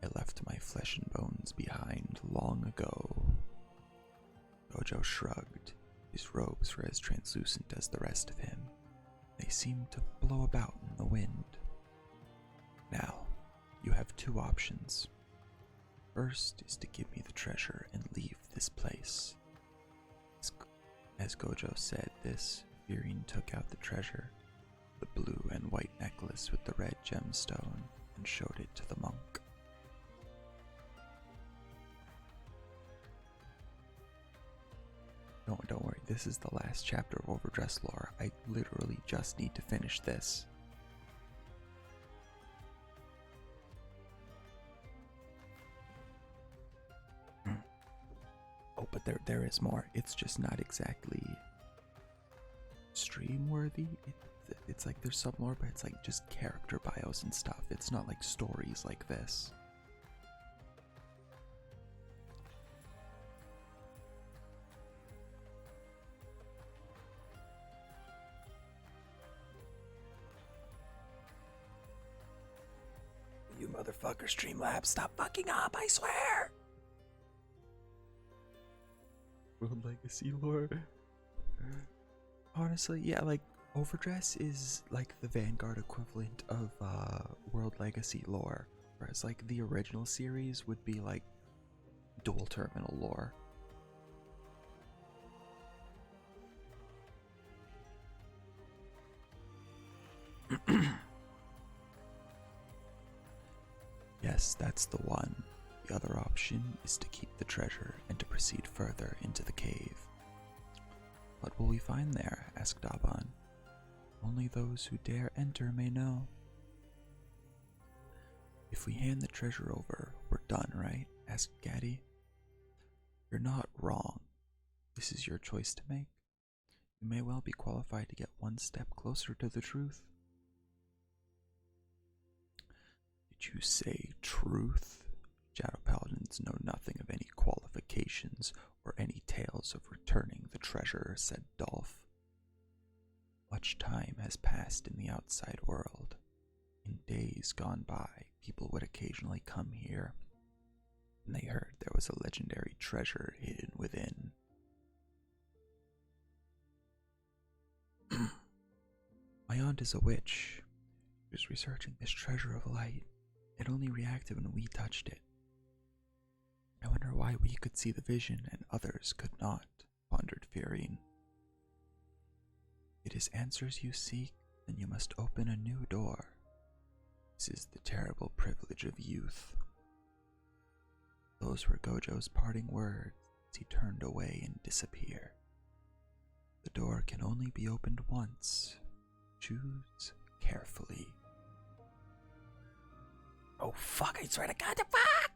I left my flesh and bones behind long ago. Gojo shrugged. His robes were as translucent as the rest of him. They seemed to blow about in the wind. Now, you have two options. First is to give me the treasure and leave this place. As Gojo said this, Viren took out the treasure, the blue and white necklace with the red gemstone, and showed it to the monk. Don't worry, this is the last chapter of OverDress lore. I literally just need to finish this. Oh, but there is more. It's just not exactly stream worthy. It's like there's some lore, but it's like just character bios and stuff. It's not like stories like this. You motherfucker, Streamlabs, stop fucking up, I swear! World Legacy lore. Honestly, yeah, like, OverDress is like the Vanguard equivalent of World Legacy lore, whereas like the original series would be like dual terminal lore. Yes, that's the one. The other option is to keep the treasure and to proceed further into the cave. What will we find there? Asked Daban. Only those who dare enter may know. If we hand the treasure over, we're done, right? Asked Gaddy. You're not wrong. This is your choice to make. You may well be qualified to get one step closer to the truth. Did you say truth? Shadow Paladins know nothing of any qualifications or any tales of returning the treasure, said Dolph. Much time has passed in the outside world. In days gone by, people would occasionally come here. and they heard there was a legendary treasure hidden within. My aunt is a witch. She was researching this treasure of light. It only reacted when we touched it. I wonder why we could see the vision and others could not, pondered Fiorine. It is answers you seek, then you must open a new door. This is the terrible privilege of youth. Those were Gojo's parting words as he turned away and disappeared. The door can only be opened once. Choose carefully. Oh fuck, I swear to God, the fuck!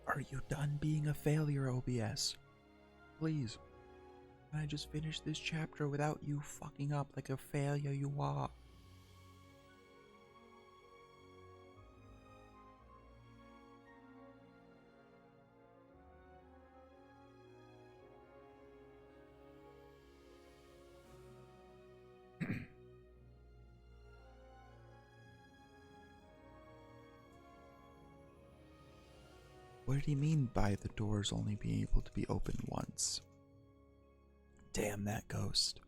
Are you done being a failure, OBS? Please, can I just finish this chapter without you fucking up like a failure you are? What did he mean by the doors only being able to be opened once? Damn that ghost.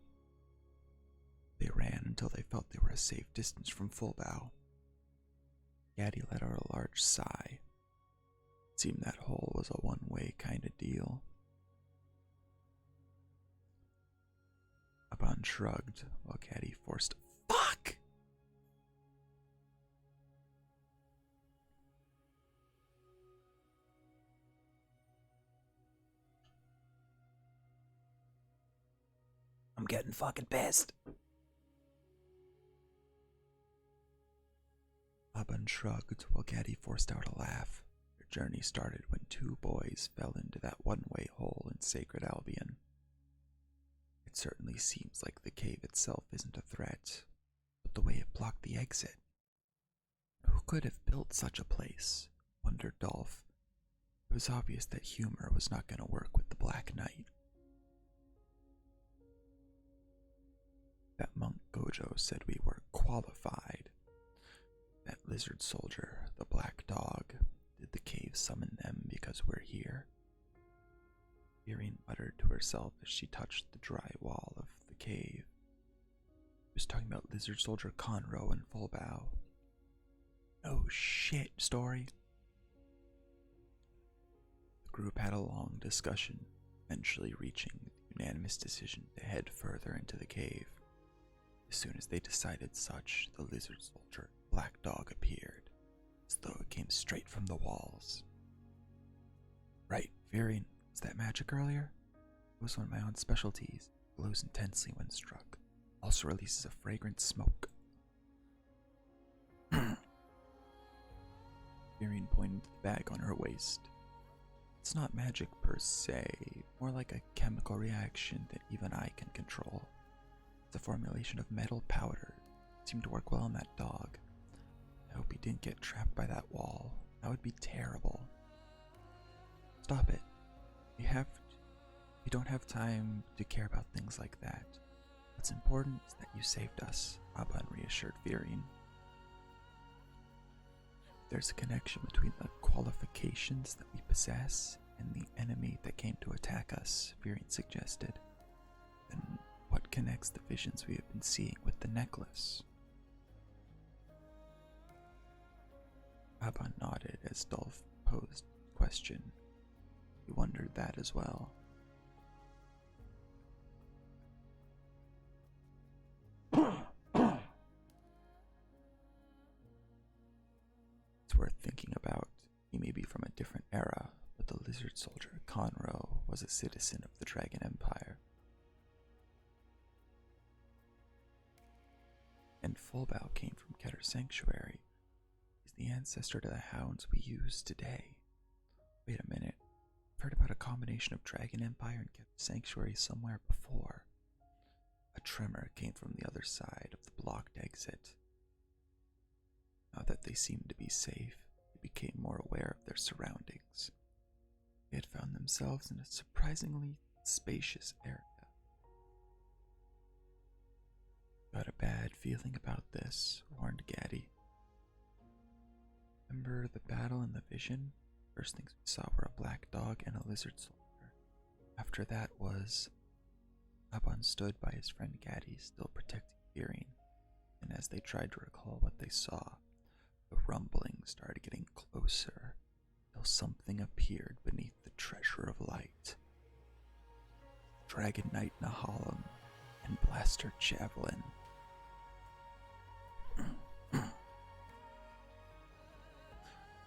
They ran until they felt they were a safe distance from Full Bow. Gaddy let out a large sigh. It seemed that hole was a one-way kind of deal. Aban shrugged while Gaddy forced fuck! I'm getting fucking pissed. Aban shrugged while Gaddy forced out a laugh. Their journey started when two boys fell into that one-way hole in Sacred Albion. It certainly seems like the cave itself isn't a threat, but the way it blocked the exit. Who could have built such a place? Wondered Dolph. It was obvious that humor was not going to work with the Black Knight. That monk Gojo said we were qualified. That lizard soldier, the black dog, did the cave summon them because we're here? Irene muttered to herself as she touched the dry wall of the cave. He was talking about lizard soldier Conroe and Full Bow. Oh shit, story. The group had a long discussion, eventually reaching the unanimous decision to head further into the cave. As soon as they decided such, the lizard soldier, Black Dog, appeared, as though it came straight from the walls. Right, Fiorine, was that magic earlier? It was one of my aunt's specialties. It glows intensely when struck. Also releases a fragrant smoke. Fiorine pointed to the bag on her waist. It's not magic per se, more like a chemical reaction that even I can control. It's a formulation of metal powder. It seemed to work well on that dog. I hope he didn't get trapped by that wall. That would be terrible. Stop it. We don't have time to care about things like that. What's important is that you saved us, Aban reassured Fiorine. There's a connection between the qualifications that we possess and the enemy that came to attack us, Fiorine suggested. Then what connects the visions we have been seeing with the necklace? Aban nodded as Dolph posed the question. He wondered that as well. It's worth thinking about. He may be from a different era, but the lizard soldier Conroe was a citizen of the Dragon Empire. And Full Bow came from Keter Sanctuary. He's the ancestor to the hounds we use today. Wait a minute. I've heard about a combination of Dragon Empire and Keter Sanctuary somewhere before. A A tremor came from the other side of the blocked exit. Now that they seemed to be safe, they became more aware of their surroundings. They had found themselves in a surprisingly spacious area. Got a bad feeling about this, warned Gaddy. Remember the battle and the vision? First things we saw were a black dog and a lizard soldier. After that was... Aban stood by his friend Gaddy, still protecting Fearing, and as they tried to recall what they saw, the rumbling started getting closer, till something appeared beneath the treasure of light. Dragon Knight Nahalem and Blaster Javelin.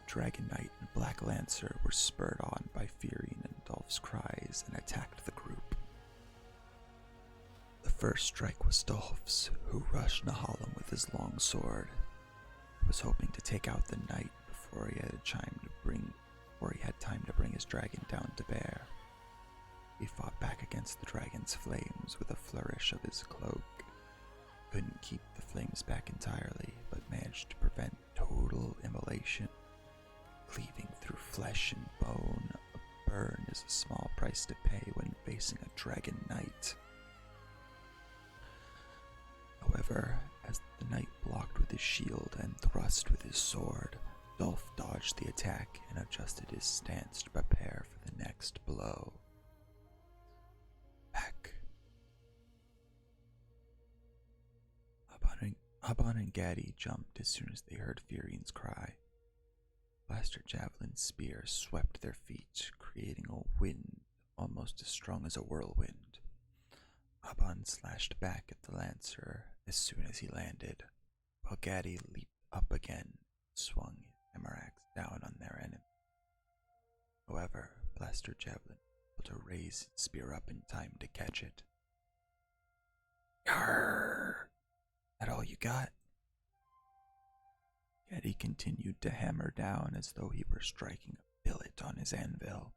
Dragon Knight and Black Lancer were spurred on by Fearing and Dolph's cries and attacked the group. The first strike was Dolph's, who rushed Nahalem with his long sword. He was hoping to take out the knight before he had time to bring his dragon down to bear. He fought back against the dragon's flames with a flourish of his cloak. Couldn't keep the flames back entirely, but managed to prevent total immolation. Cleaving through flesh and bone, a burn is a small price to pay when facing a dragon knight. However, as the knight blocked with his shield and thrust with his sword, Dolph dodged the attack and adjusted his stance to prepare for the next blow. Back. Aban and Gaddy jumped as soon as they heard Fearing's cry. Blaster Javelin's spear swept their feet, creating a wind almost as strong as a whirlwind. Aban slashed back at the Lancer as soon as he landed, while Gaddy leaped up again and swung his hammer axe down on their enemy. However, Blaster Javelin was able to raise his spear up in time to catch it. Yarr! That all you got? Gaddy continued to hammer down as though he were striking a billet on his anvil,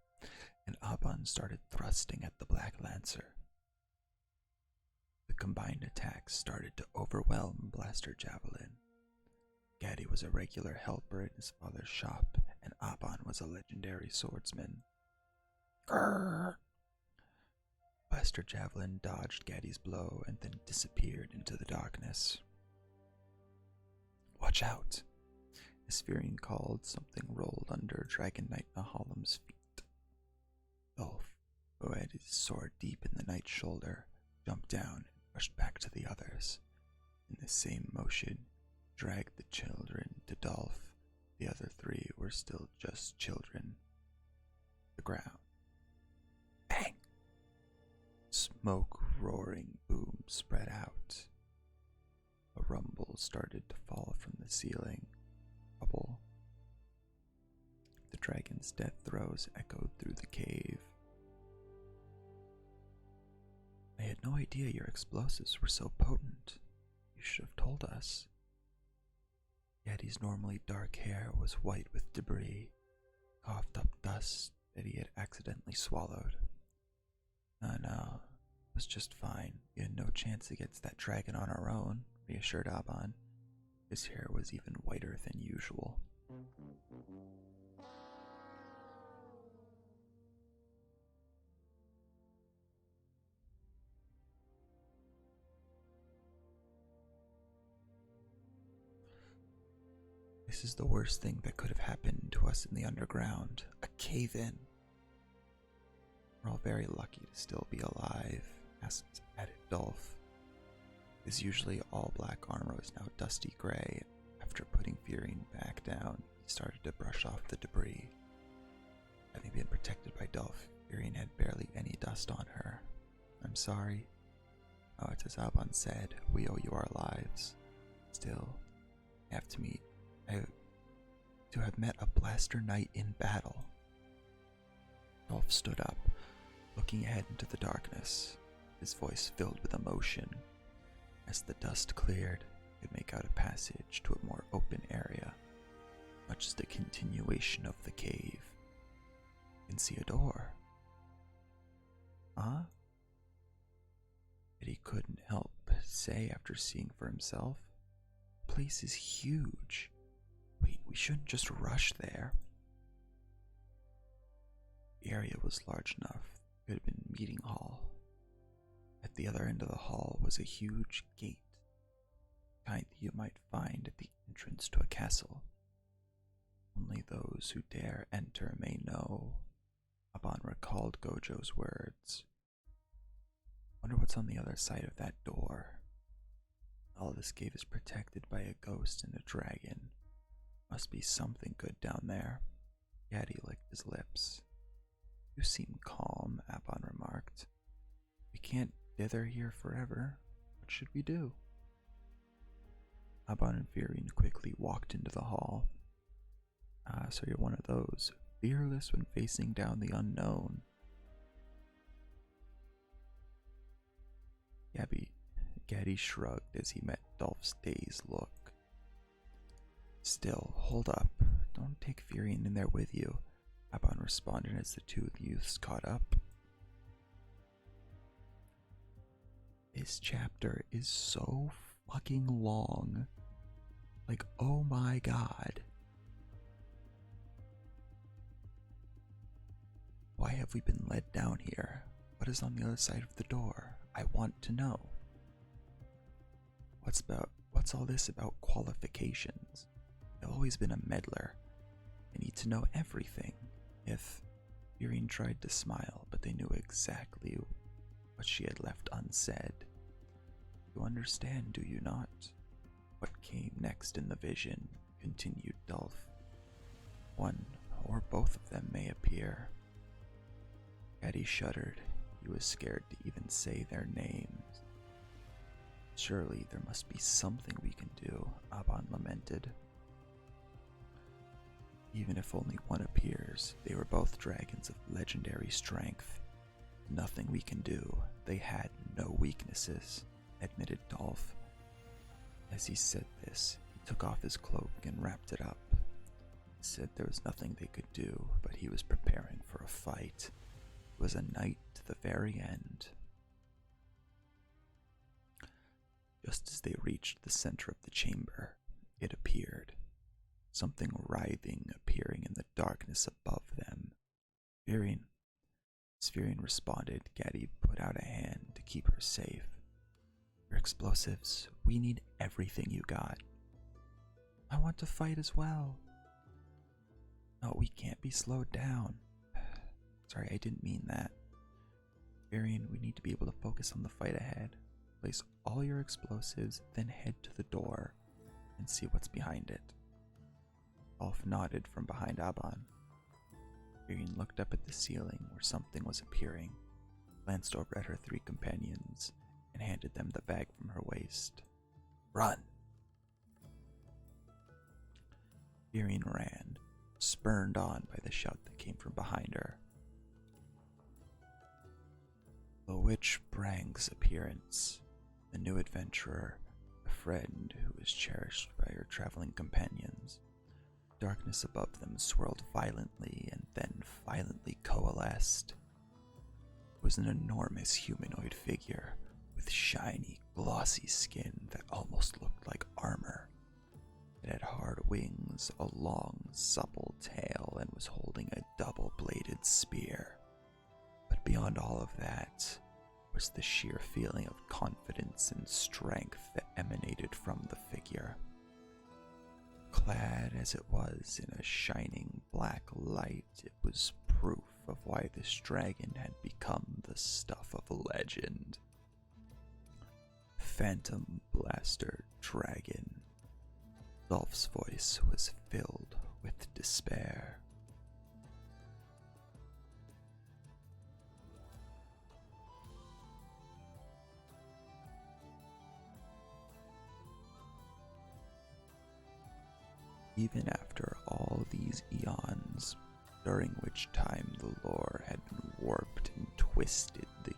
and Aban started thrusting at the Black Lancer. The combined attacks started to overwhelm Blaster Javelin. Gaddy was a regular helper in his father's shop, and Aban was a legendary swordsman. Grrr! Blaster Javelin dodged Gaddy's blow and then disappeared into the darkness. Watch out! As Fearing called, something rolled under Dragon Knight Nahalem's feet. Dolph, who had his sword deep in the knight's shoulder, jumped down and rushed back to the others. In the same motion, dragged the children to Dolph. The other three were still just children. The ground. Bang! Smoke roaring boom spread out. A rumble started to fall from the ceiling. Rubble. The dragon's death throes echoed through the cave. I had no idea your explosives were so potent. You should have told us. Yeti's normally dark hair was white with debris, coughed up dust that he had accidentally swallowed. No, it was just fine. We had no chance against that dragon on our own, reassured Aban. His hair was even whiter than usual. This is the worst thing that could have happened to us in the underground. A cave-in. We're all very lucky to still be alive, added Dolph. His usually all-black armor was now dusty gray. After putting Fearing back down, he started to brush off the debris. Having been protected by Dolph, Fearing had barely any dust on her. I'm sorry. Oh, it's as Aban said, we owe you our lives. Still, I have met a Blaster Knight in battle. Dolph stood up, looking ahead into the darkness, his voice filled with emotion. As the dust cleared, he could make out a passage to a more open area, much as the continuation of the cave. You can see a door. Huh? Gabby couldn't help but say after seeing for himself. The place is huge. Wait, we shouldn't just rush there. The area was large enough. It could have been a meeting hall. At the other end of the hall was a huge gate, kind that you might find at the entrance to a castle. Only those who dare enter may know. Aban recalled Gojo's words. Wonder what's on the other side of that door. All this cave is protected by a ghost and a dragon. Must be something good down there. Gaddy licked his lips. You seem calm, Aban remarked. We can't dither here forever. What should we do? Aban and Viren quickly walked into the hall. So you're one of those, fearless when facing down the unknown. Gaddy shrugged as he met Dolph's dazed look. Still, hold up. Don't take Viren in there with you, Aban responded as the two youths caught up. This chapter is so fucking long. Like, oh my god. Why have we been led down here? What is on the other side of the door? I want to know. What's all this about qualifications? I've always been a meddler. I need to know everything. If Viren tried to smile, but they knew exactly what she had left unsaid. You understand, do you not? What came next in the vision, continued Dolph. One or both of them may appear. Gaddy shuddered. He was scared to even say their names. Surely there must be something we can do, Aban lamented. Even if only one appears, they were both dragons of legendary strength. Nothing we can do. They had no weaknesses, admitted Dolph. As he said this, he took off his cloak and wrapped it up. He said there was nothing they could do, but he was preparing for a fight. It was a night to the very end. Just as they reached the center of the chamber, it appeared. Something writhing appearing in the darkness above them. Viren. As Viren responded, Gaddy put out a hand to keep her safe. Your explosives, we need everything you got. I want to fight as well. No, we can't be slowed down. Sorry, I didn't mean that. Viren, we need to be able to focus on the fight ahead. Place all your explosives, then head to the door and see what's behind it. Dolph nodded from behind Aban. Viren looked up at the ceiling where something was appearing, glanced over at her three companions, and handed them the bag from her waist. Run! Viren ran, spurred on by the shout that came from behind her. The witch Brang's appearance, the new adventurer, a friend who was cherished by her traveling companions. Darkness above them swirled violently and then violently coalesced. It was an enormous humanoid figure with shiny, glossy skin that almost looked like armor. It had hard wings, a long, supple tail, and was holding a double-bladed spear. But beyond all of that was the sheer feeling of confidence and strength that emanated from the figure. Clad as it was in a shining black light, it was proof of why this dragon had become the stuff of a legend. Phantom Blaster Dragon. Dolph's voice was filled with despair. Even after all these eons, during which time the lore had been warped and twisted, the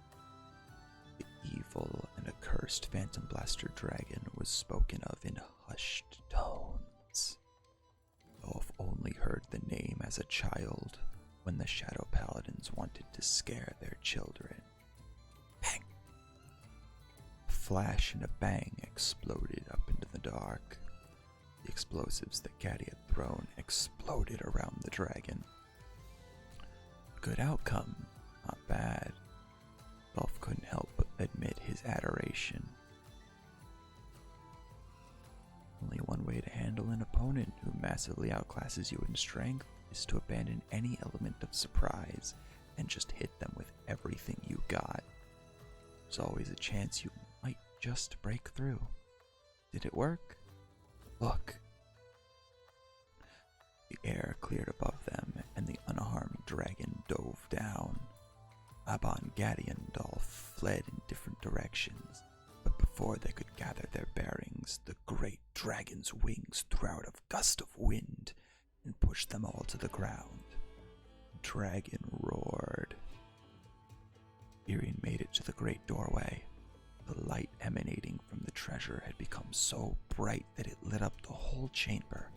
evil and accursed Phantom Blaster Dragon was spoken of in hushed tones. Dolph only heard the name as a child when the Shadow Paladins wanted to scare their children. Bang! flash and a bang exploded up into the dark. The explosives that Gaddy had thrown exploded around the dragon. Good outcome, not bad. Dolph couldn't help but admit his adoration. Only one way to handle an opponent who massively outclasses you in strength is to abandon any element of surprise and just hit them with everything you got. There's always a chance you might just break through. Did it work? Look. The air cleared above them, and the unharmed dragon dove down. Aban, Gaddy, and Dolph fled in different directions, but before they could gather their bearings, the great dragon's wings threw out a gust of wind and pushed them all to the ground. The dragon roared. Irian made it to the great doorway. The light emanating from the treasure had become so bright that it lit up the whole chamber.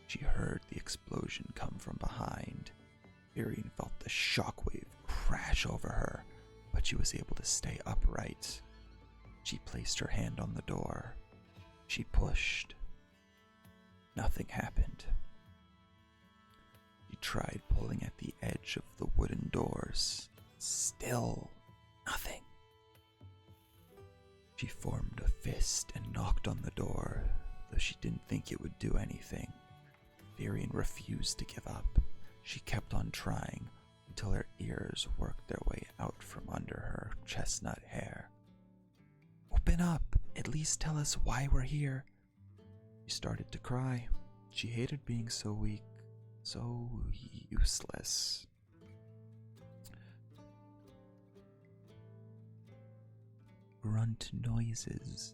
She heard the explosion come from behind. Irian felt the shockwave crash over her, but she was able to stay upright. She placed her hand on the door. She pushed. Nothing happened. She tried pulling at the edge of the wooden doors. Still nothing. She formed a fist and knocked on the door, though she didn't think it would do anything. Irian refused to give up. She kept on trying until her ears worked their way out from under her chestnut hair. Open up! At least tell us why we're here. She started to cry. She hated being so weak, so useless. Grunt noises.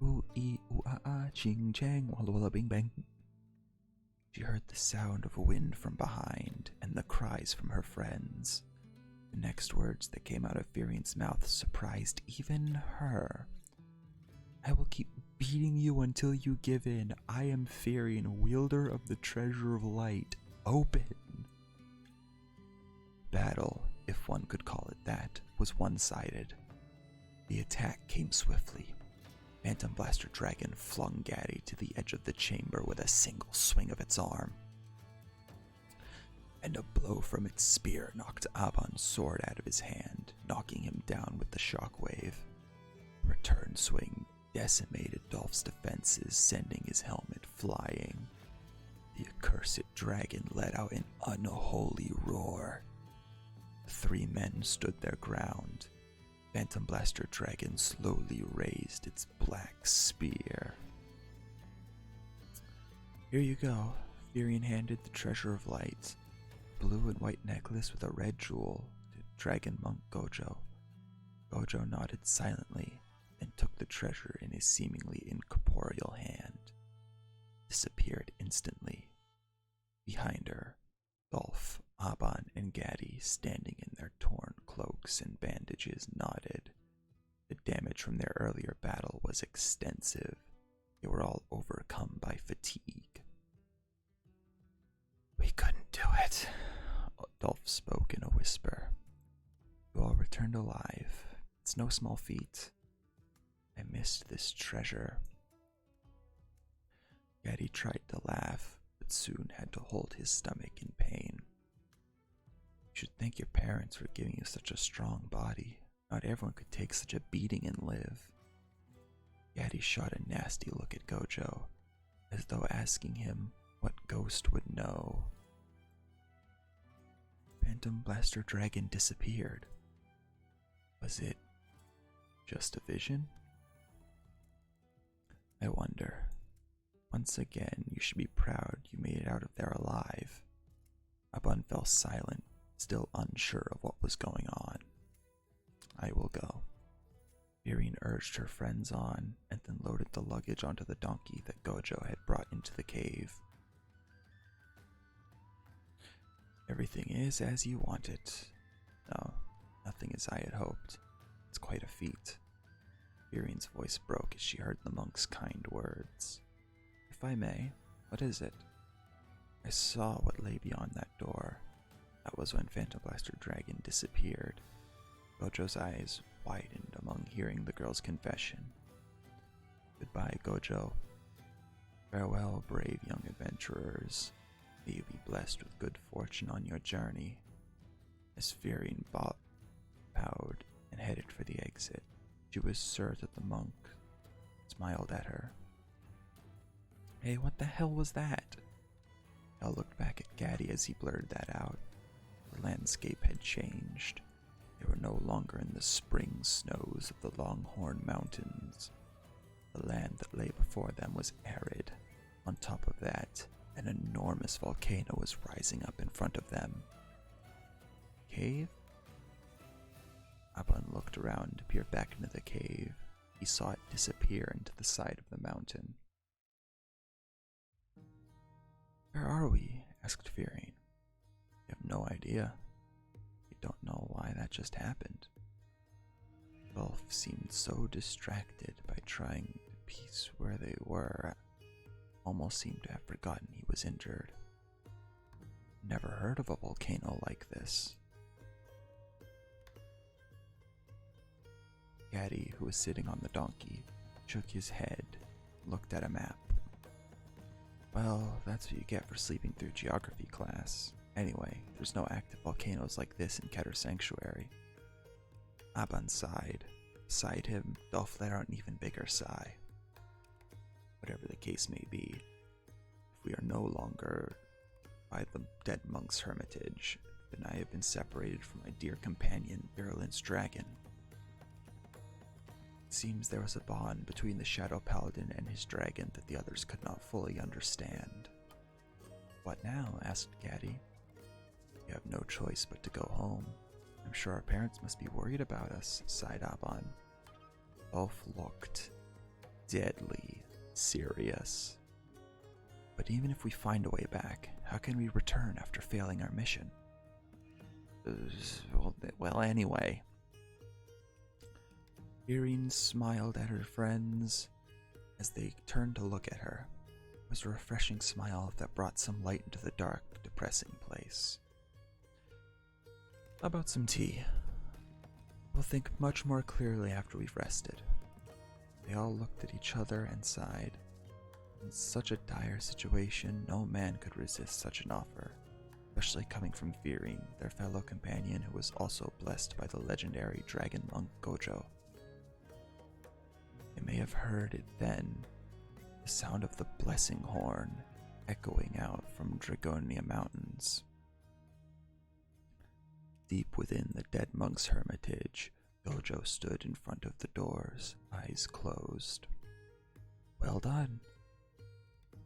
Ooh, ee, ooh, ah, ah, ching, chang, walla, walla, bing, bang. She heard the sound of wind from behind and the cries from her friends. The next words that came out of Irian's mouth surprised even her. I will keep beating you until you give in. I am Irian, wielder of the treasure of light. Open! Battle, if one could call it that, was one-sided. The attack came swiftly. Phantom Blaster Dragon flung Gaddy to the edge of the chamber with a single swing of its arm. And a blow from its spear knocked Aban's sword out of his hand, knocking him down with the shockwave. The return swing decimated Dolph's defenses, sending his helmet flying. The accursed dragon let out an unholy roar. The three men stood their ground. Phantom Blaster Dragon slowly raised its black spear. Here you go. Irian handed the treasure of light, blue and white necklace with a red jewel, to Dragon Monk Gojo. Gojo nodded silently and took the treasure in his seemingly incorporeal hand. Disappeared instantly. Behind her, Dolph, Aban, and Gaddy, standing in their torn cloaks and bandages, nodded. The damage from their earlier battle was extensive. They were all overcome by fatigue. We couldn't do it, Dolph spoke in a whisper. You all returned alive. It's no small feat. I missed this treasure. Gaddy tried to laugh, but soon had to hold his stomach in pain. You should thank your parents for giving you such a strong body. Not everyone could take such a beating and live. Gaddy shot a nasty look at Gojo, as though asking him what Ghost would know. Phantom Blaster Dragon disappeared. Was it just a vision? I wonder. Once again, you should be proud you made it out of there alive. Aban fell silent, still unsure of what was going on. I will go. Irian urged her friends on, and then loaded the luggage onto the donkey that Gojo had brought into the cave. Everything is as you want it. No, nothing as I had hoped. It's quite a feat. Irian's voice broke as she heard the monk's kind words. If I may, what is it? I saw what lay beyond that door. That was when Phantom Blaster Dragon disappeared. Gojo's eyes widened a among hearing the girl's confession. Goodbye, Gojo. Farewell, brave young adventurers. May you be blessed with good fortune on your journey. As Firion bowed and headed for the exit, she was sure that the monk smiled at her. Hey, what the hell was that? Elle looked back at Gaddy as he blurted that out. The landscape had changed. They were no longer in the spring snows of the Longhorn Mountains. The land that lay before them was arid. On top of that, an enormous volcano was rising up in front of them. Cave? Aban looked around to peer back into the cave. He saw it disappear into the side of the mountain. Where are we? Asked Firion. We have no idea. We don't know why that just happened. Both seemed so distracted by trying to piece where they were, almost seemed to have forgotten he was injured. Never heard of a volcano like this. Gaddy, who was sitting on the donkey, shook his head, looked at a map. Well, that's what you get for sleeping through geography class. Anyway, there's no active volcanoes like this in Keter Sanctuary. Aban sighed. Beside him, Dolph let out an even bigger sigh. Whatever the case may be, if we are no longer by the dead monk's hermitage, then I have been separated from my dear companion, Virulence Dragon. It seems there was a bond between the Shadow Paladin and his dragon that the others could not fully understand. What now? Asked Gaddy. We have no choice but to go home. I'm sure our parents must be worried about us, sighed Aban. Both looked deadly serious. But even if we find a way back, how can we return after failing our mission? Well, anyway. Firion smiled at her friends as they turned to look at her. It was a refreshing smile that brought some light into the dark, depressing place. How about some tea? We'll think much more clearly after we've rested. They all looked at each other and sighed. In such a dire situation, no man could resist such an offer, especially coming from Firion, their fellow companion who was also blessed by the legendary dragon monk Gojo. They may have heard it then, the sound of the blessing horn echoing out from Dragonia Mountains. Deep within the dead monk's hermitage, Gojo stood in front of the doors, eyes closed. Well done.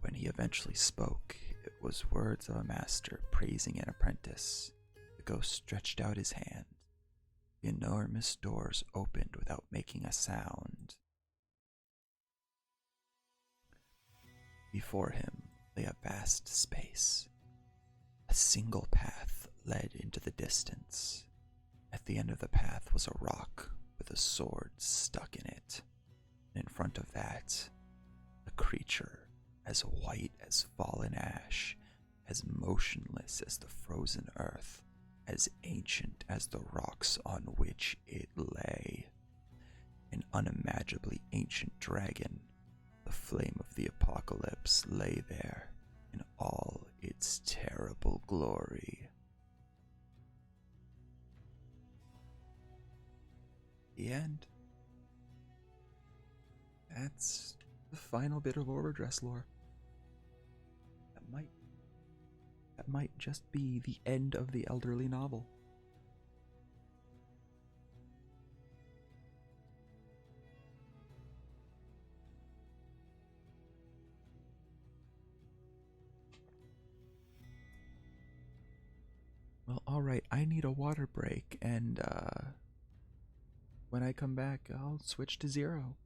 When he eventually spoke, it was words of a master praising an apprentice. The ghost stretched out his hand. The enormous doors opened without making a sound. Before him lay a vast space. A single path led into the distance. At the end of the path was a rock with a sword stuck in it. And in front of that, a creature as white as fallen ash, as motionless as the frozen earth, as ancient as the rocks on which it lay. An unimaginably ancient dragon, the flame of the apocalypse, lay there in all its terrible glory. The end. That's the final bit of OverDress lore. That might just be the end of the elderly novel. Well, alright, I need a water break, and when I come back, I'll switch to Zero.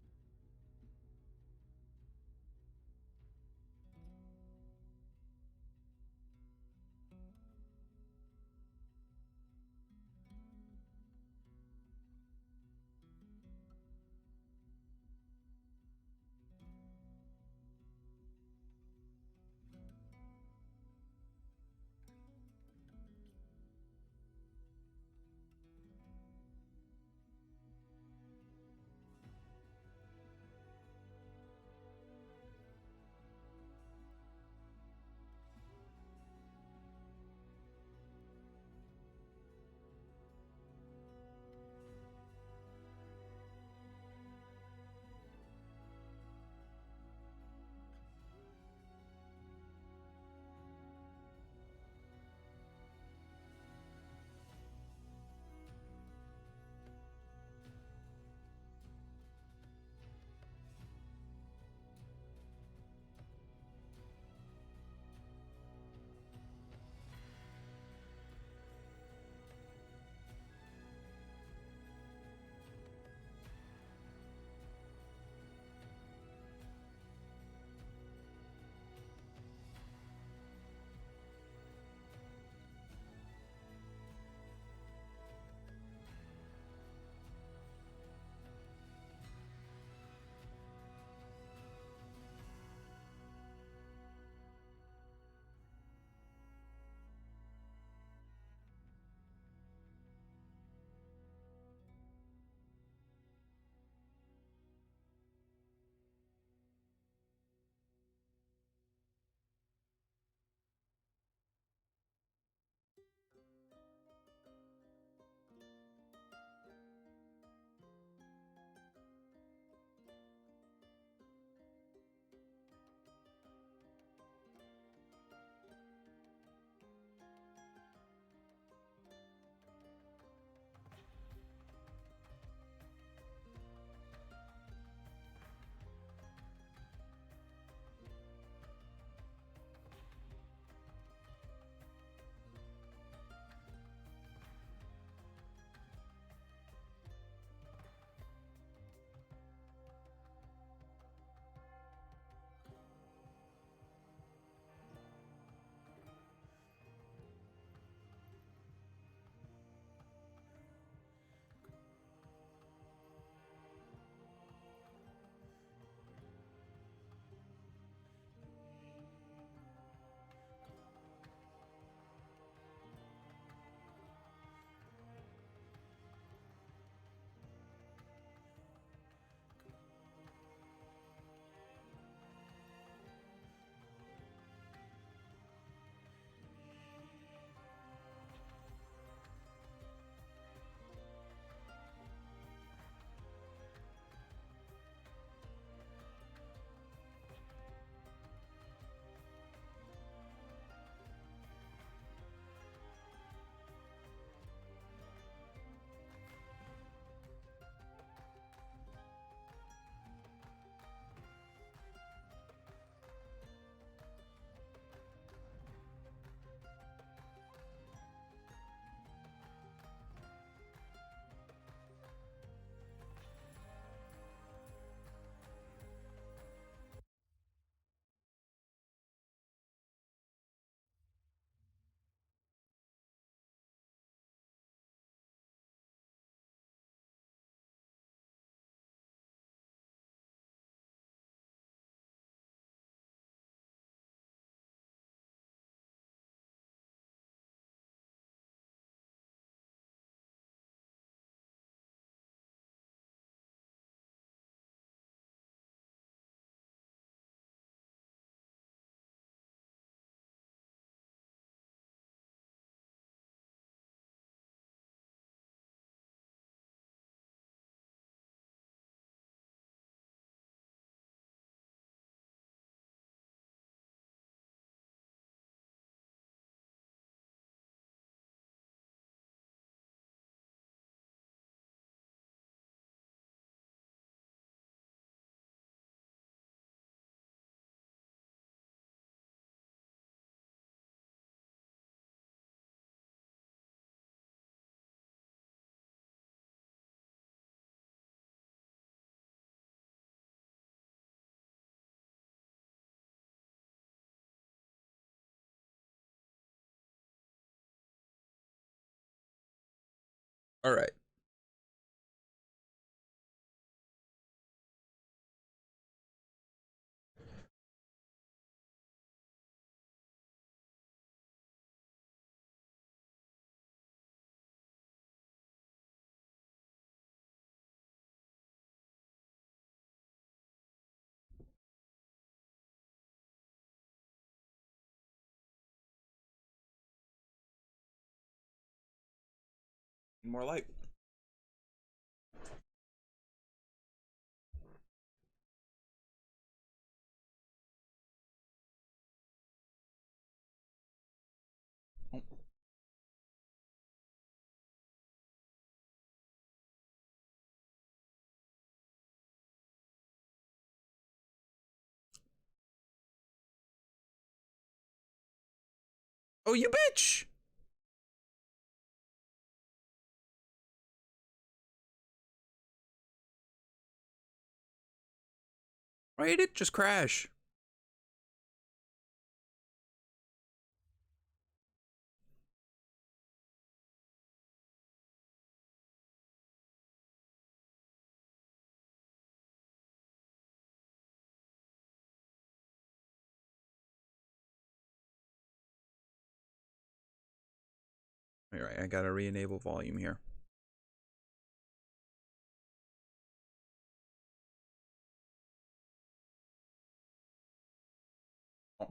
All right. More light. Oh. Oh, you bitch! Right? It just crash. All right, I gotta re-enable volume here. Oh.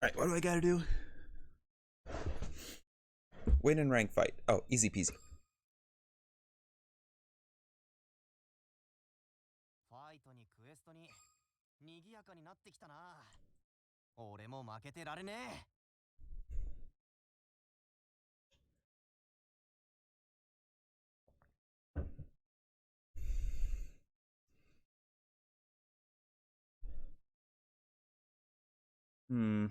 All right, what do I gotta do? Win and rank fight. Oh, easy peasy. Hmm.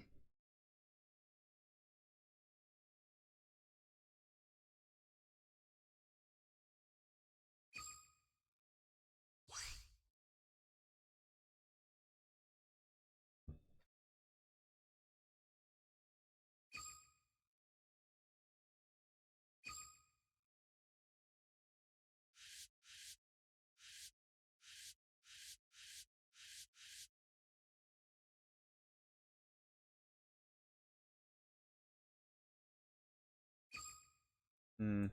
Hmm.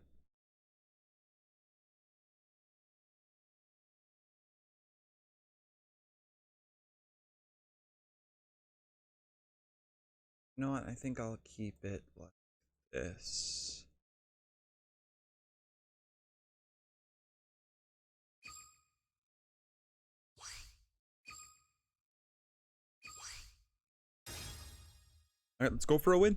You know what? I think I'll keep it like this. All right, let's go for a win.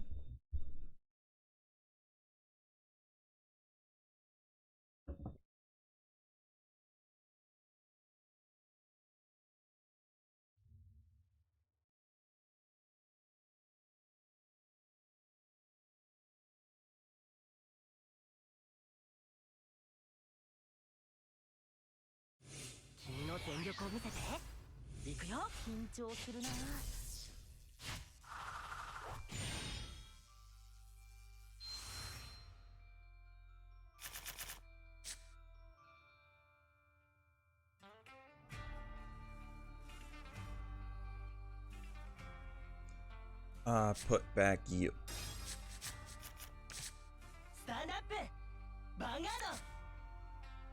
Put back you.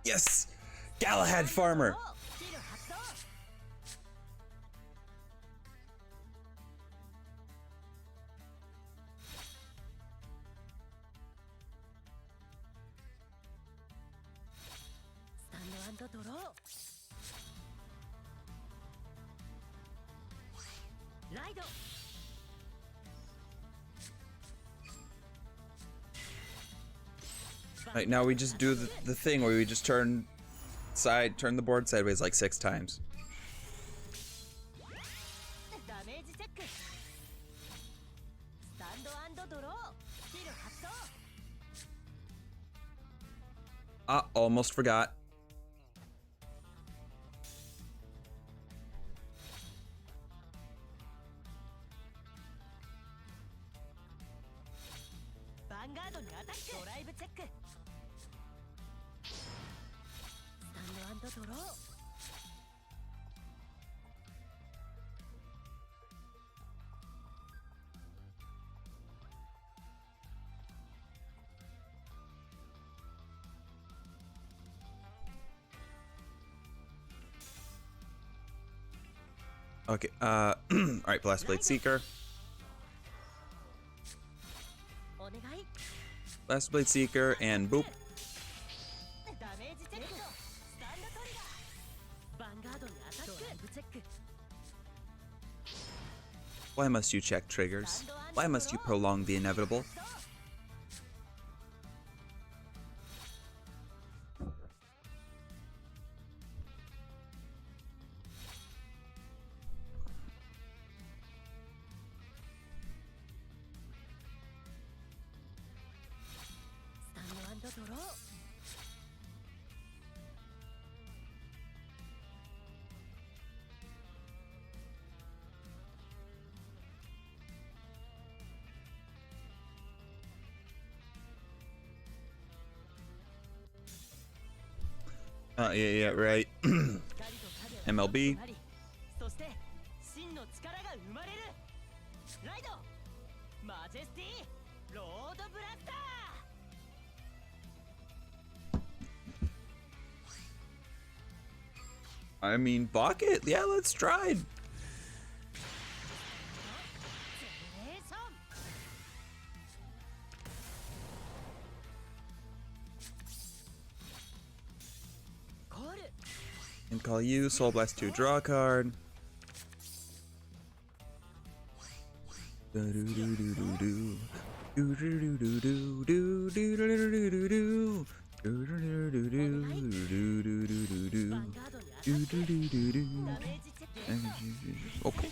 Yes! Galahad Farmer! Right, now we just do the thing where we just turn the board sideways like 6 times. Ah, almost forgot. Okay, alright, Blast Blade Seeker. Blast Blade Seeker, and boop. Why must you check triggers? Why must you prolong the inevitable? Yeah, right. MLB. I mean, bucket. Yeah, let's try. And call you, Soul Blast 2, draw a card. Okay.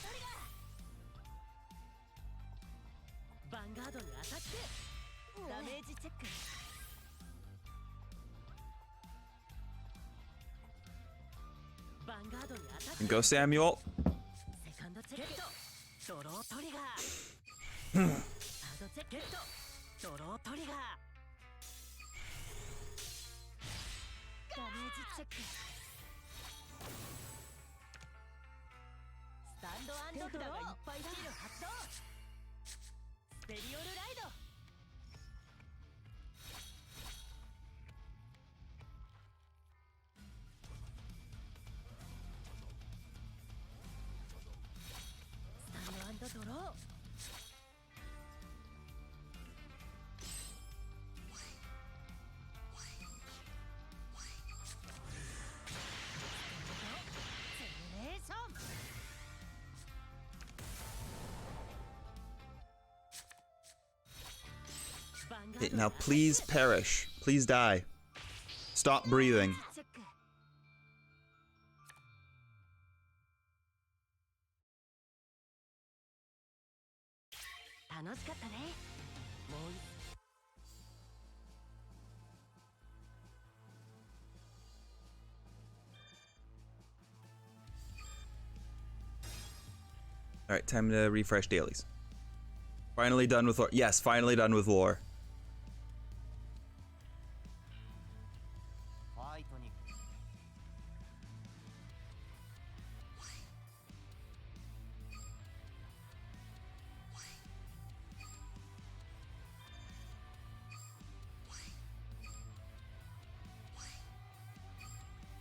And go, Samuel. Okay, now please perish. Please die. Stop breathing. Alright, time to refresh dailies. Finally done with lore. Yes, finally done with lore.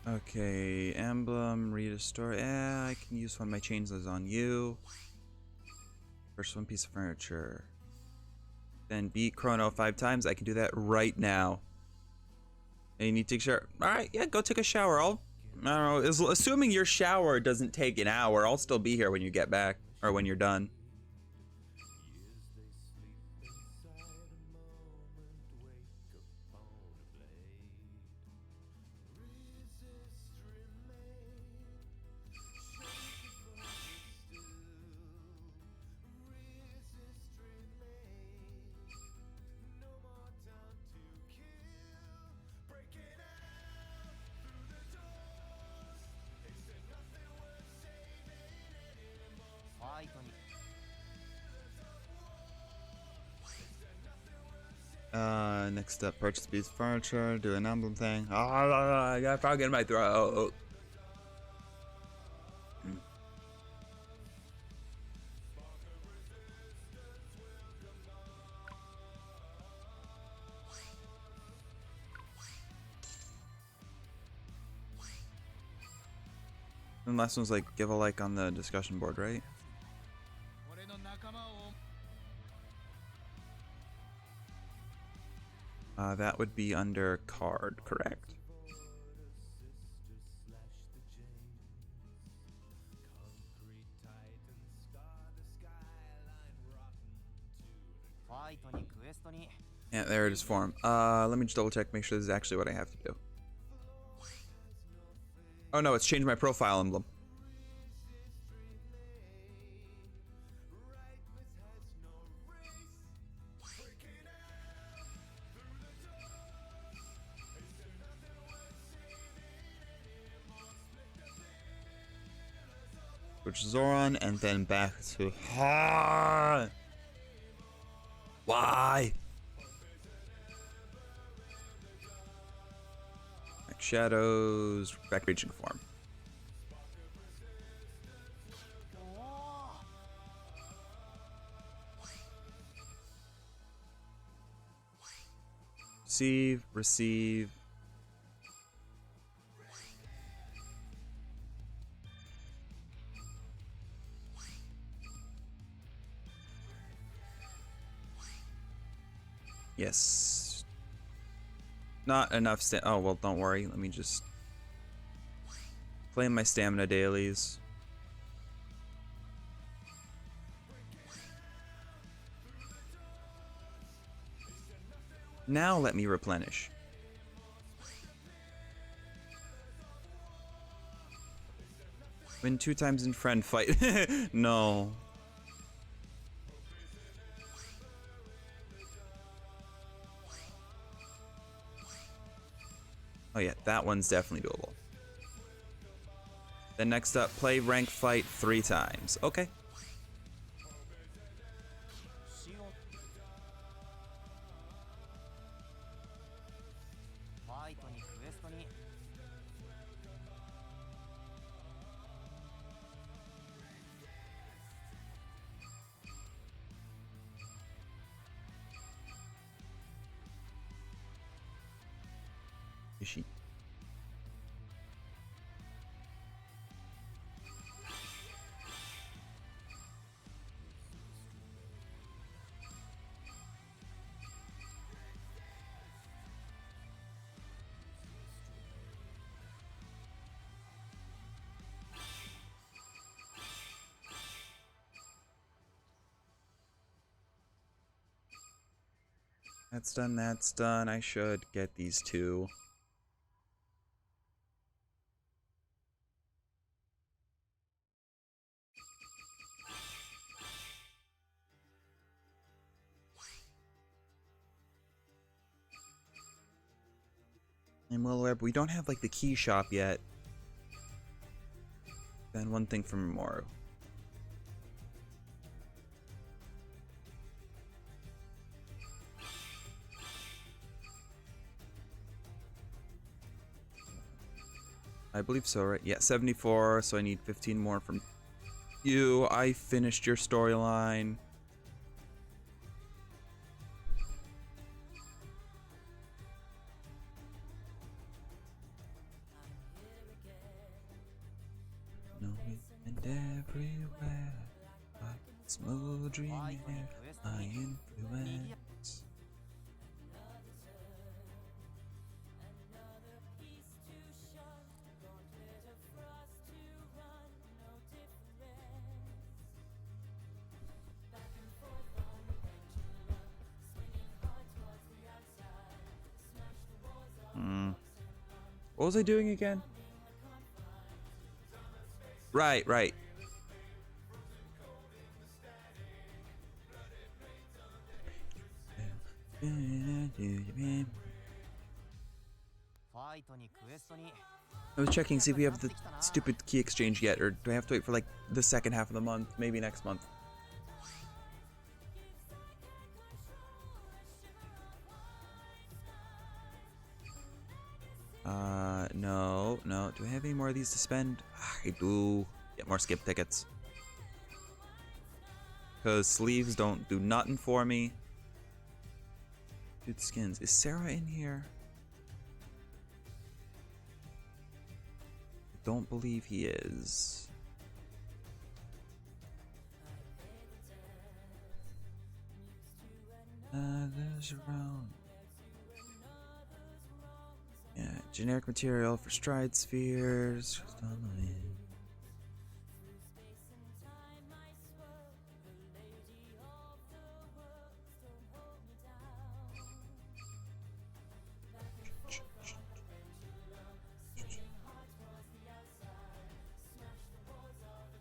Okay, emblem, read a story. I can use one of my chainsaws on you. First one piece of furniture. Then beat Chrono 5 times. I can do that right now. And you need to take a shower. Alright, yeah, go take a shower. I don't know, assuming your shower doesn't take an hour, I'll still be here when you get back. Or when you're done. Next up, purchase piece of furniture, do an emblem thing. I got a frog in my throat. And last one's like, give a like on the discussion board, right? That would be under card, correct? Yeah, there it is form. Let me just double check, make sure this is actually what I have to do. Oh no, it's changed my profile emblem. Which is Zoran, and then back to Why? Like shadows, back reaching form. Receive, receive. Yes. Not enough oh, well, don't worry. Let me just claim my stamina dailies. Now let me replenish. Win 2 times in friend fight. No. Oh yeah, that one's definitely doable. Then next up, play rank fight 3 times. Okay. Ishi. That's done, that's done. I should get these two. And we don't have like the key shop yet. Then one thing from more. I believe so, right? Yeah, 74, so I need 15 more from you. I finished your storyline. And everywhere, like smooth dreaming, my influence. What was I doing again? Right, right. I was checking see if we have the stupid key exchange yet, or do I have to wait for like the second half of the month, maybe next month? No. Do I have any more of these to spend? I do. Get more skip tickets. Because sleeves don't do nothing for me. Dude, skins. Is Sarah in here? I don't believe he is. Others around. Yeah, generic material for stride spheres.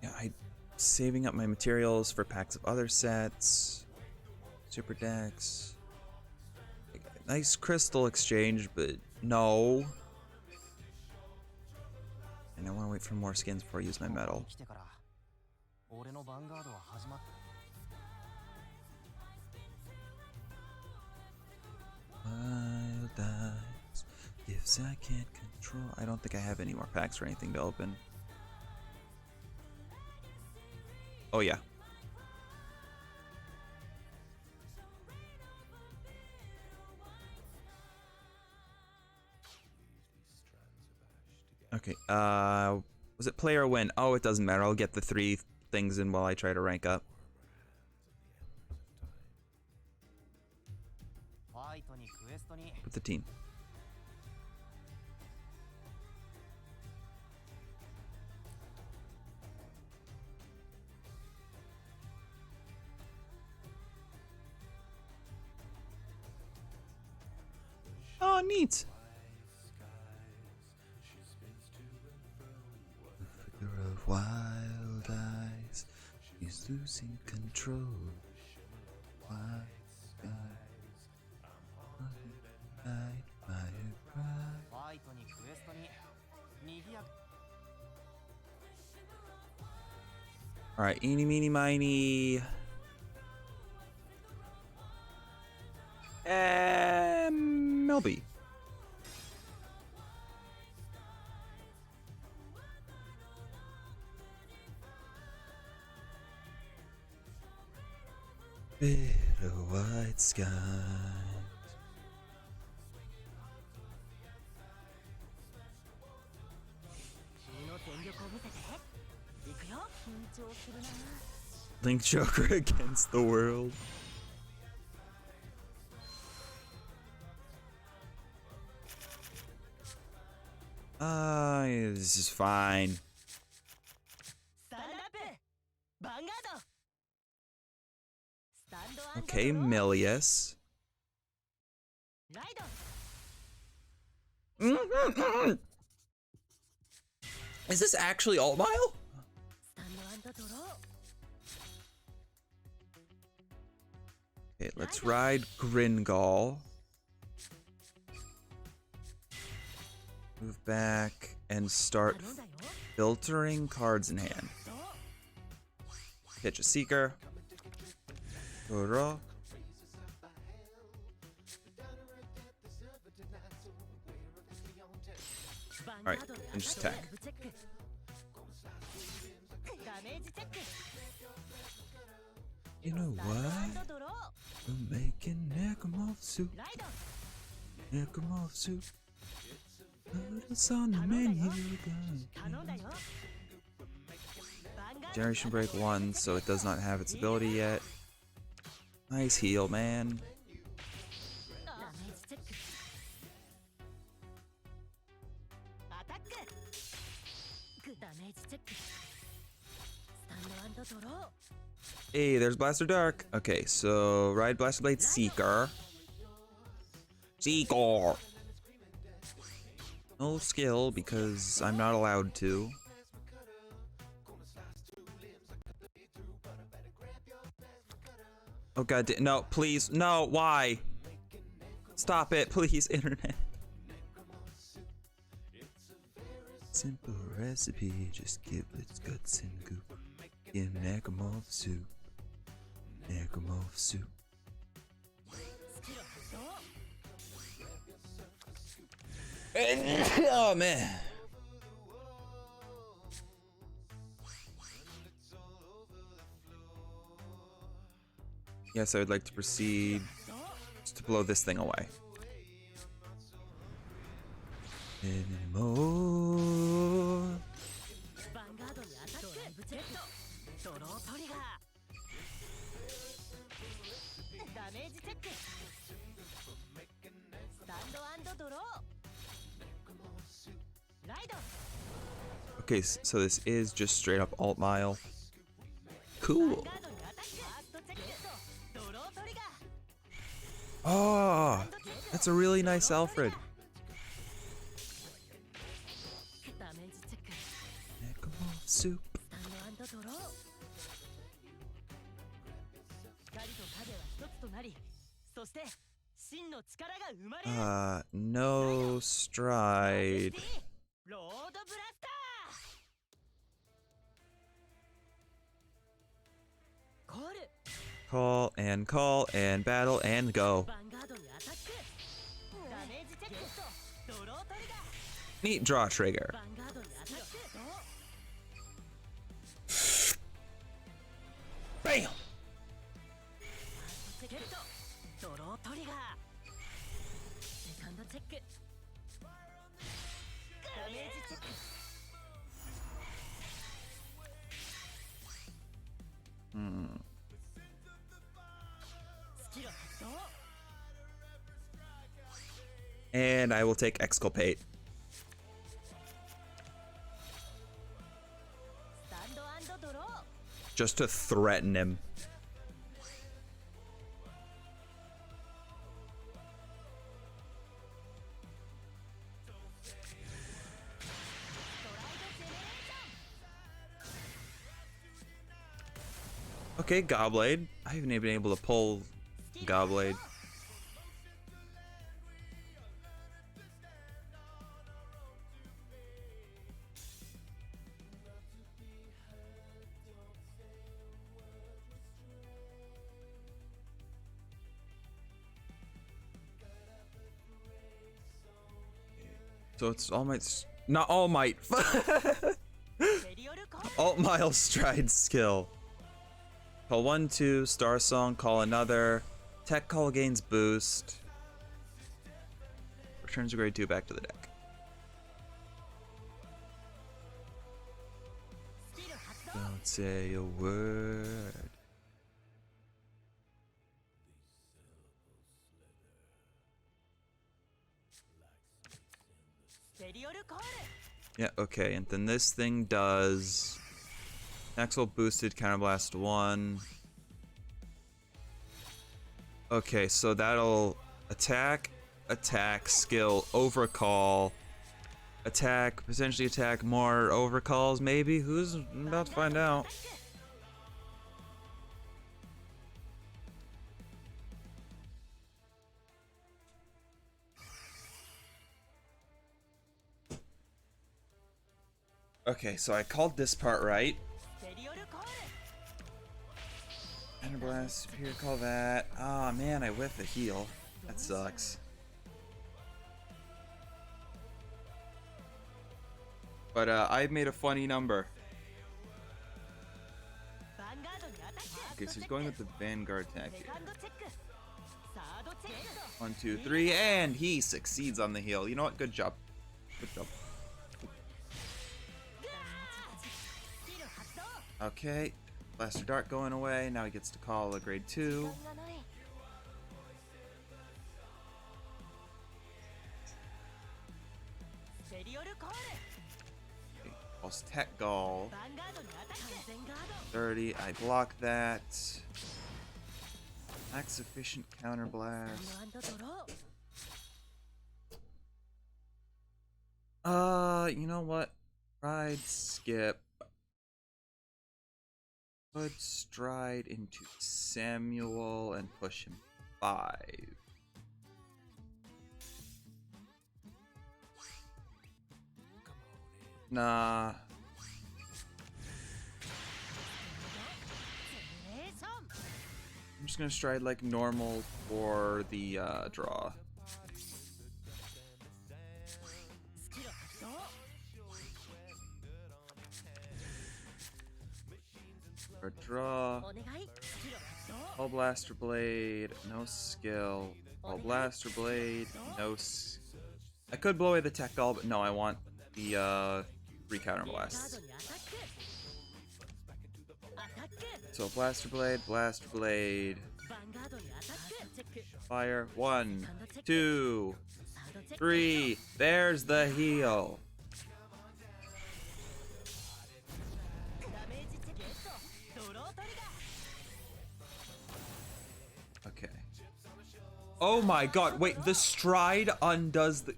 Yeah, I'm saving up my materials for packs of other sets. Super decks. Nice crystal exchange, but no. And I want to wait for more skins before I use my metal. Wild eyes, gifts I can't control. I don't think I have any more packs or anything to open. Oh yeah. Okay, was it play or win? Oh, it doesn't matter. I'll get the 3 things in while I try to rank up. With the team. Oh, neat. Figure of wild eyes, she's losing control. Wild skies, night by her cry. All right, eeny, meeny, miny. Melby. Bitter white skies. Link Joker against the world. This is fine. Okay, Milius. Is this actually alt mile? Okay, let's ride Gringall. Move back and start filtering cards in hand. Pitch a Seeker. Draw. Alright, and just attack. You know what? We're making Necromorph soup. Necromorph soup. Put us on the menu. Generation Break 1, so it does not have its ability yet. Nice heal, man. Hey, there's Blaster Dark. Okay, so ride Blaster Blade Seeker. Seeker! No skill because I'm not allowed to. Oh god, no, please, no, why? Stop it, please, internet. Simple recipe, just giblets, guts, and goop. In Necromorph soup. Necromorph soup. Oh man. Yes, I would like to proceed just to blow this thing away. Anymore. Okay, so this is just straight up alt mile. Cool. Oh, that's a really nice Alfred. Necromorph soup. No stride. Call and battle and go. Neat draw trigger. Bam! And I will take Exculpate. Just to threaten him. Okay, Gobblade. I haven't even been able to pull Gobblade. So it's All Might, not All Might. Alt Mile Stride skill. Call 1, 2, Star Song, call another. Tech Call gains boost. Returns a grade 2 back to the deck. Don't say a word. Yeah, okay, and then this thing does Axel boosted counterblast 1. Okay, so that'll attack, attack, skill, overcall. Attack, potentially attack more overcalls, maybe? Who's I'm about to find out? Okay, so I called this part right. Blast, Superior, call that. Ah, man, I whiffed the heal. That sucks. But I made a funny number. Okay, so he's going with the Vanguard tag here. 1, 2, 3, and he succeeds on the heal. You know what? Good job. Good job. Okay, Blaster Dart going away. Now he gets to call a grade 2. Okay, Pulse Tech Gall. 30. I block that. Max Efficient Counter Blast. You know what? Ride, skip. Put Stride into Samuel and push him 5. Nah. I'm just gonna Stride like normal for the draw. For draw. All Blaster Blade, no skill. All Blaster Blade, no I could blow away the Tech Gall, but no, I want the 3 Counter Blasts. So Blaster Blade. Fire. 1, 2, 3. There's the heal. Okay. Oh my god, wait, the Stride undoes the...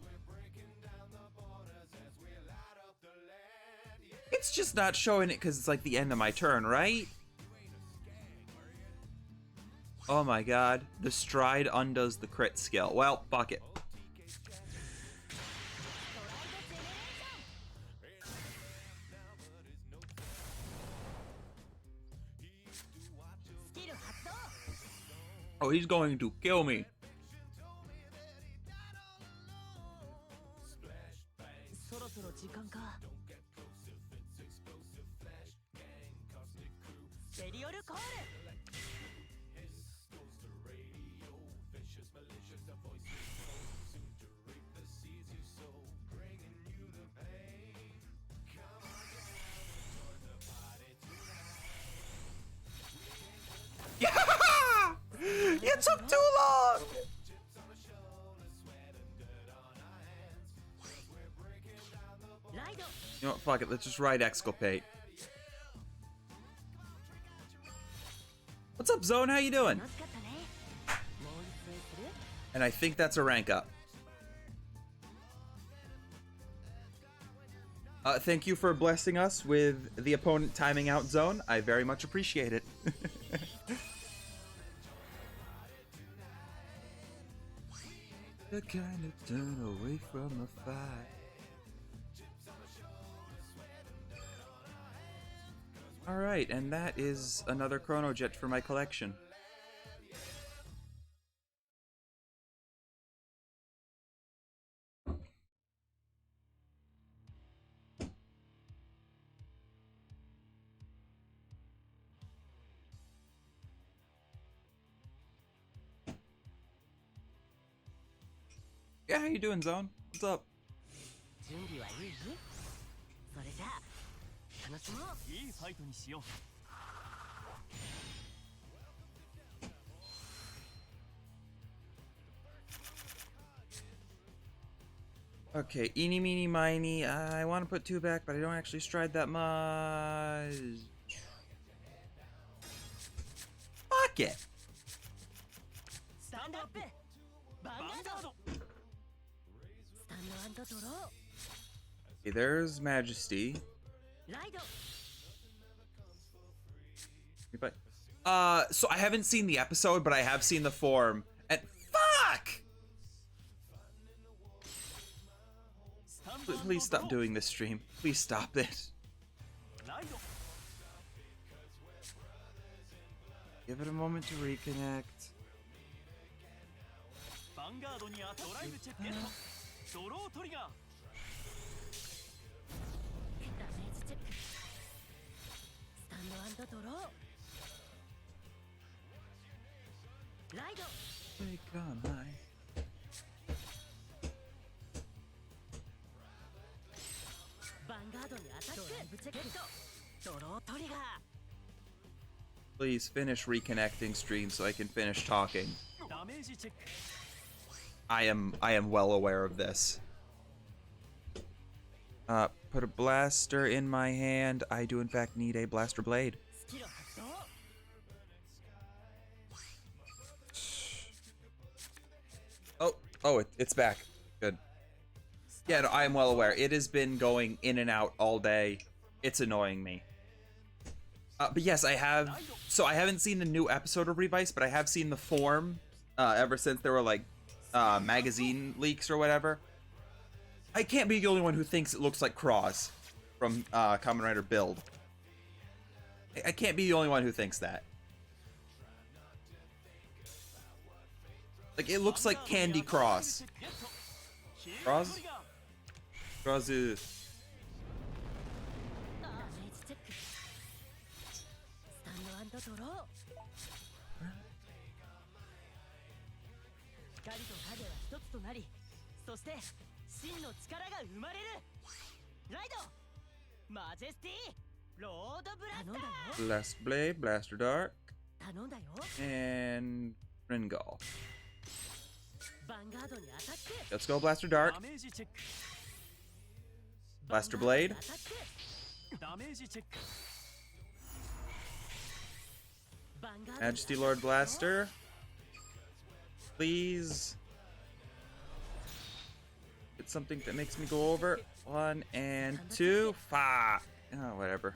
It's just not showing it because it's like the end of my turn, right? Oh my god, the Stride undoes the crit skill. Well, fuck it. Oh, he's going to kill me. It took too long! You know what, fuck it, let's just ride Exculpate. What's up, Zone? How you doing? And I think that's a rank up. Thank you for blessing us with the opponent timing out Zone. I very much appreciate it. The kind of turn away from the fight. Alright, and that is another Chrono Jet for my collection. Yeah, how you doing, Zone? What's up? Okay, eeny, meeny, miny. I want to put 2 back, but I don't actually Stride that much. Fuck it. Okay, there's Majesty. But so I haven't seen the episode, but I have seen the form. And fuck! Please stop doing this stream. Please stop it. Give it a moment to reconnect. Take on my... Please finish reconnecting stream so I can finish talking. I am well aware of this. Put a blaster in my hand. I do in fact need a blaster blade. Oh, it's back. Good. Yeah, no, I am well aware. It has been going in and out all day. It's annoying me. But yes, I have. So I haven't seen the new episode of Revice, but I have seen the form ever since there were like magazine leaks or whatever. I can't be the only one who thinks it looks like Cross from Kamen Rider Build. I can't be the only one who thinks that. Like, it looks like Candy Cross. Cross? Cross is... Blast Blade, Blaster Dark, and Ringall. Let's go Blaster Dark. Blaster Blade. Majesty Lord Blaster. Please. Get something that makes me go over. 1 and 2. Fuck. Oh, whatever.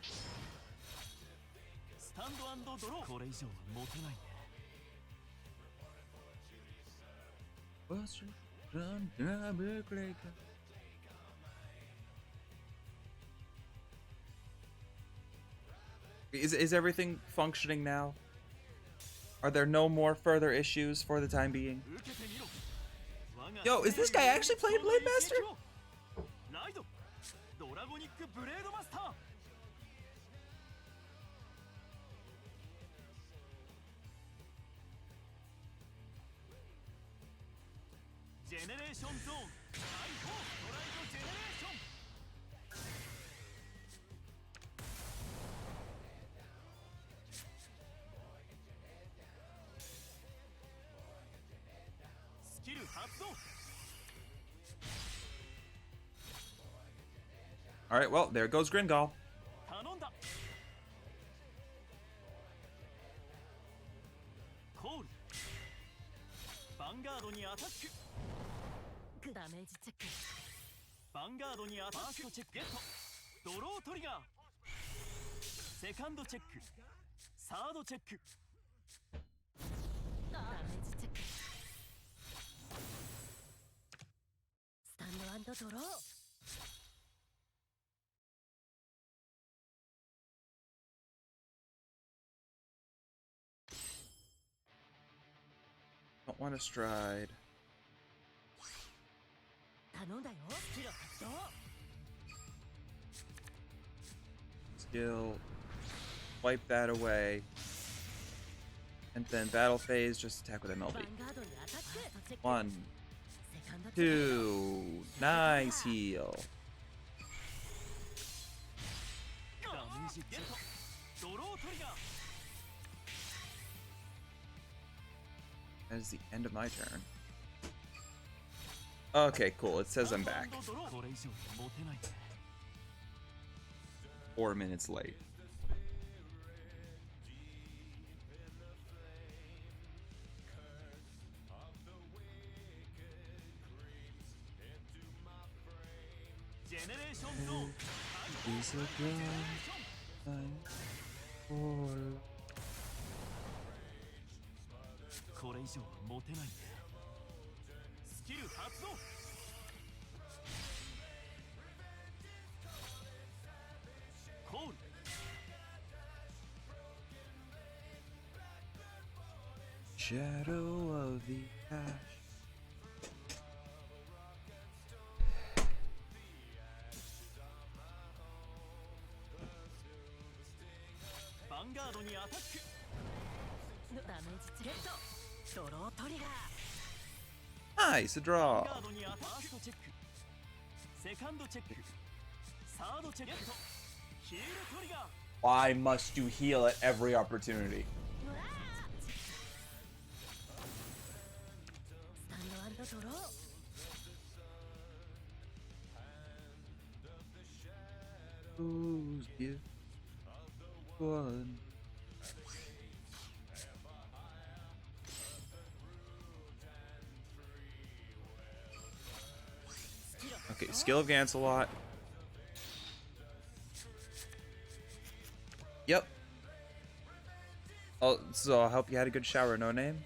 Is everything functioning now? Are there no more further issues for the time being? Yo, is this guy actually playing Blade Master? Alright, well, there goes Gringall. Don't want to stride. Skill. Wipe that away. And then battle phase, just attack with MLB. 1, 2. Nice heal. That is the end of my turn. Okay, cool. It says I'm back. 4 minutes late. Is a drum time for これ以上は持てないんだ。スキル発動。コール。 Shadow of the ash. ヴァンガードにアタック。ダメージツレッド。ドロートリガー。 Nice, a draw. ガードにアタック。ファーストチェック。セカンドチェック。サードチェック。ヒールトリガー。 Why must you heal at every opportunity? スタンドアンドドロー。 Who's gift one? Okay, skill of Gancelot. Yep. Oh, so I hope you had a good shower, no name?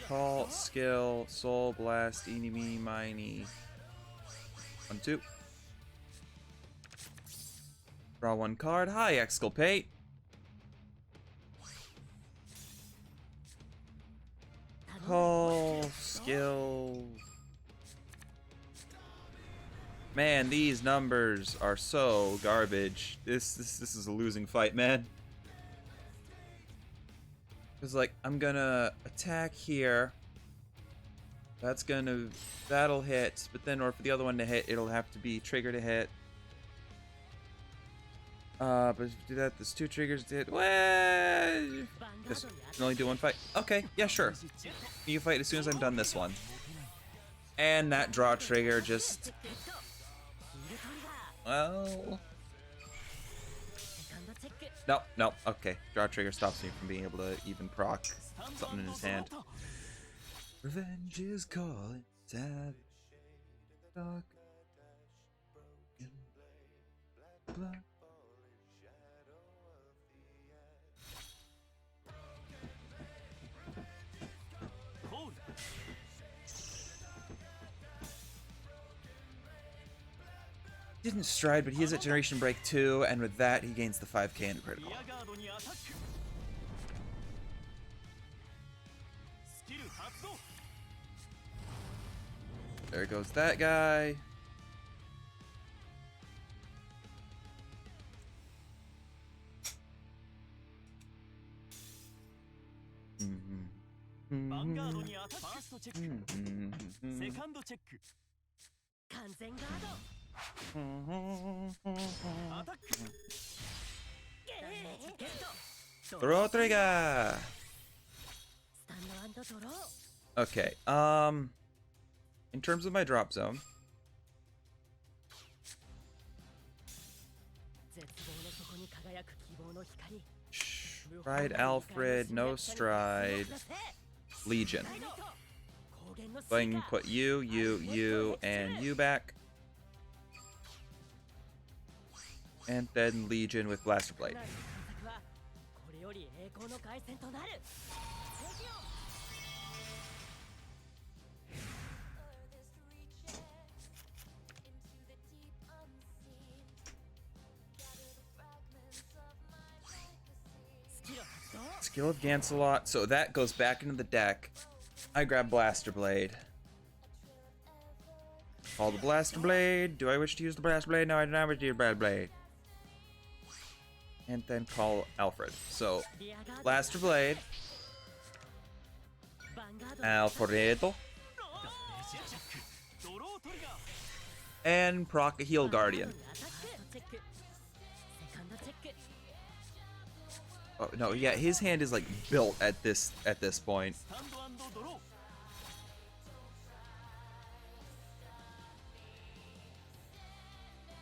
Call, skill, soul, blast, eeny, meeny, miny. 1, 2. Draw 1 card. Hi, Exculpate. Call, skill. Man, these numbers are so garbage. This is a losing fight, man. Cause like I'm gonna attack here. That'll hit, but then or for the other one to hit, it'll have to be trigger to hit. But if you do that, there's 2 triggers to hit. Well, this can only do 1 fight. Okay, yeah, sure. You fight as soon as I'm done this one. And that draw trigger just. Well. No, okay. Draw trigger stops me from being able to even proc something in his hand. Revenge is calling. Sad. Dark. Black. Didn't stride, but he is at Generation Break 2, and with that, he gains the 5k and critical. There goes that guy. Throw trigger. Okay, in terms of my drop zone, stride Alfred, no stride, Legion. So I can put you, and you back. And then Legion with Blaster Blade. Skill of Gancelot. So that goes back into the deck. I grab Blaster Blade. Call the Blaster Blade. Do I wish to use the Blaster Blade? No, I do not wish to use the Blaster Blade. And then call Alfred. So, Blaster Blade. Alfredo. And proc a Heal Guardian. Oh, no, yeah, his hand is like built at this point.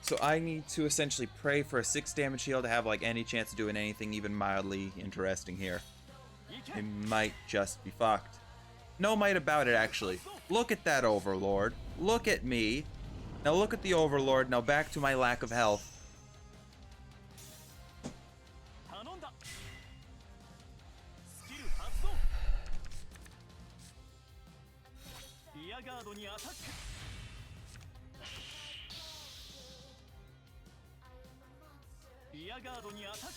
So I need to essentially pray for a 6 damage heal to have like any chance of doing anything even mildly interesting here. It might just be fucked. No might about it, actually. Look at that Overlord. Look at me. Now look at the Overlord. Now back to my lack of health. 頼んだスキル発動リアガードにアタックリアガードにアタック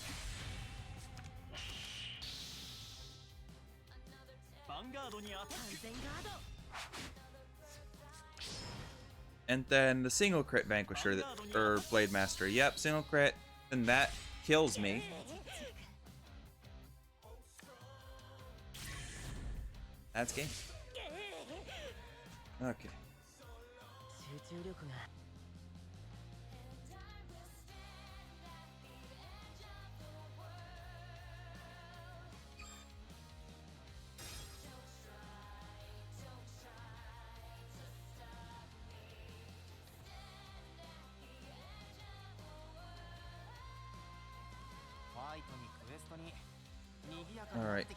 ヴァンガードにアタック And then the single crit Vanquisher, or Blade Master. Yep, single crit, and that kills me. That's game. Okay.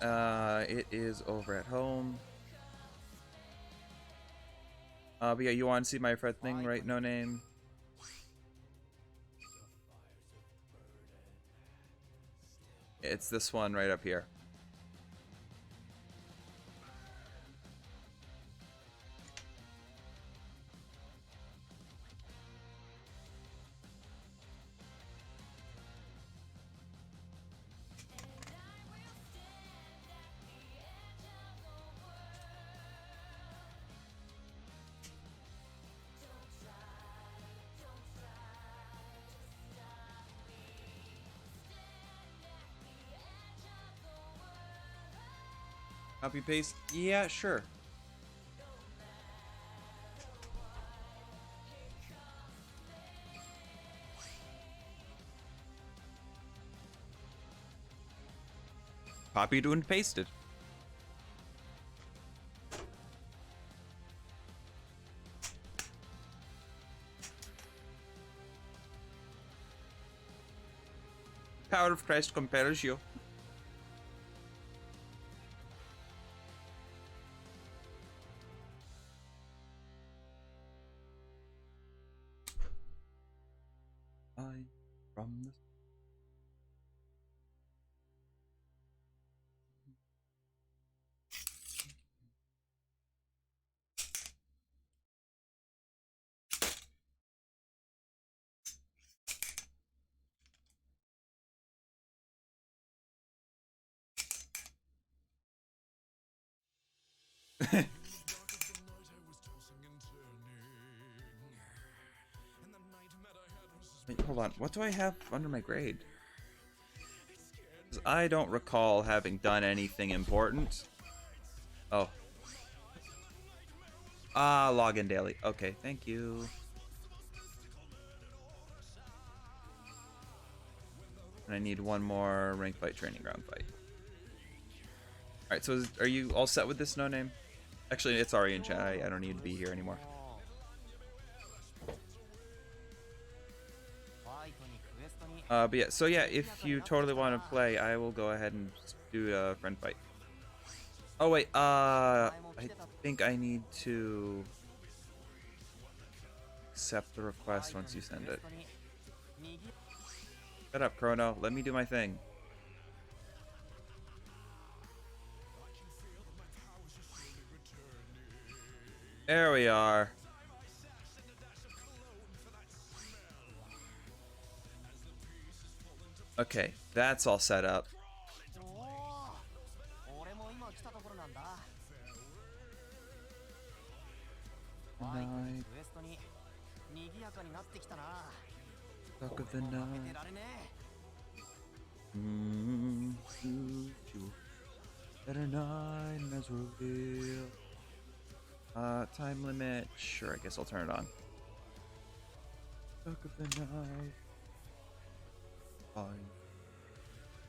Alright, it is over at home. But yeah, you want to see my friend thing, right? No name. It's this one right up here. Copy paste? Yeah, sure. Copied and pasted. Power of Christ compels you. From this. Wait, hold on. What do I have under my grade? 'Cause I don't recall having done anything important. Oh. Ah, login daily. Okay, thank you. And I need one more rank fight training ground fight. Alright, so are you all set with this no name? Actually, it's already in chat. I don't need to be here anymore. But yeah, so yeah, if you totally want to play, I will go ahead and do a friend fight. Oh wait, I think I need to accept the request once you send it. Shut up, Chrono. Let me do my thing. There we are. Okay, that's all set up. Night. Talk of the night. Better nine as reveal. Time limit. Sure, I guess I'll turn it on. Talk of the night. Fine.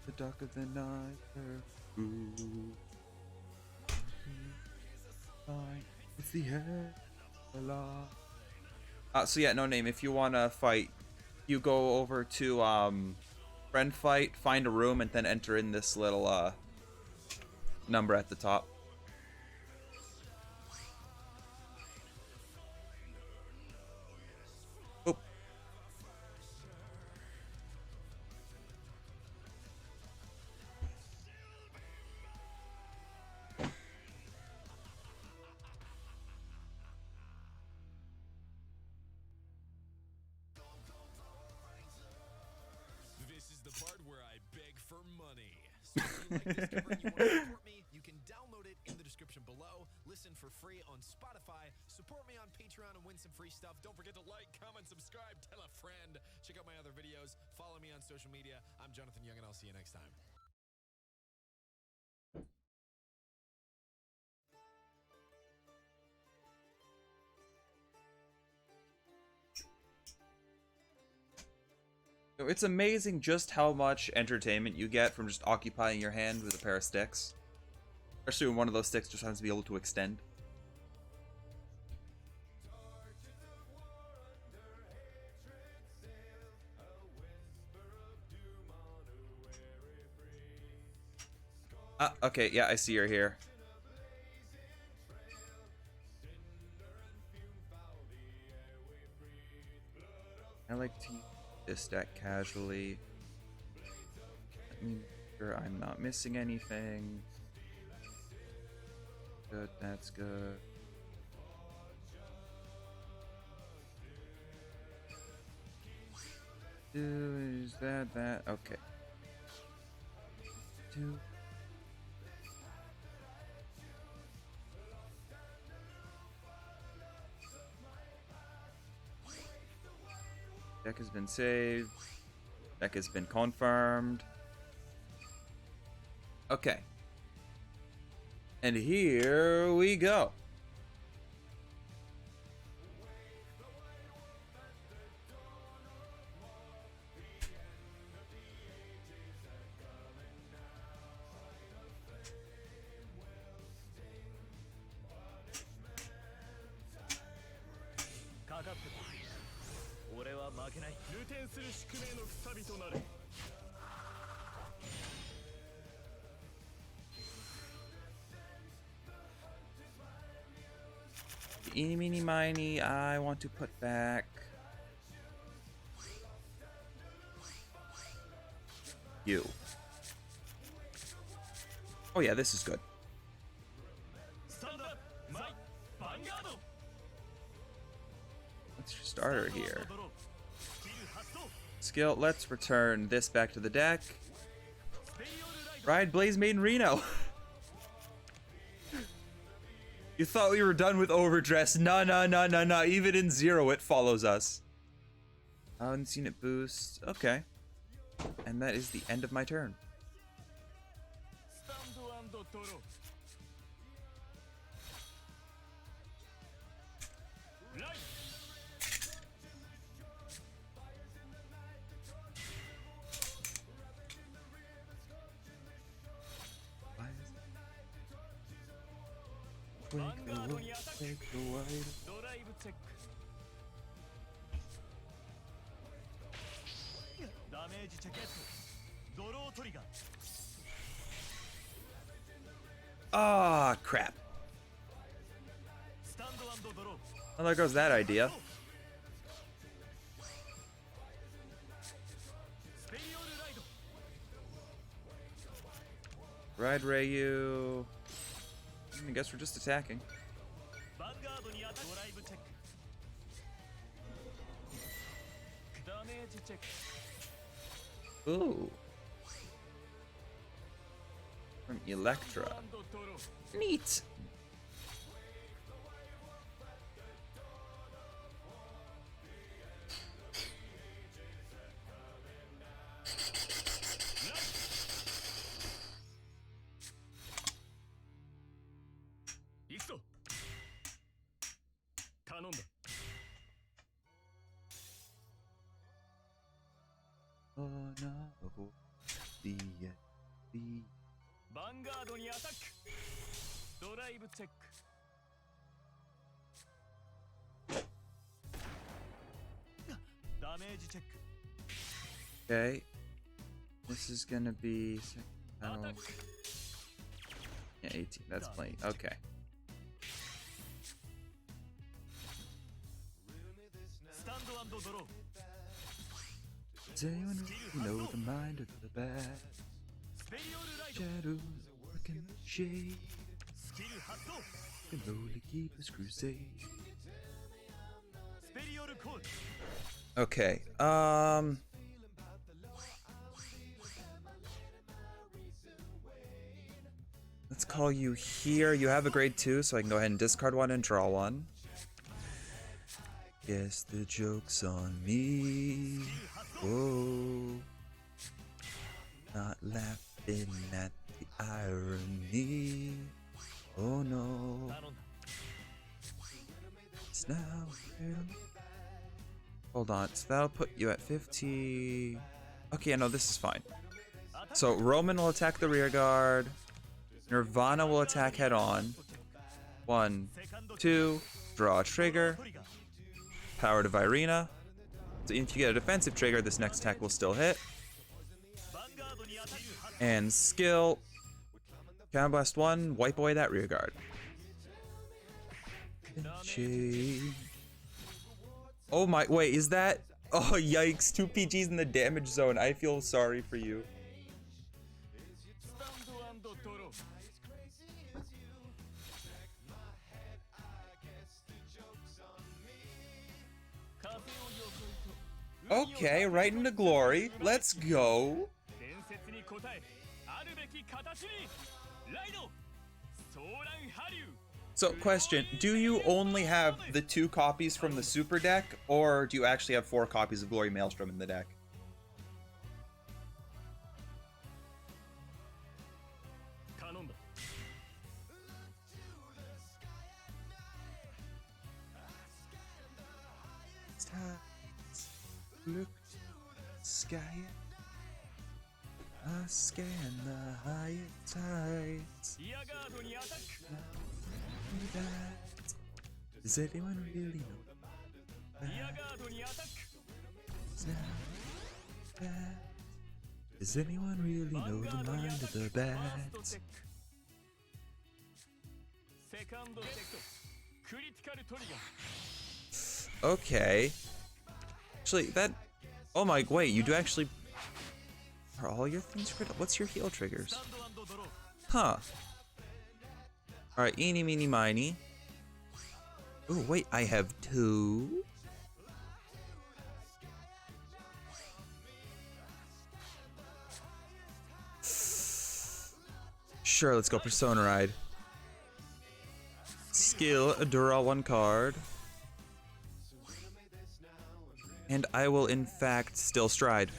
The dark of the night. Fine. It's the end. So yeah, no name. If you wanna fight, you go over to friend fight, find a room, and then enter in this little number at the top. like this cover and you want to support me, you can download it in the description below. Listen for free on Spotify. Support me on Patreon and win some free stuff. Don't forget to like, comment, subscribe, tell a friend. Check out my other videos. Follow me on social media. I'm Jonathan Young, and I'll see you next time. So it's amazing just how much entertainment you get from just occupying your hand with a pair of sticks. Especially when one of those sticks just happens to be able to extend. Okay, yeah, I see her here. I like to use this deck casually. Let me make sure I'm not missing anything. Good, that's good. Is that? Okay. Two. Deck has been saved. Deck has been confirmed. Okay. And here we go. Eeny, meeny, miny, I want to put back you. Oh yeah, this is good. Let's just start her here. Skill, let's return this back to the deck. Ride Blaze Maiden Reno. You thought we were done with OverDress. No. Even in Zero, it follows us. Unseen it boost. Okay. And that is the end of my turn. Ah, crap. Well, there goes that idea. Ride Ryu. I guess we're just attacking. Ooh. From Electra. Neat. Oh no. The Vanguard にアタック。ドライブチェック。ダメージチェック。 Okay. This is gonna be yeah, 18. That's plenty. Okay. Stand and draw. Does anyone know the mind of the bat? Shadows working the shade. Can only keep us crusade. Okay. Let's call you here. You have a grade 2, so I can go ahead and discard one and draw one. Guess the joke's on me. Oh, not laughing at the irony. Oh no. It's now. Hold on. So that'll put you at 50. Okay, no, this is fine. So Roman will attack the rear guard. Nirvana will attack head on. 1, 2, draw a trigger. Power to Virena. So if you get a defensive trigger, this next attack will still hit. And skill. Counterblast 1, wipe away that rear guard. Oh my, wait, is that? Oh yikes, 2 PGs in the damage zone. I feel sorry for you. Okay, right into glory. Let's go. So, question, do you only have the 2 copies from the super deck, or do you actually have 4 copies of Glory Maelstrom in the deck? Look to the sky. I scan the higher tides. Does anyone really know? Does anyone really know the mind of the bats? Okay. Actually, that... Oh my... Wait, you do actually... Are all your things critical? What's your heal triggers? Huh. Alright, eeny, meeny, miny. Oh, wait, I have 2? Sure, let's go Persona Ride. Skill, draw 1 card. And I will, in fact, still stride.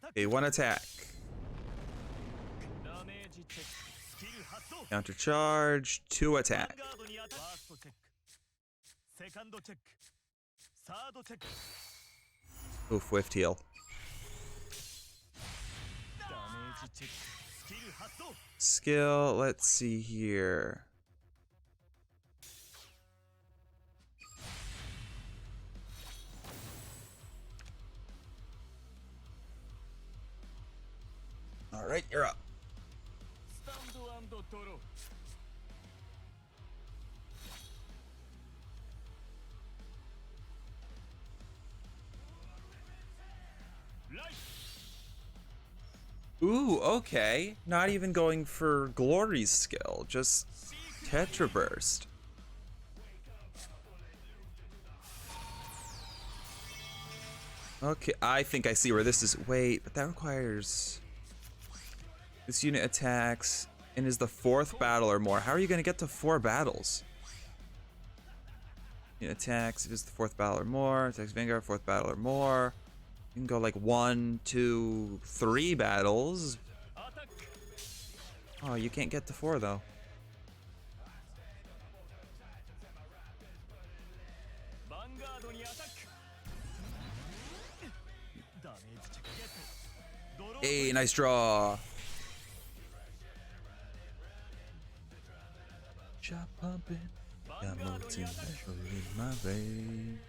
Okay, 1 attack. Counter charge, 2 attack. Oof, whiffed heal. Skill, let's see here. Alright, you're up. Ooh, okay. Not even going for Glory's skill, just Tetra Burst. Okay, I think I see where this is. Wait, but that requires... This unit attacks and is the 4th battle or more. How are you going to get to 4 battles? Unit attacks, it is the 4th battle or more. Attacks Vanguard, 4th battle or more. You can go like 1, 2, 3 battles. Oh, you can't get to 4 though. Hey, nice draw. Chop pumping, got molten metal in my veins.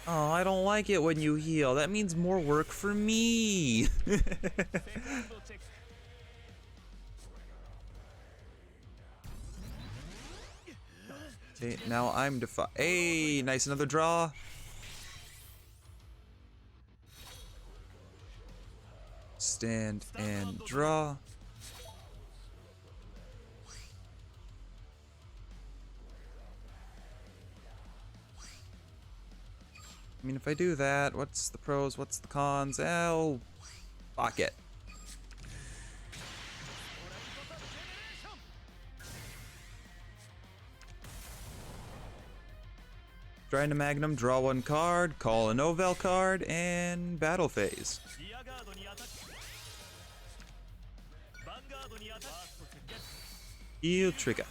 Oh, I don't like it when you heal. That means more work for me. Okay, now I'm Hey, nice, another draw. Stand and draw. I mean, if I do that, what's the pros, what's the cons? Oh, fuck it. Trying to Magnum, draw one card, call a Novel card, and battle phase. リアガードにアタック。ヴァンガードにアタック。ファーストチェック。 Heal trigger.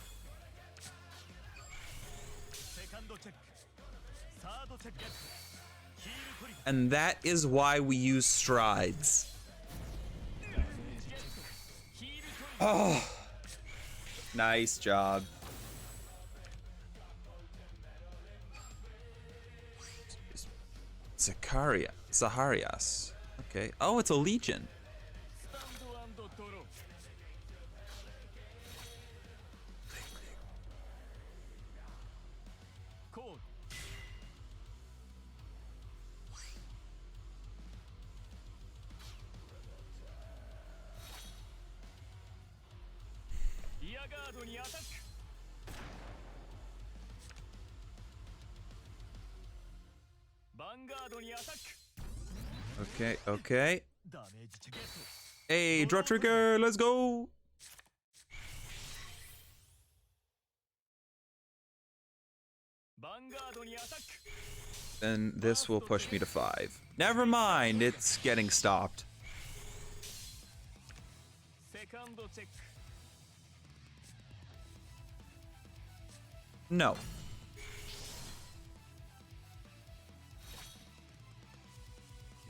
セカンドチェック。サードチェック。ヒールトリガー。 And that is why we use strides. Oh, nice job. Zaharias. Okay. Oh, it's a legion. スタンドアンドドロー。コール。リアガードにアタック。ヴァンガードにアタック。 Okay, okay. ダメージチェック。 Hey, draw trigger, let's go. ヴァンガードにアタック。 Then this will push me to 5. Never mind, it's getting stopped. セカンドチェック。 No.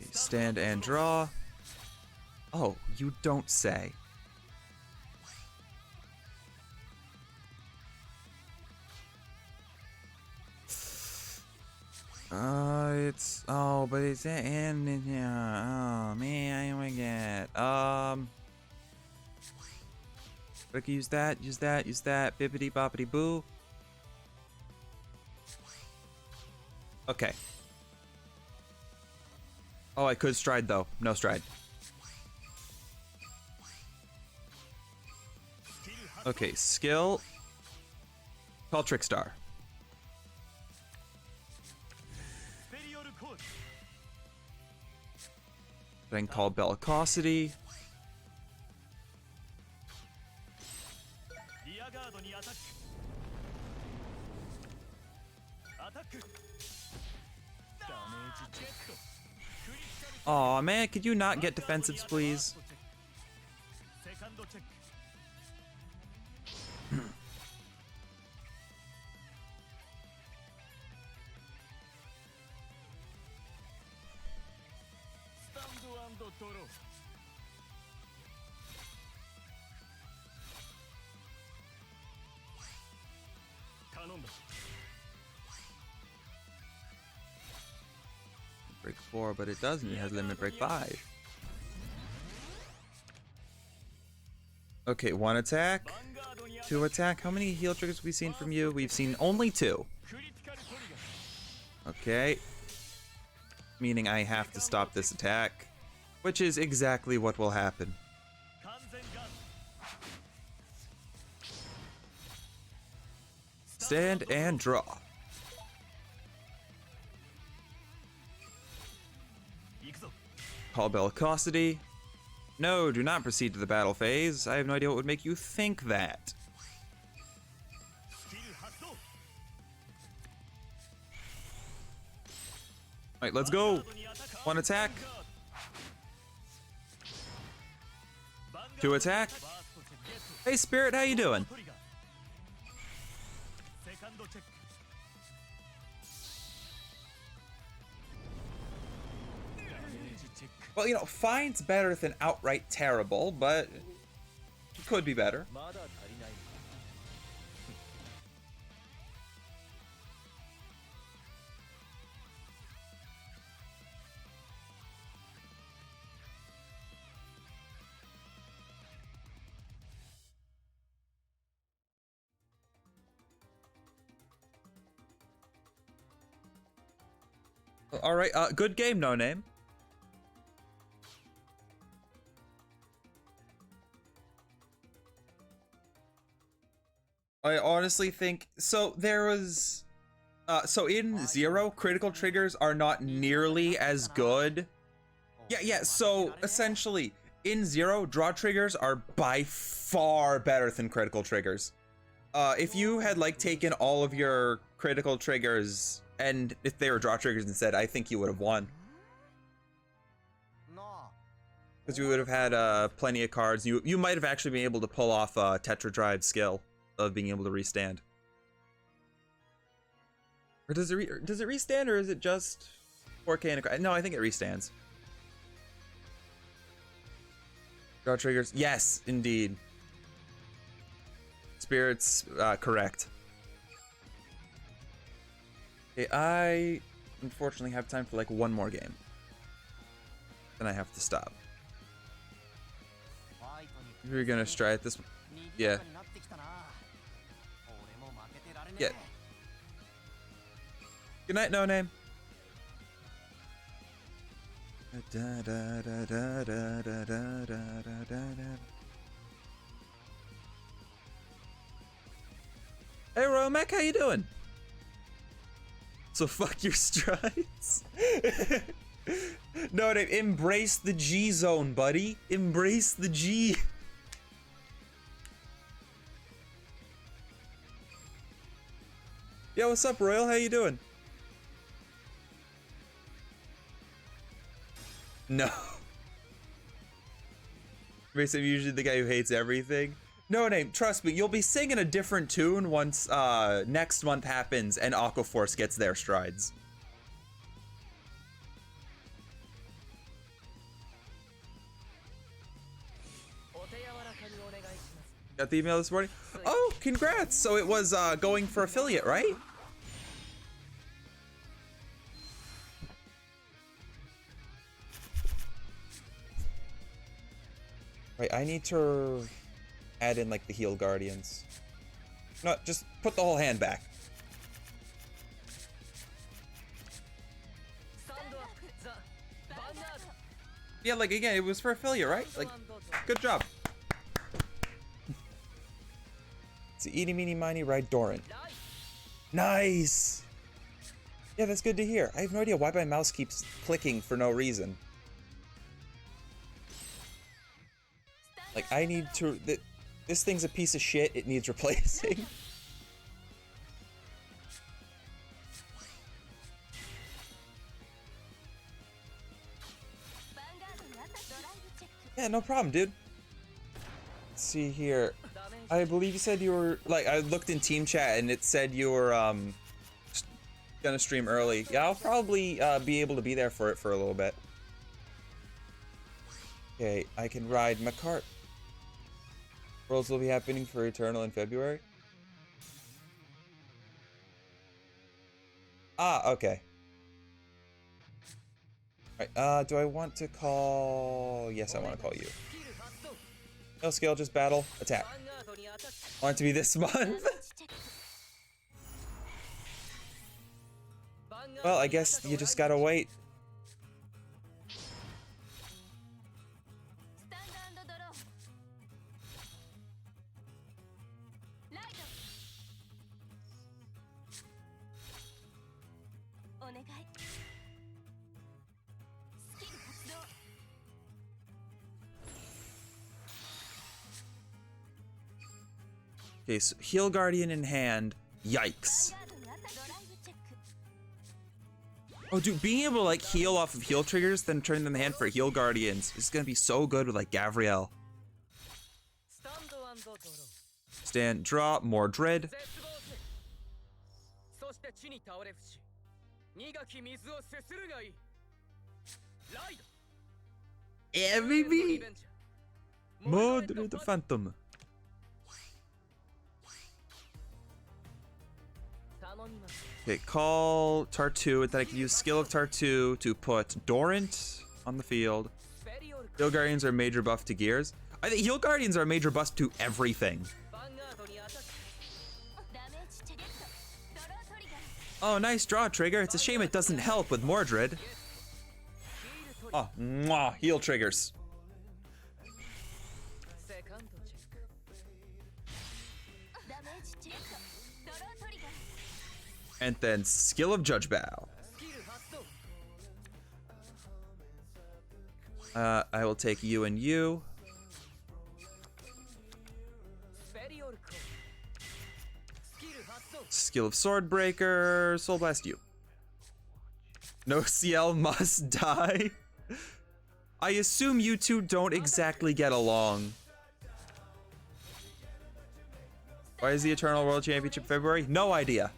Okay, stand and draw. Oh, you don't say. But it's and yeah. Oh man, I get. I can use that. Use that. Bippity boppity boo. Okay. Oh, I could stride though. No stride. Okay, skill. Call Trickstar. スペリオルコール。 Then call Bellicosity. リアガードにアタック。アタック。ダメージチェック。クリティカル。 Aw, man, could you not get defensives, please? セカンドチェック。 スタンドアンドドロー。 頼んだ。 Break 4, but it doesn't. It has limit break 5. Okay, 1 attack, ヴァンガードにアタック。 2 attack. How many heal triggers have we seen from you? We've seen only 2. クリティカルトリガー。 Okay. Meaning I have to stop this attack. Which is exactly what will happen. 完全ガード。 Stand and draw. 行くぞ。 Call Bellicosity. No, do not proceed to the battle phase. I have no idea what would make you think that. スキル発動。 Alright, let's go. ヴァンガードにアタック。 1 attack, ヴァンガード。 2 attack. ファーストチェック。ゲット。 Hey, Spirit, how you doing? トリガー。セカンドチェック。 ダメージチェック。 Well, you know, fine's better than outright terrible, but it could be better. まだ足りない。 Alright, good game, No Name. I honestly think so. There was so in Zero, critical triggers are not nearly as good. Yeah. So essentially, in Zero, draw triggers are by far better than critical triggers. If you had like taken all of your critical triggers and if they were draw triggers instead, I think you would have won. Because you would have had plenty of cards. You might have actually been able to pull off a Tetra Drive skill of being able to restand. Or does it restand, or is it just 4K and a... No, I think it restands. Draw triggers. Yes, indeed. Spirits, correct. Okay, I unfortunately have time for like one more game. Then I have to stop. We're gonna try at this one. Yeah. Yeah. Good night, No Name. Hey Romek, how you doing? So fuck your strides. No, embrace the G zone, buddy. Embrace the G. Yo, what's up, Royal? How you doing? No. I'm usually the guy who hates everything. No name, trust me, you'll be singing a different tune once next month happens and Aquaforce gets their strides. Got the email this morning? Oh, congrats! So it was going for affiliate, right? Right, I need to add in like the heal guardians. No, just put the whole hand back. Yeah, like again, it was for affiliate, right? Like, good job. It's the eeny meeny miny ride Doran. Nice! Yeah, that's good to hear. I have no idea why my mouse keeps clicking for no reason. Like, I need to... This thing's a piece of shit. It needs replacing. Yeah, no problem, dude. Let's see here. I believe you said you were... Like, I looked in team chat and it said you were, gonna stream early. Yeah, I'll probably, be able to be there for it for a little bit. Okay, I can ride my cart. Worlds will be happening for Eternal in February. Ah, okay. Alright, do I want to call... Yes, I want to call you. No skill, just battle, attack. Want it to be this month? Well, I guess you just gotta wait. Okay, so Heal Guardian in hand. Yikes. Oh, dude, being able to, like, heal off of heal triggers, then turn them in hand for Heal Guardians is gonna be so good with, like, Gavriel. Stand, draw, more dread. Yeah, baby! Mordre the Phantom. Okay, call Tartu, and then I can use skill of Tartu to put Dorant on the field. Heal Guardians are major buff to gears. I think Heal Guardians are a major buff to everything. Oh, nice draw, Trigger. It's a shame it doesn't help with Mordred. Oh, mwah, heal triggers. And then skill of Judge Bow. I will take you and you. Skill of Swordbreaker. Soul Blast you. No CL must die. I assume you two don't exactly get along. Why is the Eternal World Championship February? No idea.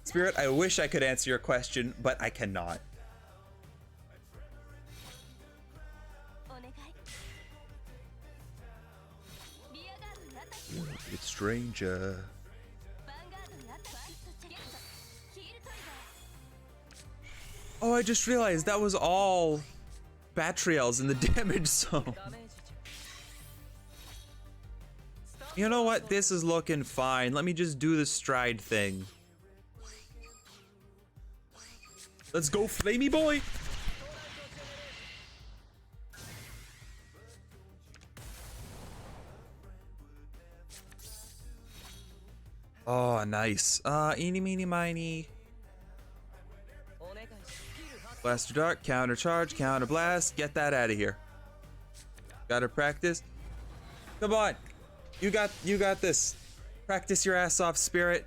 Spirit, I wish I could answer your question, but I cannot. It's stranger. Oh, I just realized that was all Batriels in the damage zone. You know what? This is looking fine. Let me just do the stride thing. Let's go, Flamey boy! Oh, nice. Eeny, meeny, miny. Blaster Dart, counter charge, counter blast. Get that out of here. Gotta practice. Come on. You got this. Practice your ass off, Spirit.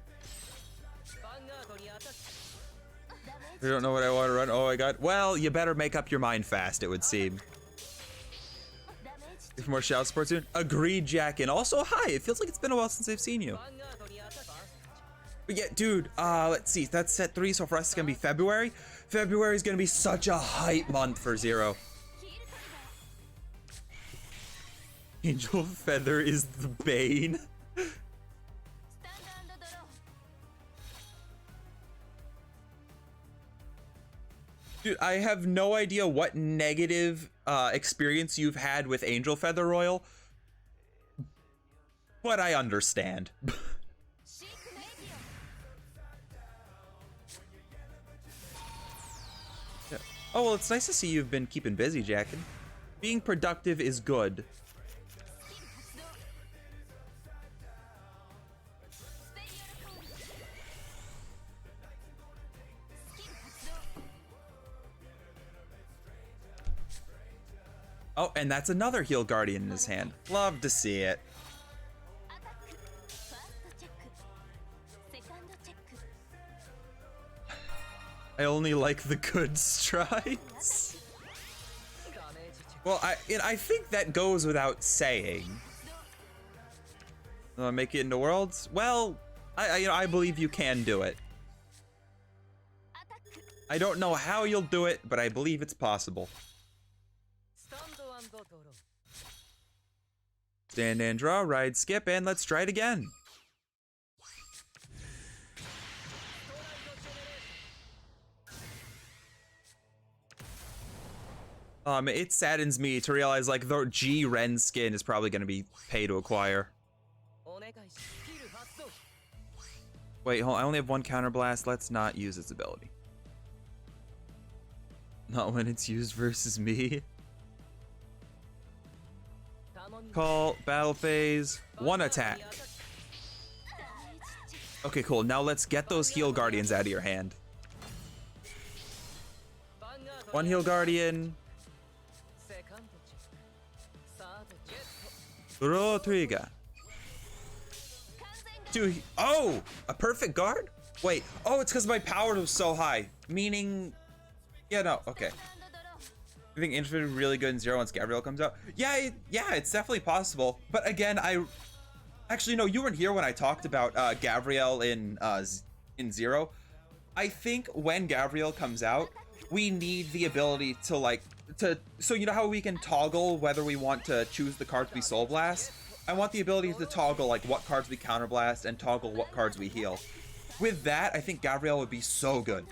I don't know what I want to run. Oh, I got. Well, you better make up your mind fast, it would seem. If more shout support soon. Agreed, Jack. And also, hi. It feels like it's been a while since I've seen you. But yeah, dude, let's see. That's set 3, so for us it's gonna be February. February is gonna be such a hype month for Zero. Angel Feather is the bane. Dude, I have no idea what negative experience you've had with Angel Feather Royal, but I understand. Yeah. Oh, well, it's nice to see you've been keeping busy, Jackin. Being productive is good. Oh, and that's another Heal Guardian in his hand. Love to see it. I only like the good strides. Well, I think that goes without saying. Make it into Worlds? Well, I believe you can do it. I don't know how you'll do it, but I believe it's possible. Stand and draw, ride, skip, and let's try it again. It saddens me to realize like the G Ren skin is probably going to be pay to acquire. Wait, hold on, I only have one counter blast. Let's not use its ability. Not when it's used versus me. Call, battle phase, 1 attack. Okay, cool. Now let's get those Heal Guardians out of your hand. 1 Heal Guardian. Throw trigger. 2. Oh, a perfect guard? Wait. Oh, it's because my power was so high. Meaning, yeah, no. Okay. I think Infantry would be really good in Zero once Gabrielle comes out. Yeah, it's definitely possible. But again, actually no, you weren't here when I talked about Gabrielle in Zero. I think when Gabrielle comes out, we need the ability to so you know how we can toggle whether we want to choose the cards we Soul Blast? I want the ability to toggle like what cards we Counter Blast and toggle what cards we heal. With that, I think Gabrielle would be so good.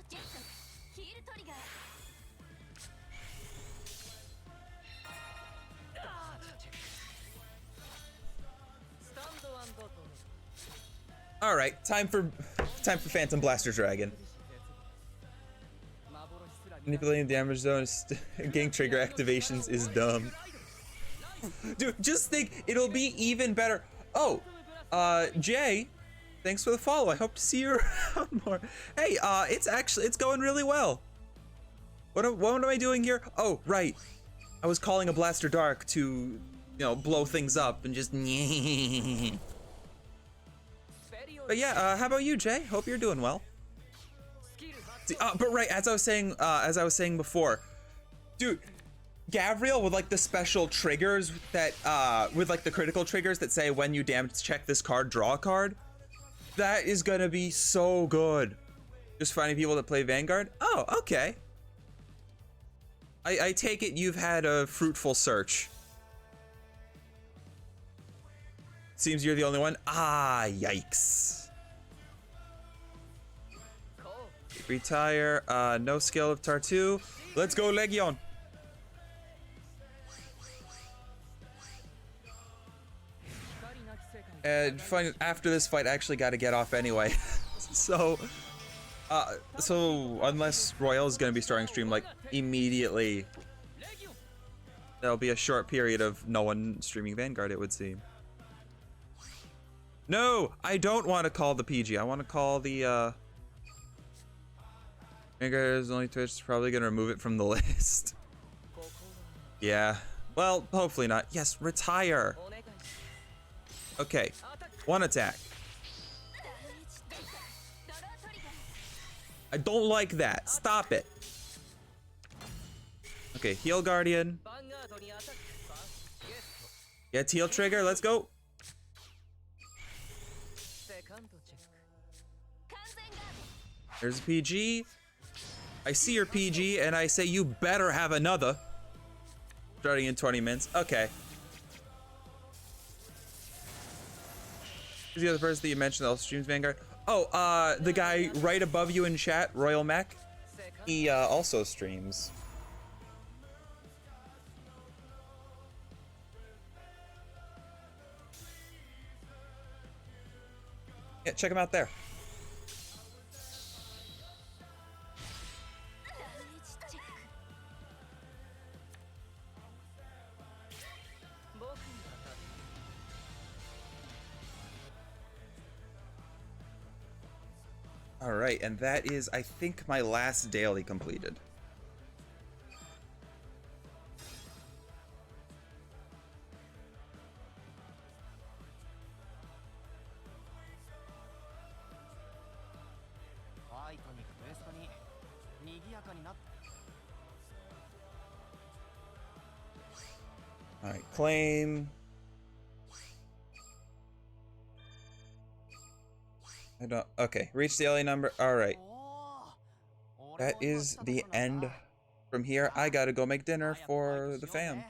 All right, time for Phantom Blaster Dragon. Manipulating damage zone, getting trigger activations is dumb. Dude, just think, it'll be even better. Oh, Jay, thanks for the follow. I hope to see you around more. Hey, it's going really well. What am I doing here? Oh, right. I was calling a Blaster Dark to, you know, blow things up and just. But yeah, how about you, Jay? Hope you're doing well. See, but right, as I was saying before, dude, Gavriel with like the special triggers that, with like the critical triggers that say when you damage check this card, draw a card. That is gonna be so good. Just finding people that play Vanguard. Oh, okay. I take it you've had a fruitful search. Seems you're the only one. Ah, yikes. Retire. No skill of Tartu. Let's go, Legion. And after this fight, I actually got to get off anyway. So unless Royale is going to be starting stream like immediately, there'll be a short period of no one streaming Vanguard, it would seem. No, I don't want to call the PG. I want to call the Vanguard is only Twitch. Is probably going to remove it from the list. Yeah. Well, hopefully not. Yes, retire. Okay. One attack. I don't like that. Stop it. Okay, heal Guardian. Get heal trigger. Let's go. There's a PG. I see your PG and I say you better have another. Starting in 20 minutes. Okay. Who's the other person that you mentioned that also streams Vanguard? Oh, the guy right above you in chat, Royal Mech. He also streams. Yeah, check him out there. All right, and that is, I think, my last daily completed. All right, claim. I don't. Okay, reach daily number. All right. That is the end. From here, I gotta go make dinner for the fam.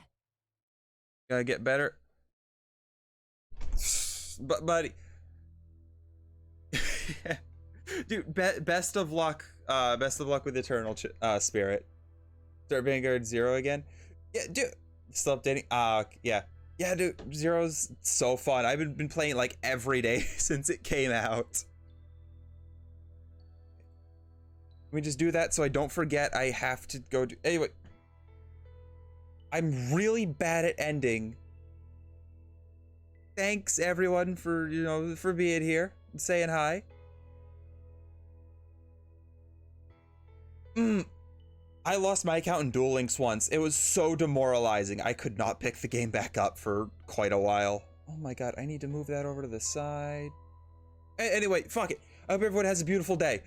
Gotta get better. But, buddy. Dude, best of luck. Best of luck with Eternal Spirit. Start Vanguard ZERO again. Yeah, dude. Still updating. Yeah. Yeah, dude. Zero's so fun. I've been playing like every day since it came out. Let me just do that so I don't forget I have to go do. Anyway. I'm really bad at ending. Thanks everyone for, you know, for being here and saying hi. I lost my account in Duel Links once. It was so demoralizing. I could not pick the game back up for quite a while. Oh my god, I need to move that over to the side. Anyway, fuck it. I hope everyone has a beautiful day.